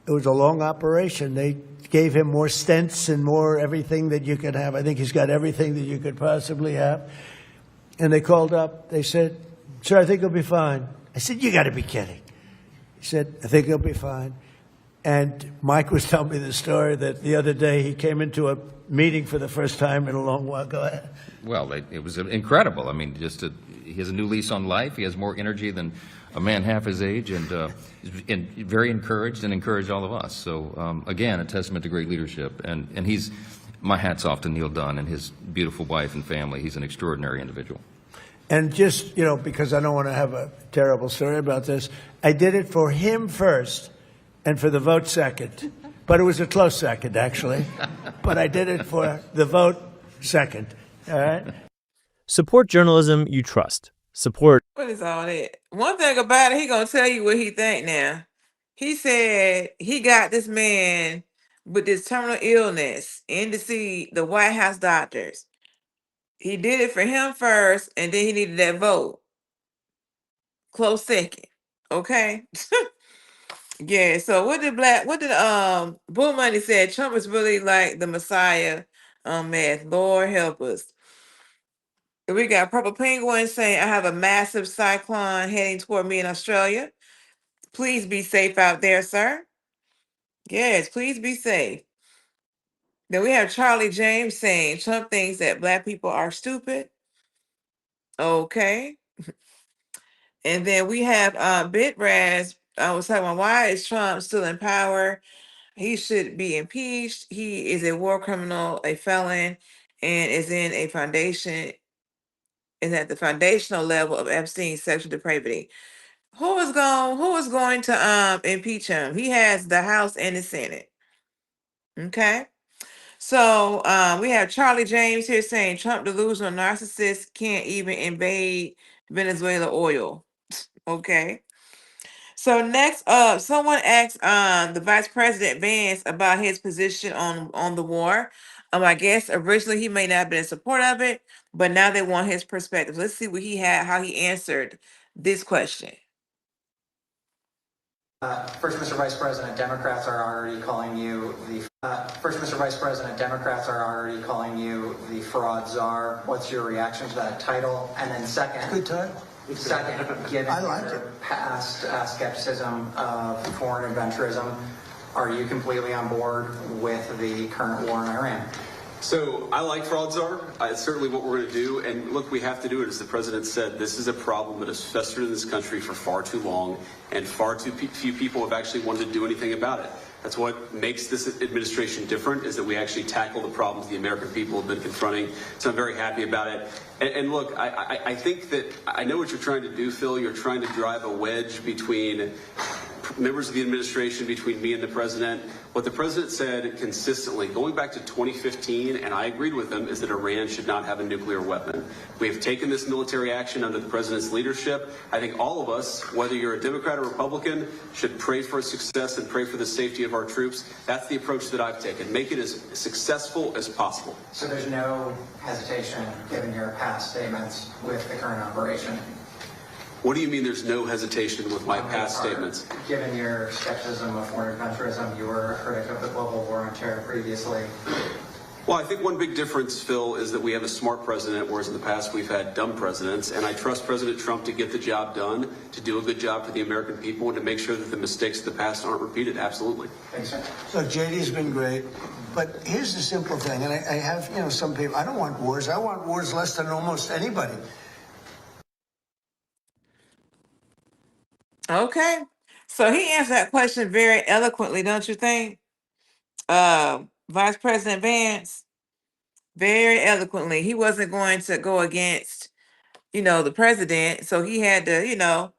[SPEAKER 6] it was a long operation. They gave him more stents and more everything that you could have. I think he's got everything that you could possibly have. And they called up. They said, "Sir, I think he'll be fine." I said, "You got to be kidding." He said, "I think he'll be fine." And Mike was telling me the story that the other day he came into a meeting for the first time in a long while. Go ahead.
[SPEAKER 7] Well, it was incredible. I mean, he has a new lease on life. He has more energy than a man half his age, and very encouraged and encouraged all of us. So, again, a testament to great leadership. And he's, my hat's off to Neil Dunn and his beautiful wife and family. He's an extraordinary individual.
[SPEAKER 6] And just, because I don't want to have a terrible story about this, I did it for him first and for the vote second. But it was a close second, actually. But I did it for the vote second. All right?
[SPEAKER 8] Support journalism you trust. Support.
[SPEAKER 2] What is all that? One thing about it, he gonna tell you what he think now. He said he got this man with this terminal illness in to see the White House doctors. He did it for him first, and then he needed that vote. Close second. Okay? Yeah, so what did Bull Money said Trump is really like the Messiah math. Lord help us. We got Purple Penguin saying, "I have a massive cyclone heading toward me in Australia. Please be safe out there, sir." Yes, please be safe. Then we have Charlie James saying Trump thinks that Black people are stupid. Okay. And then we have Bitraz. I was talking about, why is Trump still in power? He should be impeached. He is a war criminal, a felon, and is in a foundation, is at the foundational level of Epstein's sexual depravity. Who is going to impeach him? He has the House and the Senate. Okay. So we have Charlie James here saying Trump delusional narcissist can't even invade Venezuela oil. Okay. So next up, someone asked the Vice President Vance about his position on the war. I guess originally he may not have been in support of it, but now they want his perspective. Let's see what he had, how he answered this question.
[SPEAKER 11] First, Mr. Vice President, Democrats are already calling you the fraud czar. What's your reaction to that title? And then second,
[SPEAKER 6] Good title.
[SPEAKER 11] Second, given your past skepticism of foreign adventurism, are you completely on board with the current war in Iran?
[SPEAKER 21] So I like fraud czar. It's certainly what we're going to do. And look, we have to do it. As the president said, this is a problem that has festered in this country for far too long, and far too few people have actually wanted to do anything about it. That's what makes this administration different, is that we actually tackle the problems the American people have been confronting. So I'm very happy about it. And look, I think that I know what you're trying to do, Phil. You're trying to drive a wedge between members of the administration, between me and the president. What the president said consistently, going back to 2015, and I agreed with him, is that Iran should not have a nuclear weapon. We have taken this military action under the president's leadership. I think all of us, whether you're a Democrat or Republican, should pray for success and pray for the safety of our troops. That's the approach that I've taken. Make it as successful as possible.
[SPEAKER 11] So there's no hesitation, given your past statements, with the current operation?
[SPEAKER 21] What do you mean there's no hesitation with my past statements?
[SPEAKER 11] Given your skepticism of foreign adventurism, you were a critic of the global war on terror previously.
[SPEAKER 21] Well, I think one big difference, Phil, is that we have a smart president, whereas in the past we've had dumb presidents. And I trust President Trump to get the job done, to do a good job for the American people, and to make sure that the mistakes of the past aren't repeated. Absolutely.
[SPEAKER 11] Thanks, sir.
[SPEAKER 6] Look, JD's been great, but here's the simple thing, and I have, some people, I don't want wars. I want wars less than almost anybody.
[SPEAKER 2] Okay. So he answered that question very eloquently, don't you think? Vice President Vance, very eloquently. He wasn't going to go against, the president. So he had to,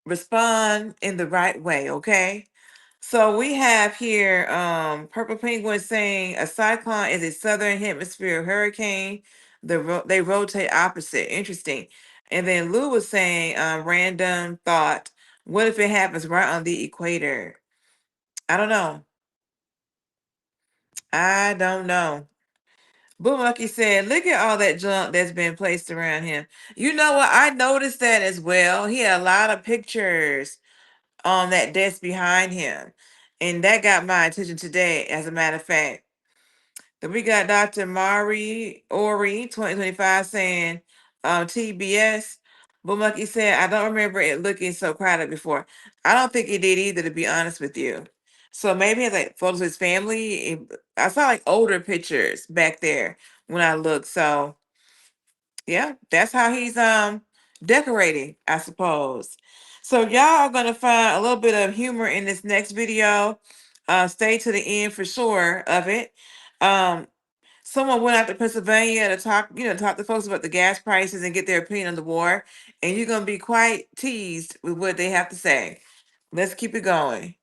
[SPEAKER 2] respond in the right way. Okay. So we have here Purple Penguin saying a cyclone is a southern hemisphere hurricane. They rotate opposite. Interesting. And then Lou was saying random thought. What if it happens right on the equator? I don't know. Boom Lucky said, look at all that junk that's been placed around him. You know what? I noticed that as well. He had a lot of pictures on that desk behind him. And that got my attention today, as a matter of fact. Then we got Dr. Mari Ori, 2025, saying TBS. Bumlucky said, I don't remember it looking so crowded before. I don't think it did either, to be honest with you. So maybe he has like photos of his family. I saw like older pictures back there when I looked. So yeah, that's how he's decorating, I suppose. So y'all are gonna find a little bit of humor in this next video. Stay to the end for sure of it. Someone went out to Pennsylvania to talk to folks about the gas prices and get their opinion on the war. And you're gonna be quite teased with what they have to say. Let's keep it going.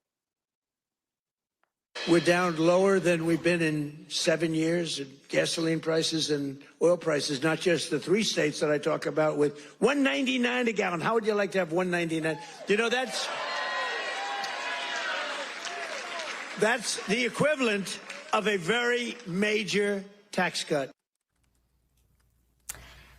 [SPEAKER 6] We're down lower than we've been in 7 years in gasoline prices and oil prices, not just the 3 states that I talk about with $1.99 a gallon. How would you like to have $1.99? That's the equivalent of a very major tax cut.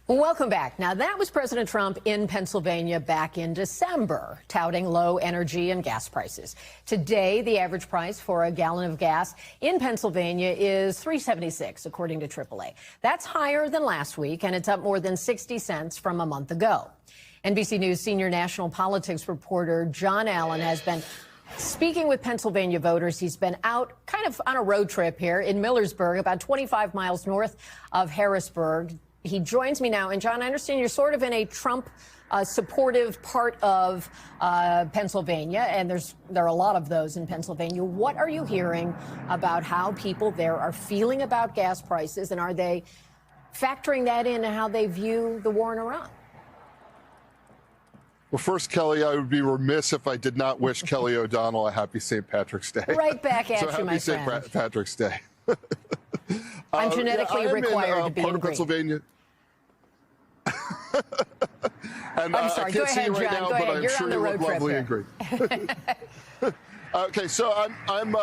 [SPEAKER 12] Welcome back. Now, that was President Trump in Pennsylvania back in December, touting low energy and gas prices. Today, the average price for a gallon of gas in Pennsylvania is $3.76, according to AAA. That's higher than last week, and it's up more than 60 cents from a month ago. NBC News senior national politics reporter John Allen has been speaking with Pennsylvania voters. He's been out kind of on a road trip here in Millersburg, about 25 miles north of Harrisburg. He joins me now. And John, I understand you're sort of in a Trump supportive part of Pennsylvania, and there are a lot of those in Pennsylvania. What are you hearing about how people there are feeling about gas prices, and are they factoring that in and how they view the war in Iran?
[SPEAKER 13] Well, first, Kelly, I would be remiss if I did not wish Kelly O'Donnell a happy St. Patrick's Day.
[SPEAKER 12] Right back at you, my friend.
[SPEAKER 13] Happy St. Patrick's Day.
[SPEAKER 12] I'm genetically required to be in green.
[SPEAKER 13] Pennsylvania. And
[SPEAKER 12] I'm
[SPEAKER 13] I
[SPEAKER 12] sorry. Go
[SPEAKER 13] can't see
[SPEAKER 12] ahead,
[SPEAKER 13] you right
[SPEAKER 12] John.
[SPEAKER 13] now,
[SPEAKER 12] Go
[SPEAKER 13] but
[SPEAKER 12] ahead.
[SPEAKER 13] I'm
[SPEAKER 12] You're
[SPEAKER 13] sure
[SPEAKER 12] on the
[SPEAKER 13] you
[SPEAKER 12] road
[SPEAKER 13] look
[SPEAKER 12] trip
[SPEAKER 13] lovely
[SPEAKER 12] here.
[SPEAKER 13] and green. Okay, so I'm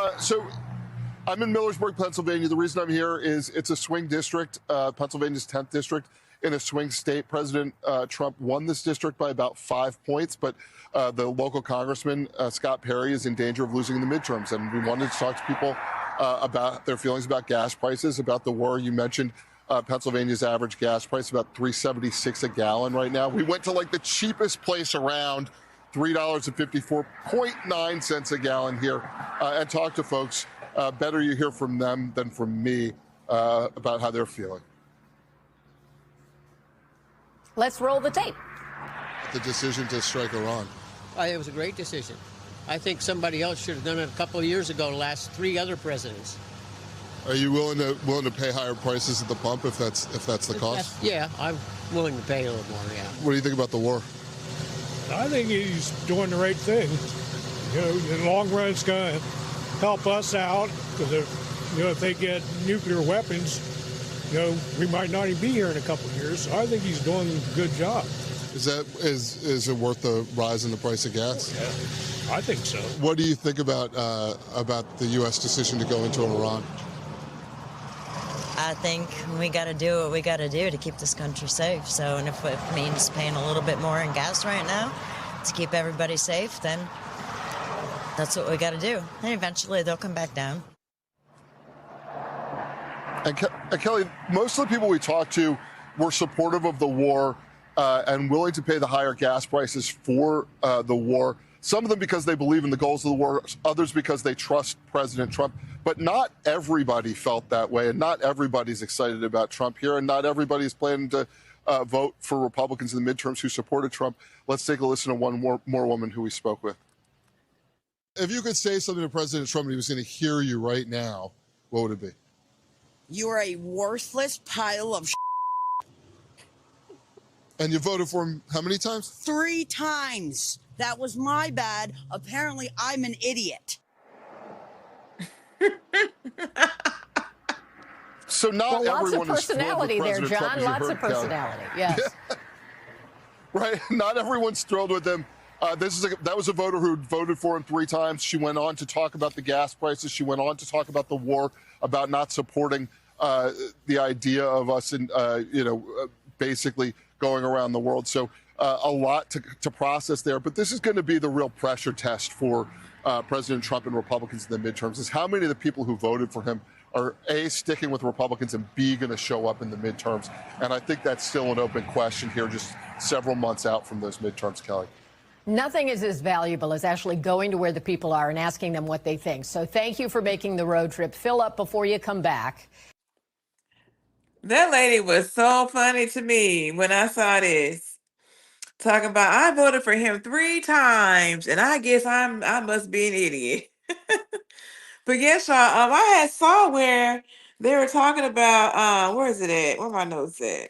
[SPEAKER 13] in Millersburg, Pennsylvania. The reason I'm here is it's a swing district, Pennsylvania's 10th district in a swing state. President Trump won this district by about 5 points, but the local congressman, Scott Perry, is in danger of losing the midterms. And we wanted to talk to people about their feelings about gas prices, about the war. You mentioned Pennsylvania's average gas price, about $3.76 a gallon right now. We went to like the cheapest place around, $3.54.9 a gallon here, and talk to folks. Better you hear from them than from me about how they're feeling.
[SPEAKER 12] Let's roll the tape.
[SPEAKER 13] The decision to strike Iran.
[SPEAKER 10] It was a great decision. I think somebody else should have done it a couple of years ago, the last 3 other presidents.
[SPEAKER 13] Are you willing to pay higher prices at the pump if that's the cost?
[SPEAKER 10] Yeah, I'm willing to pay a little more, yeah.
[SPEAKER 13] What do you think about the war?
[SPEAKER 14] I think he's doing the right thing. You know, in the long run, it's going to help us out because if they get nuclear weapons, we might not even be here in a couple of years. So I think he's doing a good job.
[SPEAKER 13] Is it worth the rise in the price of gas?
[SPEAKER 14] Yeah, I think so.
[SPEAKER 13] What do you think about the U.S. decision to go into Iran?
[SPEAKER 15] I think we got to do what we got to do to keep this country safe. So, and if it means paying a little bit more in gas right now to keep everybody safe, then that's what we got to do. And eventually they'll come back down.
[SPEAKER 13] And Kelly, most of the people we talked to were supportive of the war and willing to pay the higher gas prices for the war. Some of them because they believe in the goals of the war, others because they trust President Trump. But not everybody felt that way, and not everybody's excited about Trump here, and not everybody's planning to vote for Republicans in the midterms who supported Trump. Let's take a listen to one more woman who we spoke with. If you could say something to President Trump and he was going to hear you right now, what would it be?
[SPEAKER 23] You are a worthless pile of
[SPEAKER 13] And you voted for him how many times?
[SPEAKER 23] 3 times. That was my bad. Apparently, I'm an idiot.
[SPEAKER 13] So not everyone
[SPEAKER 12] lots of personality there, John. Lots of personality. Yes.
[SPEAKER 13] Right. Not everyone's thrilled with him. That was a voter who voted for him 3 times. She went on to talk about the gas prices. She went on to talk about the war, about not supporting the idea of us, basically going around the world. So a lot to process there. But this is going to be the real pressure test for President Trump and Republicans in the midterms, is how many of the people who voted for him are A, sticking with Republicans, and B, going to show up in the midterms. And I think that's still an open question here, just several months out from those midterms, Kelly.
[SPEAKER 12] Nothing is as valuable as actually going to where the people are and asking them what they think. So thank you for making the road trip. Fill up before you come back.
[SPEAKER 2] That lady was so funny to me when I saw this. Talking about, I voted for him 3 times, and I guess I must be an idiot. But yes, y'all, I had saw where they were talking about, where is it at? Where my notes at?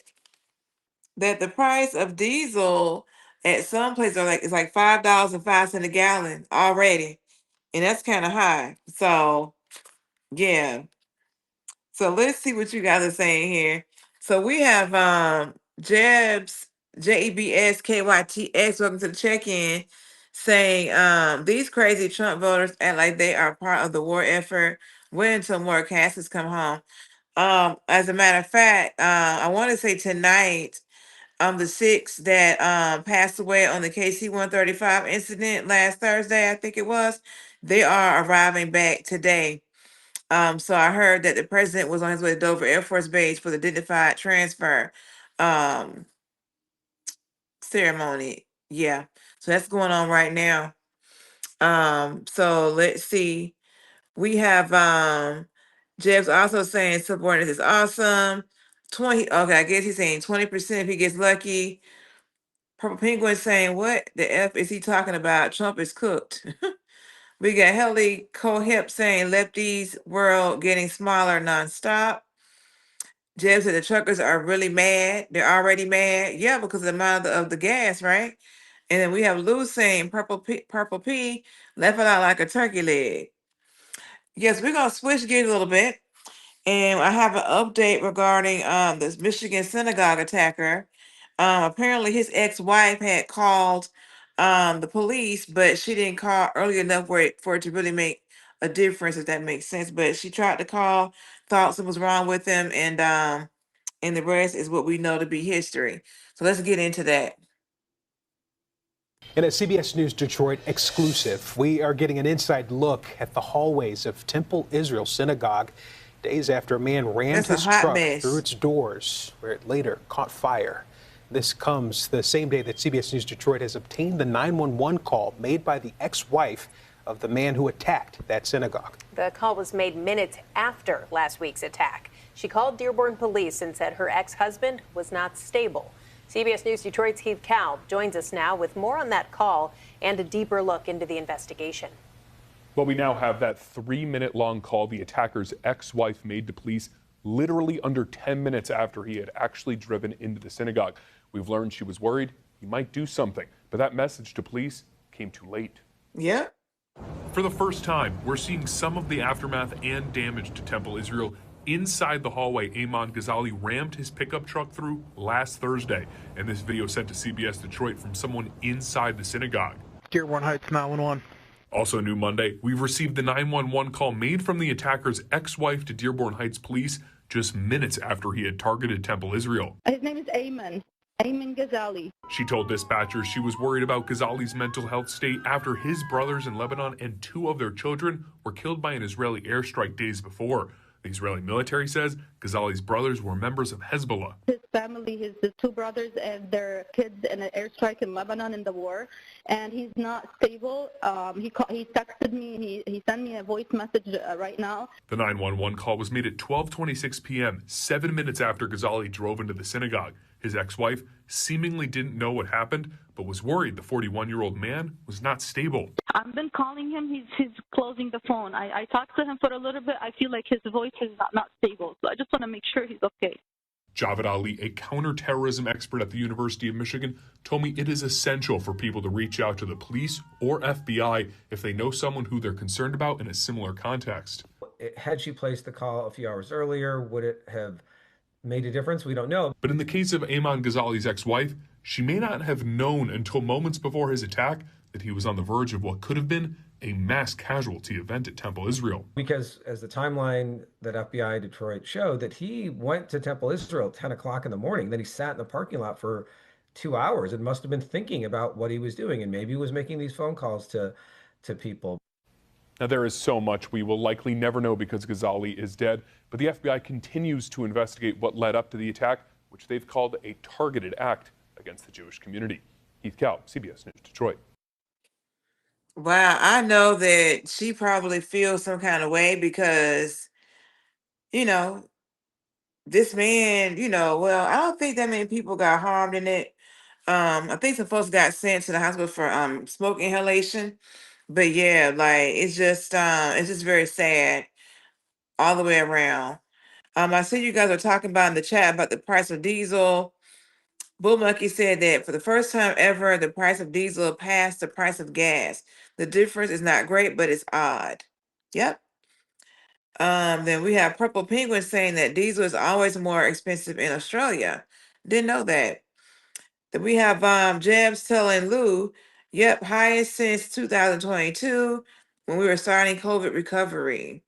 [SPEAKER 2] That the price of diesel at some places is like $5.05 a gallon already, and that's kind of high. So yeah. So let's see what you guys are saying here. So we have Jebs, JEBSKYTX, welcome to the check-in, saying these crazy Trump voters act like they are part of the war effort. Wait until more caskets come home. As a matter of fact, I want to say tonight, the 6 that passed away on the KC-135 incident last Thursday, I think it was, they are arriving back today. So I heard that the president was on his way to Dover Air Force Base for the dignified transfer ceremony. Yeah. So that's going on right now. So let's see. We have Jeb's also saying subordinates is awesome. 20, okay, I guess he's saying 20% if he gets lucky. Purple Penguin saying, what the F is he talking about? Trump is cooked. We got Helly Cohip saying lefties world getting smaller nonstop. Jeb said the truckers are really mad. They're already mad. Yeah, because of the amount of the gas, right? And then we have Lou saying Purple P left it out like a turkey leg. Yes, we're gonna switch gears a little bit. And I have an update regarding this Michigan synagogue attacker. Apparently his ex-wife had called the police, but she didn't call early enough for it to really make a difference, if that makes sense. But she tried to call, thought something was wrong with him, and the rest is what we know to be history. So let's get into that.
[SPEAKER 1] In a CBS News Detroit exclusive, we are getting an inside look at the hallways of Temple Israel Synagogue days after a man rammed his truck through its doors, where it later caught fire. This comes the same day that CBS News Detroit has obtained the 911 call made by the ex-wife of the man who attacked that synagogue.
[SPEAKER 9] The call was made minutes after last week's attack. She called Dearborn police and said her ex-husband was not stable. CBS News Detroit's Heath Kalb joins us now with more on that call and a deeper look into the investigation.
[SPEAKER 18] Well, we now have that 3-minute-long call the attacker's ex-wife made to police literally under 10 minutes after he had actually driven into the synagogue. We've learned she was worried he might do something, but that message to police came too late.
[SPEAKER 2] Yeah.
[SPEAKER 18] For the first time, we're seeing some of the aftermath and damage to Temple Israel inside the hallway Ayman Ghazali rammed his pickup truck through last Thursday. And this video sent to CBS Detroit from someone inside the synagogue.
[SPEAKER 24] Dearborn Heights 911.
[SPEAKER 18] Also new Monday, we've received the 911 call made from the attacker's ex-wife to Dearborn Heights police just minutes after he had targeted Temple Israel.
[SPEAKER 25] His name is Ayman Ghazali.
[SPEAKER 18] She told dispatchers she was worried about Ghazali's mental health state after his brothers in Lebanon and 2 of their children were killed by an Israeli airstrike days before. The Israeli military says Ghazali's brothers were members of Hezbollah.
[SPEAKER 25] His family, his 2 brothers and their kids in an airstrike in Lebanon in the war, and he's not stable. He texted me, he sent me a voice message right now.
[SPEAKER 18] The 911 call was made at 12:26 p.m., 7 minutes after Ghazali drove into the synagogue. His ex-wife seemingly didn't know what happened, but was worried the 41-year-old man was not stable.
[SPEAKER 25] I've been calling him. He's closing the phone. I talked to him for a little bit. I feel like his voice is not stable, so I just want to make sure he's okay.
[SPEAKER 18] Javed Ali, a counterterrorism expert at the University of Michigan, told me it is essential for people to reach out to the police or FBI if they know someone who they're concerned about in a similar context.
[SPEAKER 26] Had she placed the call a few hours earlier, would it have made a difference? We don't know.
[SPEAKER 18] But in the case of Ayman Ghazali's ex-wife, she may not have known until moments before his attack that he was on the verge of what could have been a mass casualty event at Temple Israel.
[SPEAKER 26] Because as the timeline that FBI Detroit showed, that he went to Temple Israel at 10 o'clock in the morning, then he sat in the parking lot for 2 hours and must have been thinking about what he was doing, and maybe he was making these phone calls to people.
[SPEAKER 18] Now, there is so much we will likely never know because Ghazali is dead, but the FBI continues to investigate what led up to the attack, which they've called a targeted act against the Jewish community. Heath Kalb, CBS News, Detroit.
[SPEAKER 2] Wow, I know that she probably feels some kind of way because, this man, well, I don't think that many people got harmed in it. I think some folks got sent to the hospital for smoke inhalation. But yeah, like it's just very sad all the way around. I see you guys are talking about in the chat about the price of diesel. Bull Monkey said that for the first time ever, the price of diesel passed the price of gas. The difference is not great, but it's odd. Yep. Then we have Purple Penguin saying that diesel is always more expensive in Australia. Didn't know that. Then we have Jebs telling Lou, yep, highest since 2022 when we were starting COVID recovery.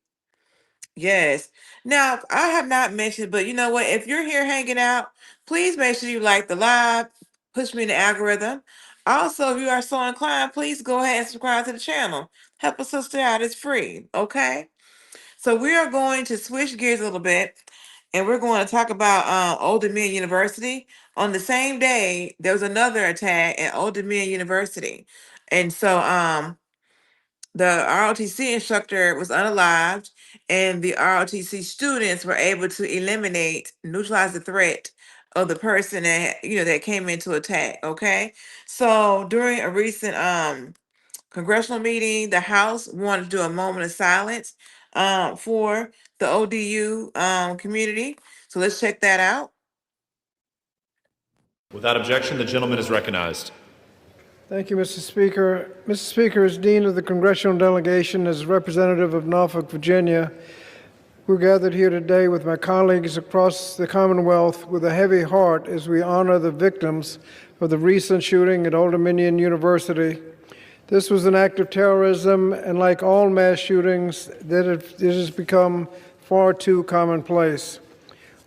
[SPEAKER 2] Yes. Now, I have not mentioned, but you know what? If you're here hanging out, please make sure you like the live, push me in the algorithm. Also, if you are so inclined, please go ahead and subscribe to the channel. Help a sister out. It's free. Okay? So we are going to switch gears a little bit, and we're going to talk about Old Dominion University. On the same day, there was another attack at Old Dominion University. And so the ROTC instructor was unalived, and the ROTC students were able to neutralize the threat of the person that came in to attack. Okay, so during a recent congressional meeting, the House wanted to do a moment of silence for the ODU community. So let's check that out.
[SPEAKER 27] Without objection, the gentleman is recognized.
[SPEAKER 28] Thank you, Mr. Speaker. Mr. Speaker, as Dean of the Congressional Delegation, as representative of Norfolk, Virginia, We're gathered here today with my colleagues across the Commonwealth with a heavy heart as we honor the victims of the recent shooting at Old Dominion University. This was an act of terrorism, and like all mass shootings, it has become far too commonplace.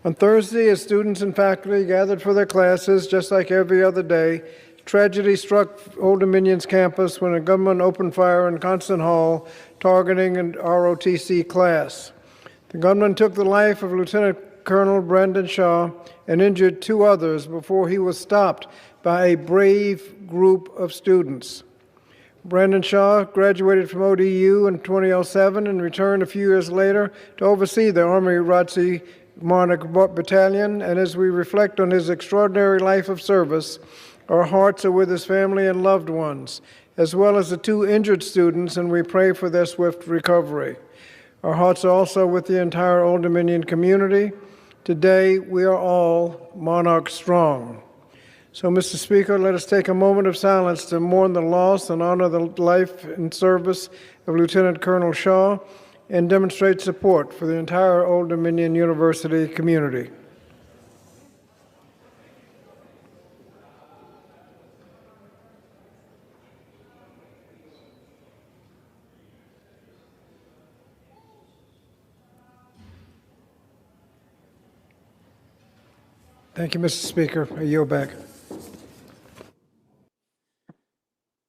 [SPEAKER 28] On Thursday, as students and faculty gathered for their classes, just like every other day, tragedy struck Old Dominion's campus when a gunman opened fire in Constant Hall, targeting an ROTC class. The gunman took the life of Lieutenant Colonel Brandon Shaw and injured 2 others before he was stopped by a brave group of students. Brandon Shaw graduated from ODU in 2007 and returned a few years later to oversee the Army ROTC Monarch Battalion, and as we reflect on his extraordinary life of service, our hearts are with his family and loved ones, as well as the 2 injured students, and we pray for their swift recovery. Our hearts are also with the entire Old Dominion community. Today, we are all Monarch strong. So, Mr. Speaker, let us take a moment of silence to mourn the loss and honor the life and service of Lieutenant Colonel Shaw and demonstrate support for the entire Old Dominion University community. Thank you, Mr. Speaker. I yield back.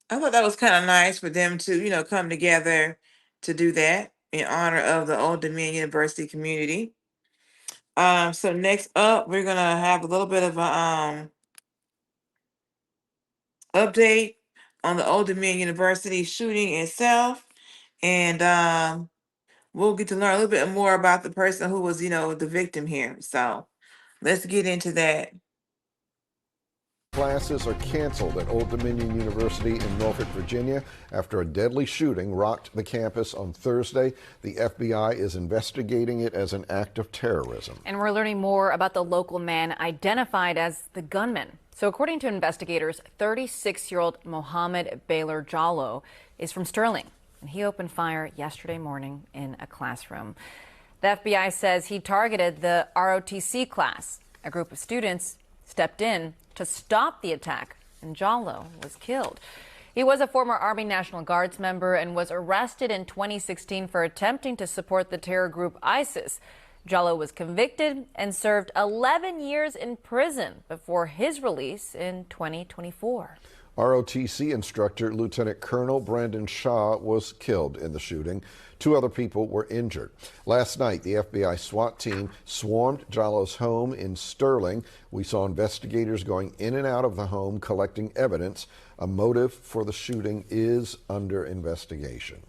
[SPEAKER 2] I thought that was kind of nice for them to, come together to do that in honor of the Old Dominion University community. So next up, we're gonna have a little bit of a update on the Old Dominion University shooting itself, and we'll get to learn a little bit more about the person who was, the victim here. So let's get into that.
[SPEAKER 3] Classes are canceled at Old Dominion University in Norfolk, Virginia, after a deadly shooting rocked the campus on Thursday. The FBI is investigating it as an act of terrorism.
[SPEAKER 4] And we're learning more about the local man identified as the gunman. So according to investigators, 36-year-old Mohammed Baylor Jallo is from Sterling, and he opened fire yesterday morning in a classroom. The FBI says he targeted the ROTC class. A group of students stepped in to stop the attack, and Jallo was killed. He was a former Army National Guards member and was arrested in 2016 for attempting to support the terror group ISIS. Jallo was convicted and served 11 years in prison before his release in 2024.
[SPEAKER 3] ROTC instructor Lieutenant Colonel Brandon Shaw was killed in the shooting. 2 other people were injured. Last night, the FBI SWAT team swarmed Jallo's home in Sterling. We saw investigators going in and out of the home collecting evidence. A motive for the shooting is under investigation.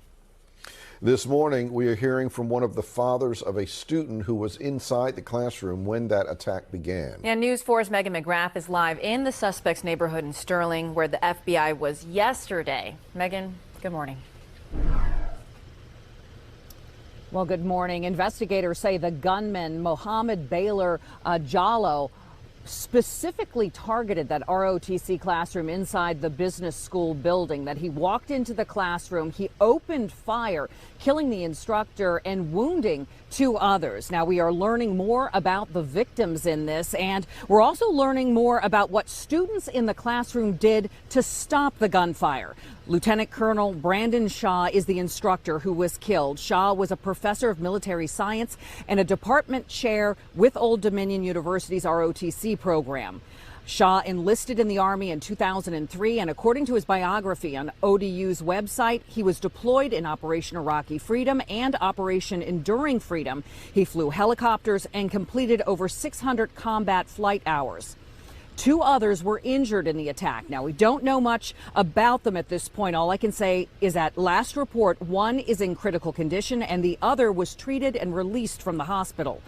[SPEAKER 3] This morning, we are hearing from one of the fathers of a student who was inside the classroom when that attack began.
[SPEAKER 4] Yeah, News 4's Megan McGrath is live in the suspect's neighborhood in Sterling, where the FBI was yesterday. Megan, good morning.
[SPEAKER 5] Well, good morning. Investigators say the gunman, Mohammed Baylor Jallo, specifically targeted that ROTC classroom inside the business school building, that he walked into the classroom, he opened fire, killing the instructor and wounding 2 others. Now, we are learning more about the victims in this, and we're also learning more about what students in the classroom did to stop the gunfire. Lieutenant Colonel Brandon Shaw is the instructor who was killed. Shaw was a professor of military science and a department chair with Old Dominion University's ROTC program. Shaw enlisted in the Army in 2003, and according to his biography on ODU's website, he was deployed in Operation Iraqi Freedom and Operation Enduring Freedom. He flew helicopters and completed over 600 combat flight hours. 2 others were injured in the attack. Now, we don't know much about them at this point. All I can say is at last report, 1 is in critical condition and the other was treated and released from the hospital.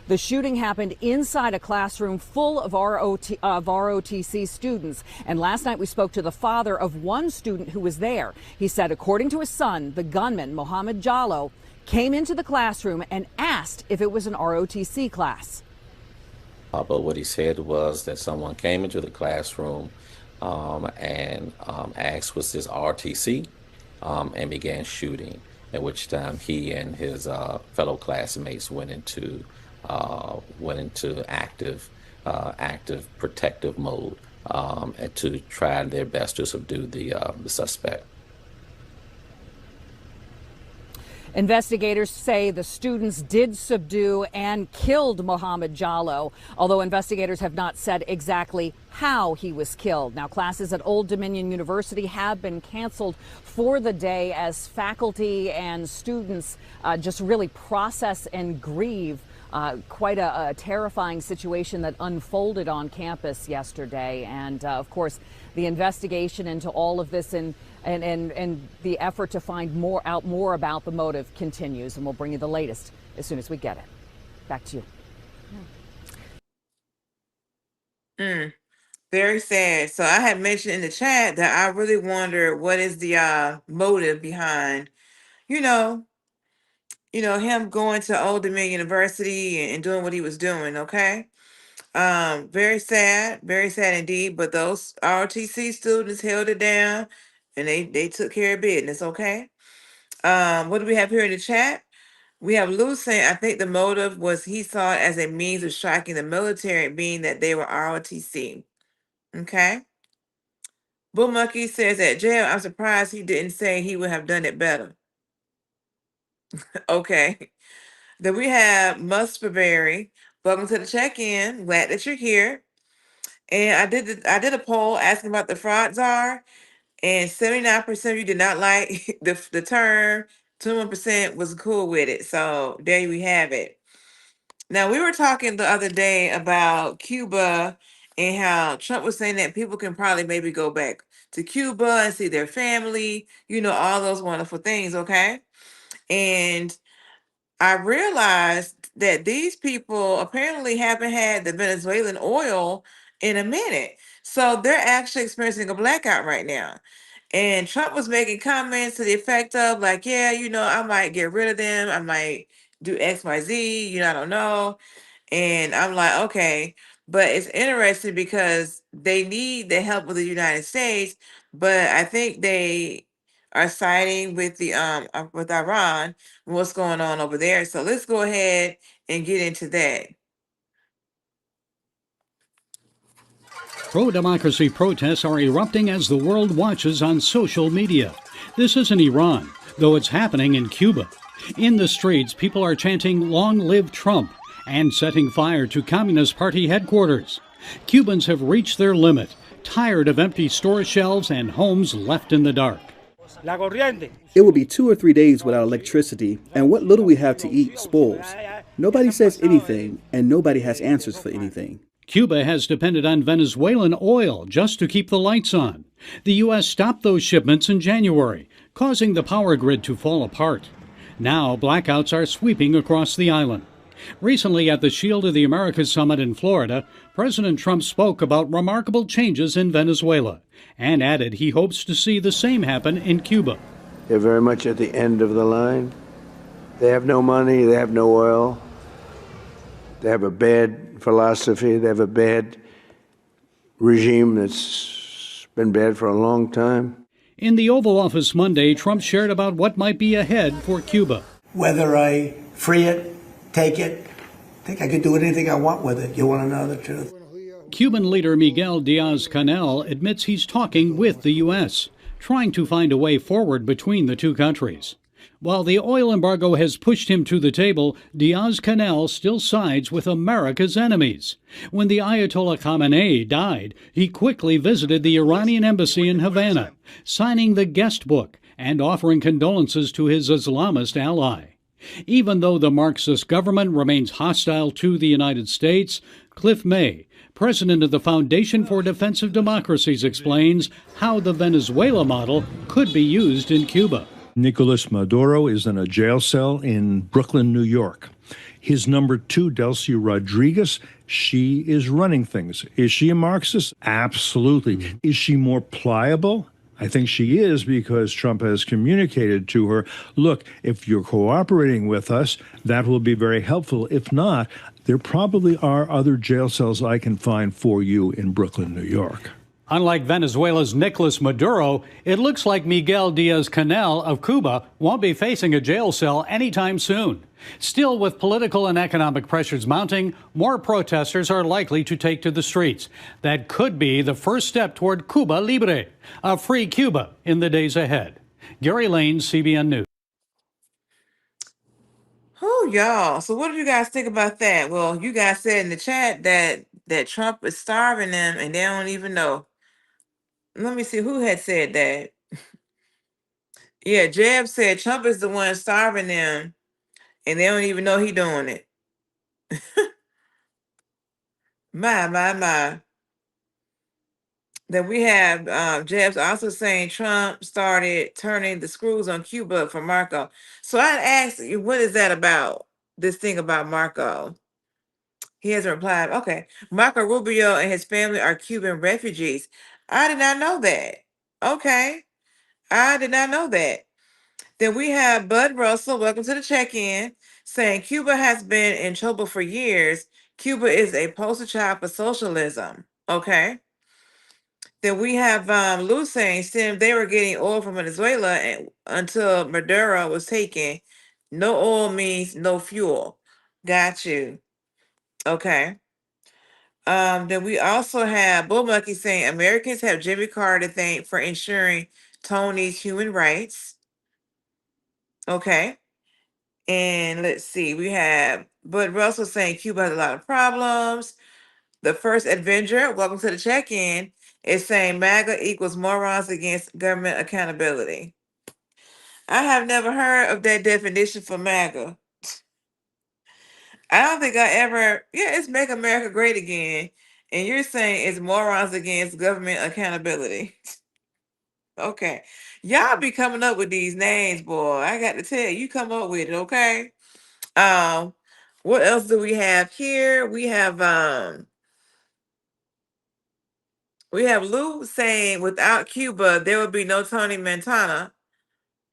[SPEAKER 5] The shooting happened inside a classroom full of ROTC students. And last night we spoke to the father of 1 student who was there. He said, according to his son, the gunman, Mohammed Jallo, came into the classroom and asked if it was an ROTC class.
[SPEAKER 16] But what he said was that someone came into the classroom and asked, was this RTC, and began shooting. at which time he and his fellow classmates went into active protective mode and to try their best to subdue the suspect.
[SPEAKER 5] Investigators say the students did subdue and killed Mohammed Jallow, although investigators have not said exactly how he was killed. Now, classes at Old Dominion University have been canceled for the day as faculty and students just really process and grieve quite a terrifying situation that unfolded on campus yesterday. And of course, the investigation into all of this and the effort to find out more about the motive continues, and we'll bring you the latest as soon as we get it. Back to
[SPEAKER 2] you. Very sad. So I had mentioned in the chat that I really wonder what is the motive behind, him going to Old Dominion University and doing what he was doing. Okay. Very sad indeed. But those ROTC students held it down and they took care of business. Okay. What do we have here in the chat? We have Lou saying, I think the motive was he saw it as a means of striking the military, being that they were ROTC. Okay. Bull Monkey says at jail, I'm surprised he didn't say he would have done it better. Okay. Then we have Musperberry. Welcome to the check-in. Glad that you're here. And I did a poll asking about the fraud czar, and 79% of you did not like the term. 21% was cool with it. So there we have it. Now, we were talking the other day about Cuba and how Trump was saying that people can probably maybe go back to Cuba and see their family, all those wonderful things, okay? And I realized that these people apparently haven't had the Venezuelan oil in a minute. So they're actually experiencing a blackout right now. And Trump was making comments to the effect of like, yeah, I might get rid of them. I might do X, Y, Z, I don't know. And I'm like, okay, but it's interesting because they need the help of the United States, but I think they are siding with with Iran, what's going on over there. So let's go ahead and get into that.
[SPEAKER 7] Pro-democracy protests are erupting as the world watches on social media. This isn't Iran, though it's happening in Cuba. In the streets, people are chanting, "Long live Trump," and setting fire to Communist Party headquarters. Cubans have reached their limit, tired of empty store shelves and homes left in the dark.
[SPEAKER 8] It will be 2 or 3 days without electricity, and what little we have to eat spoils. Nobody says anything, and nobody has answers for anything.
[SPEAKER 7] Cuba has depended on Venezuelan oil just to keep the lights on. The U.S. stopped those shipments in January, causing the power grid to fall apart. Now blackouts are sweeping across the island. Recently at the Shield of the Americas summit in Florida, President Trump spoke about remarkable changes in Venezuela and added he hopes to see the same happen in Cuba.
[SPEAKER 6] They're very much at the end of the line. They have no money, they have no oil. They have a bad philosophy, they have a bad regime that's been bad for a long time.
[SPEAKER 7] In the Oval Office Monday, Trump shared about what might be ahead for Cuba.
[SPEAKER 6] Whether I free it, take it, I think I could do anything I want with it. You want to know the truth?
[SPEAKER 7] Cuban leader Miguel Diaz-Canel admits he's talking with the U.S., trying to find a way forward between the two countries. While the oil embargo has pushed him to the table, Diaz-Canel still sides with America's enemies. When the Ayatollah Khamenei died, he quickly visited the Iranian embassy in Havana, signing the guest book and offering condolences to his Islamist ally. Even though the Marxist government remains hostile to the United States, Cliff May, president of the Foundation for Defensive Democracies, explains how the Venezuela model could be used in Cuba.
[SPEAKER 11] Nicolas Maduro is in a jail cell in Brooklyn, New York. His number 2, Delcy Rodriguez, she is running things. Is she a Marxist? Absolutely. Is she more pliable? I think she is, because Trump has communicated to her, look, if you're cooperating with us, that will be very helpful. If not, there probably are other jail cells I can find for you in Brooklyn, New York.
[SPEAKER 7] Unlike Venezuela's Nicolas Maduro, it looks like Miguel Diaz-Canel of Cuba won't be facing a jail cell anytime soon. Still, with political and economic pressures mounting, more protesters are likely to take to the streets. That could be the first step toward Cuba Libre, a free Cuba, in the days ahead. Gary Lane, CBN News.
[SPEAKER 2] Oh, y'all. So what do you guys think about that? Well, you guys said in the chat that Trump is starving them and they don't even know. Let me see who had said that. Yeah, Jeb said Trump is the one starving them and they don't even know he doing it. My. Then we have Jeb's also saying Trump started turning the screws on Cuba for Marco. So I asked you, what is that about? This thing about Marco. He hasn't replied. Okay. Marco Rubio and his family are Cuban refugees. I did not know that. Okay. I did not know that. Then we have Bud Russell, welcome to the check-in, saying Cuba has been in trouble for years. Cuba is a poster child for socialism. Okay. Then we have Lou saying since they were getting oil from Venezuela until Maduro was taken, no oil means no fuel. Got you. Okay. Then we also have Bull Monkey saying Americans have Jimmy Carter to thank for ensuring Tony's human rights. Okay. And let's see, we have Bud Russell saying Cuba has a lot of problems. The First Avenger, welcome to the check-in, is saying MAGA equals morons against government accountability. I have never heard of that definition for MAGA. I don't think I ever, it's Make America Great Again. And you're saying it's morons against government accountability. Okay. Y'all be coming up with these names, boy. I got to tell you, come up with it, okay? What else do we have here? We have Lou saying without Cuba, there would be no Tony Montana,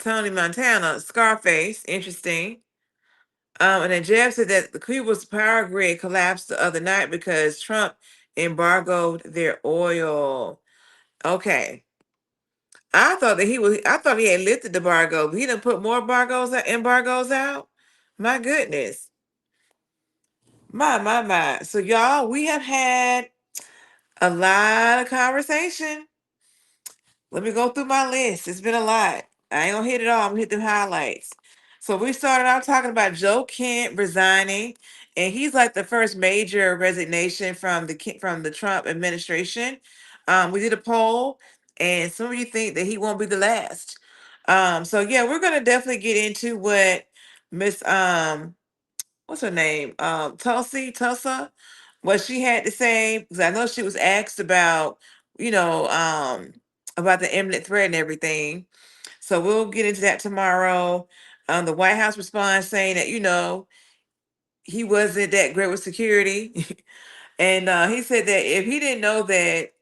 [SPEAKER 2] Scarface, interesting. And then Jeff said that the Cuba's power grid collapsed the other night because Trump embargoed their oil. Okay. I thought he had lifted the embargo, but he didn't put more embargoes out. My goodness. My. So y'all, we have had a lot of conversation. Let me go through my list. It's been a lot. I ain't gonna hit it all. I'm gonna hit the highlights. So we started out talking about Joe Kent resigning, and he's like the first major resignation from the Trump administration. We did a poll, and some of you think that he won't be the last. So yeah, we're gonna definitely get into what Miss what's her name? Tulsa, what she had to say, because I know she was asked about, about the imminent threat and everything. So we'll get into that tomorrow. The White House responds saying that, he wasn't that great with security. And he said that if he didn't know that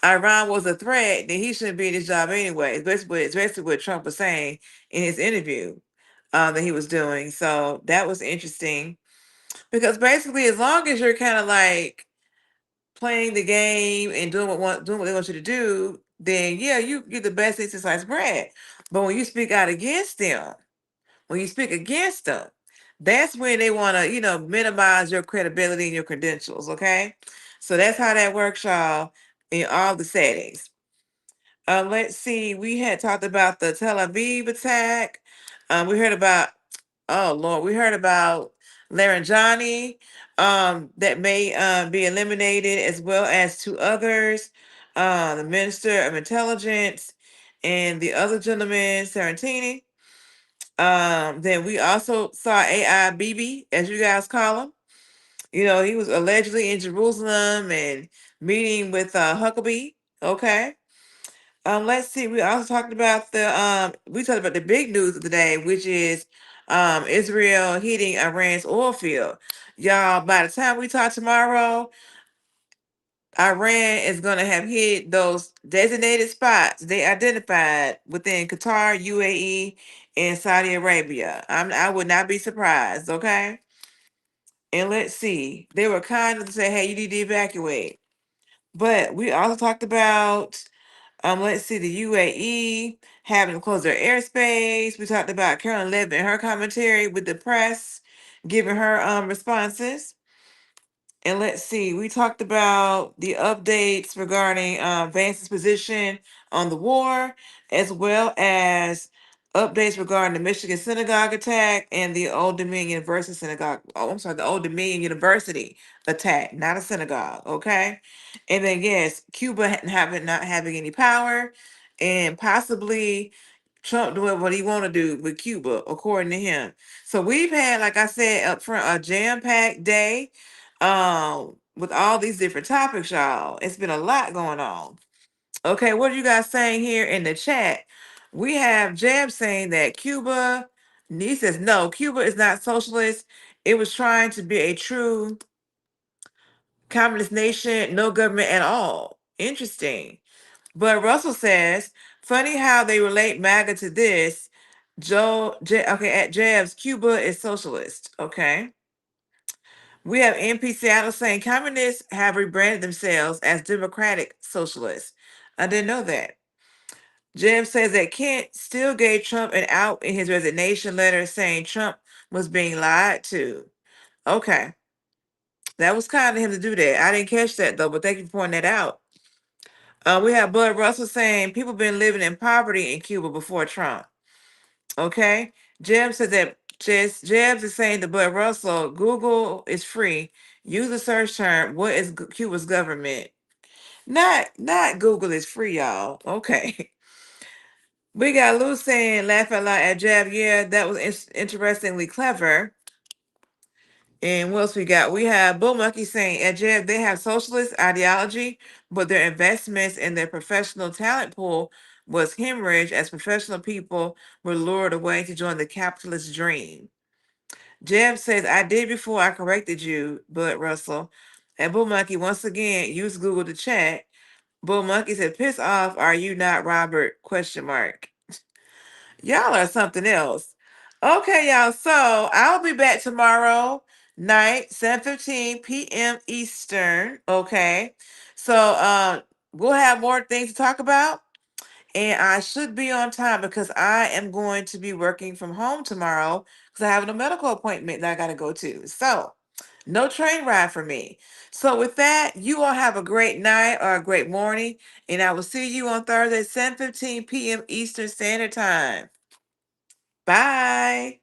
[SPEAKER 2] Iran was a threat, then he shouldn't be in his job anyway. It's basically what Trump was saying in his interview that he was doing. So that was interesting. Because basically, as long as you're kind of like playing the game and doing what they want you to do, then yeah, you get the best eating sliced bread. But when you speak out against them, that's when they want to, minimize your credibility and your credentials. Okay, so that's how that works, y'all, in all the settings. Let's see. We had talked about the Tel Aviv attack. We heard about, oh Lord, we heard about Laranjani that may be eliminated, as well as two others, the Minister of Intelligence and the other gentleman, Sarantini. Then we also saw AI Bibi, as you guys call him. He was allegedly in Jerusalem and meeting with Huckabee. Okay. Let's see. We also talked about the big news of the day, which is Israel hitting Iran's oil field. Y'all, by the time we talk tomorrow, Iran is going to have hit those designated spots they identified within Qatar, UAE, and Saudi Arabia. I would not be surprised, okay? And let's see. They were kind to say, hey, you need to evacuate. But we also talked about, let's see, the UAE having to close their airspace. We talked about Carolyn Levin and her commentary with the press, giving her responses. And let's see, we talked about the updates regarding Vance's position on the war, as well as updates regarding the Michigan Synagogue attack and the Old Dominion University Synagogue. Oh, I'm sorry, the Old Dominion University attack, not a synagogue. Okay. And then, yes, Cuba not having any power, and possibly Trump doing what he want to do with Cuba, according to him. So we've had, like I said up front, a jam-packed day with all these different topics, y'all. It's been a lot going on. Okay, what are you guys saying here in the chat? We have Jeb saying that Cuba, and he says, no, Cuba is not socialist. It was trying to be a true communist nation, no government at all. Interesting. But Russell says, funny how they relate MAGA to this. Okay, at Jeb's, Cuba is socialist. Okay. We have MP Seattle saying communists have rebranded themselves as democratic socialists. I didn't know that. Jeb says that Kent still gave Trump an out in his resignation letter saying Trump was being lied to. Okay. That was kind of him to do that. I didn't catch that though, but thank you for pointing that out. We have Bud Russell saying people been living in poverty in Cuba before Trump. Okay. Jeb says that Jebs is saying to Bud Russell, Google is free. Use the search term, what is Cuba's government? Not Google is free, y'all. Okay. We got Lou saying, laugh out loud at Jeb. Yeah, that was interestingly clever. And what else we got? We have Bull Monkey saying, at Jeb, they have socialist ideology, but their investments in their professional talent pool was hemorrhage as professional people were lured away to join the capitalist dream. Jeb says, I did before I corrected you, Bud Russell. And Bull Monkey, once again, use Google to chat. Bull Monkey said, piss off, are you not Robert? Question mark. Y'all are something else. Okay, y'all. So I'll be back tomorrow night, 7:15 p.m. Eastern. Okay. So we'll have more things to talk about. And I should be on time because I am going to be working from home tomorrow because I have a medical appointment that I got to go to. So no train ride for me. So with that, you all have a great night or a great morning. And I will see you on Thursday, 7:15 p.m. Eastern Standard Time. Bye.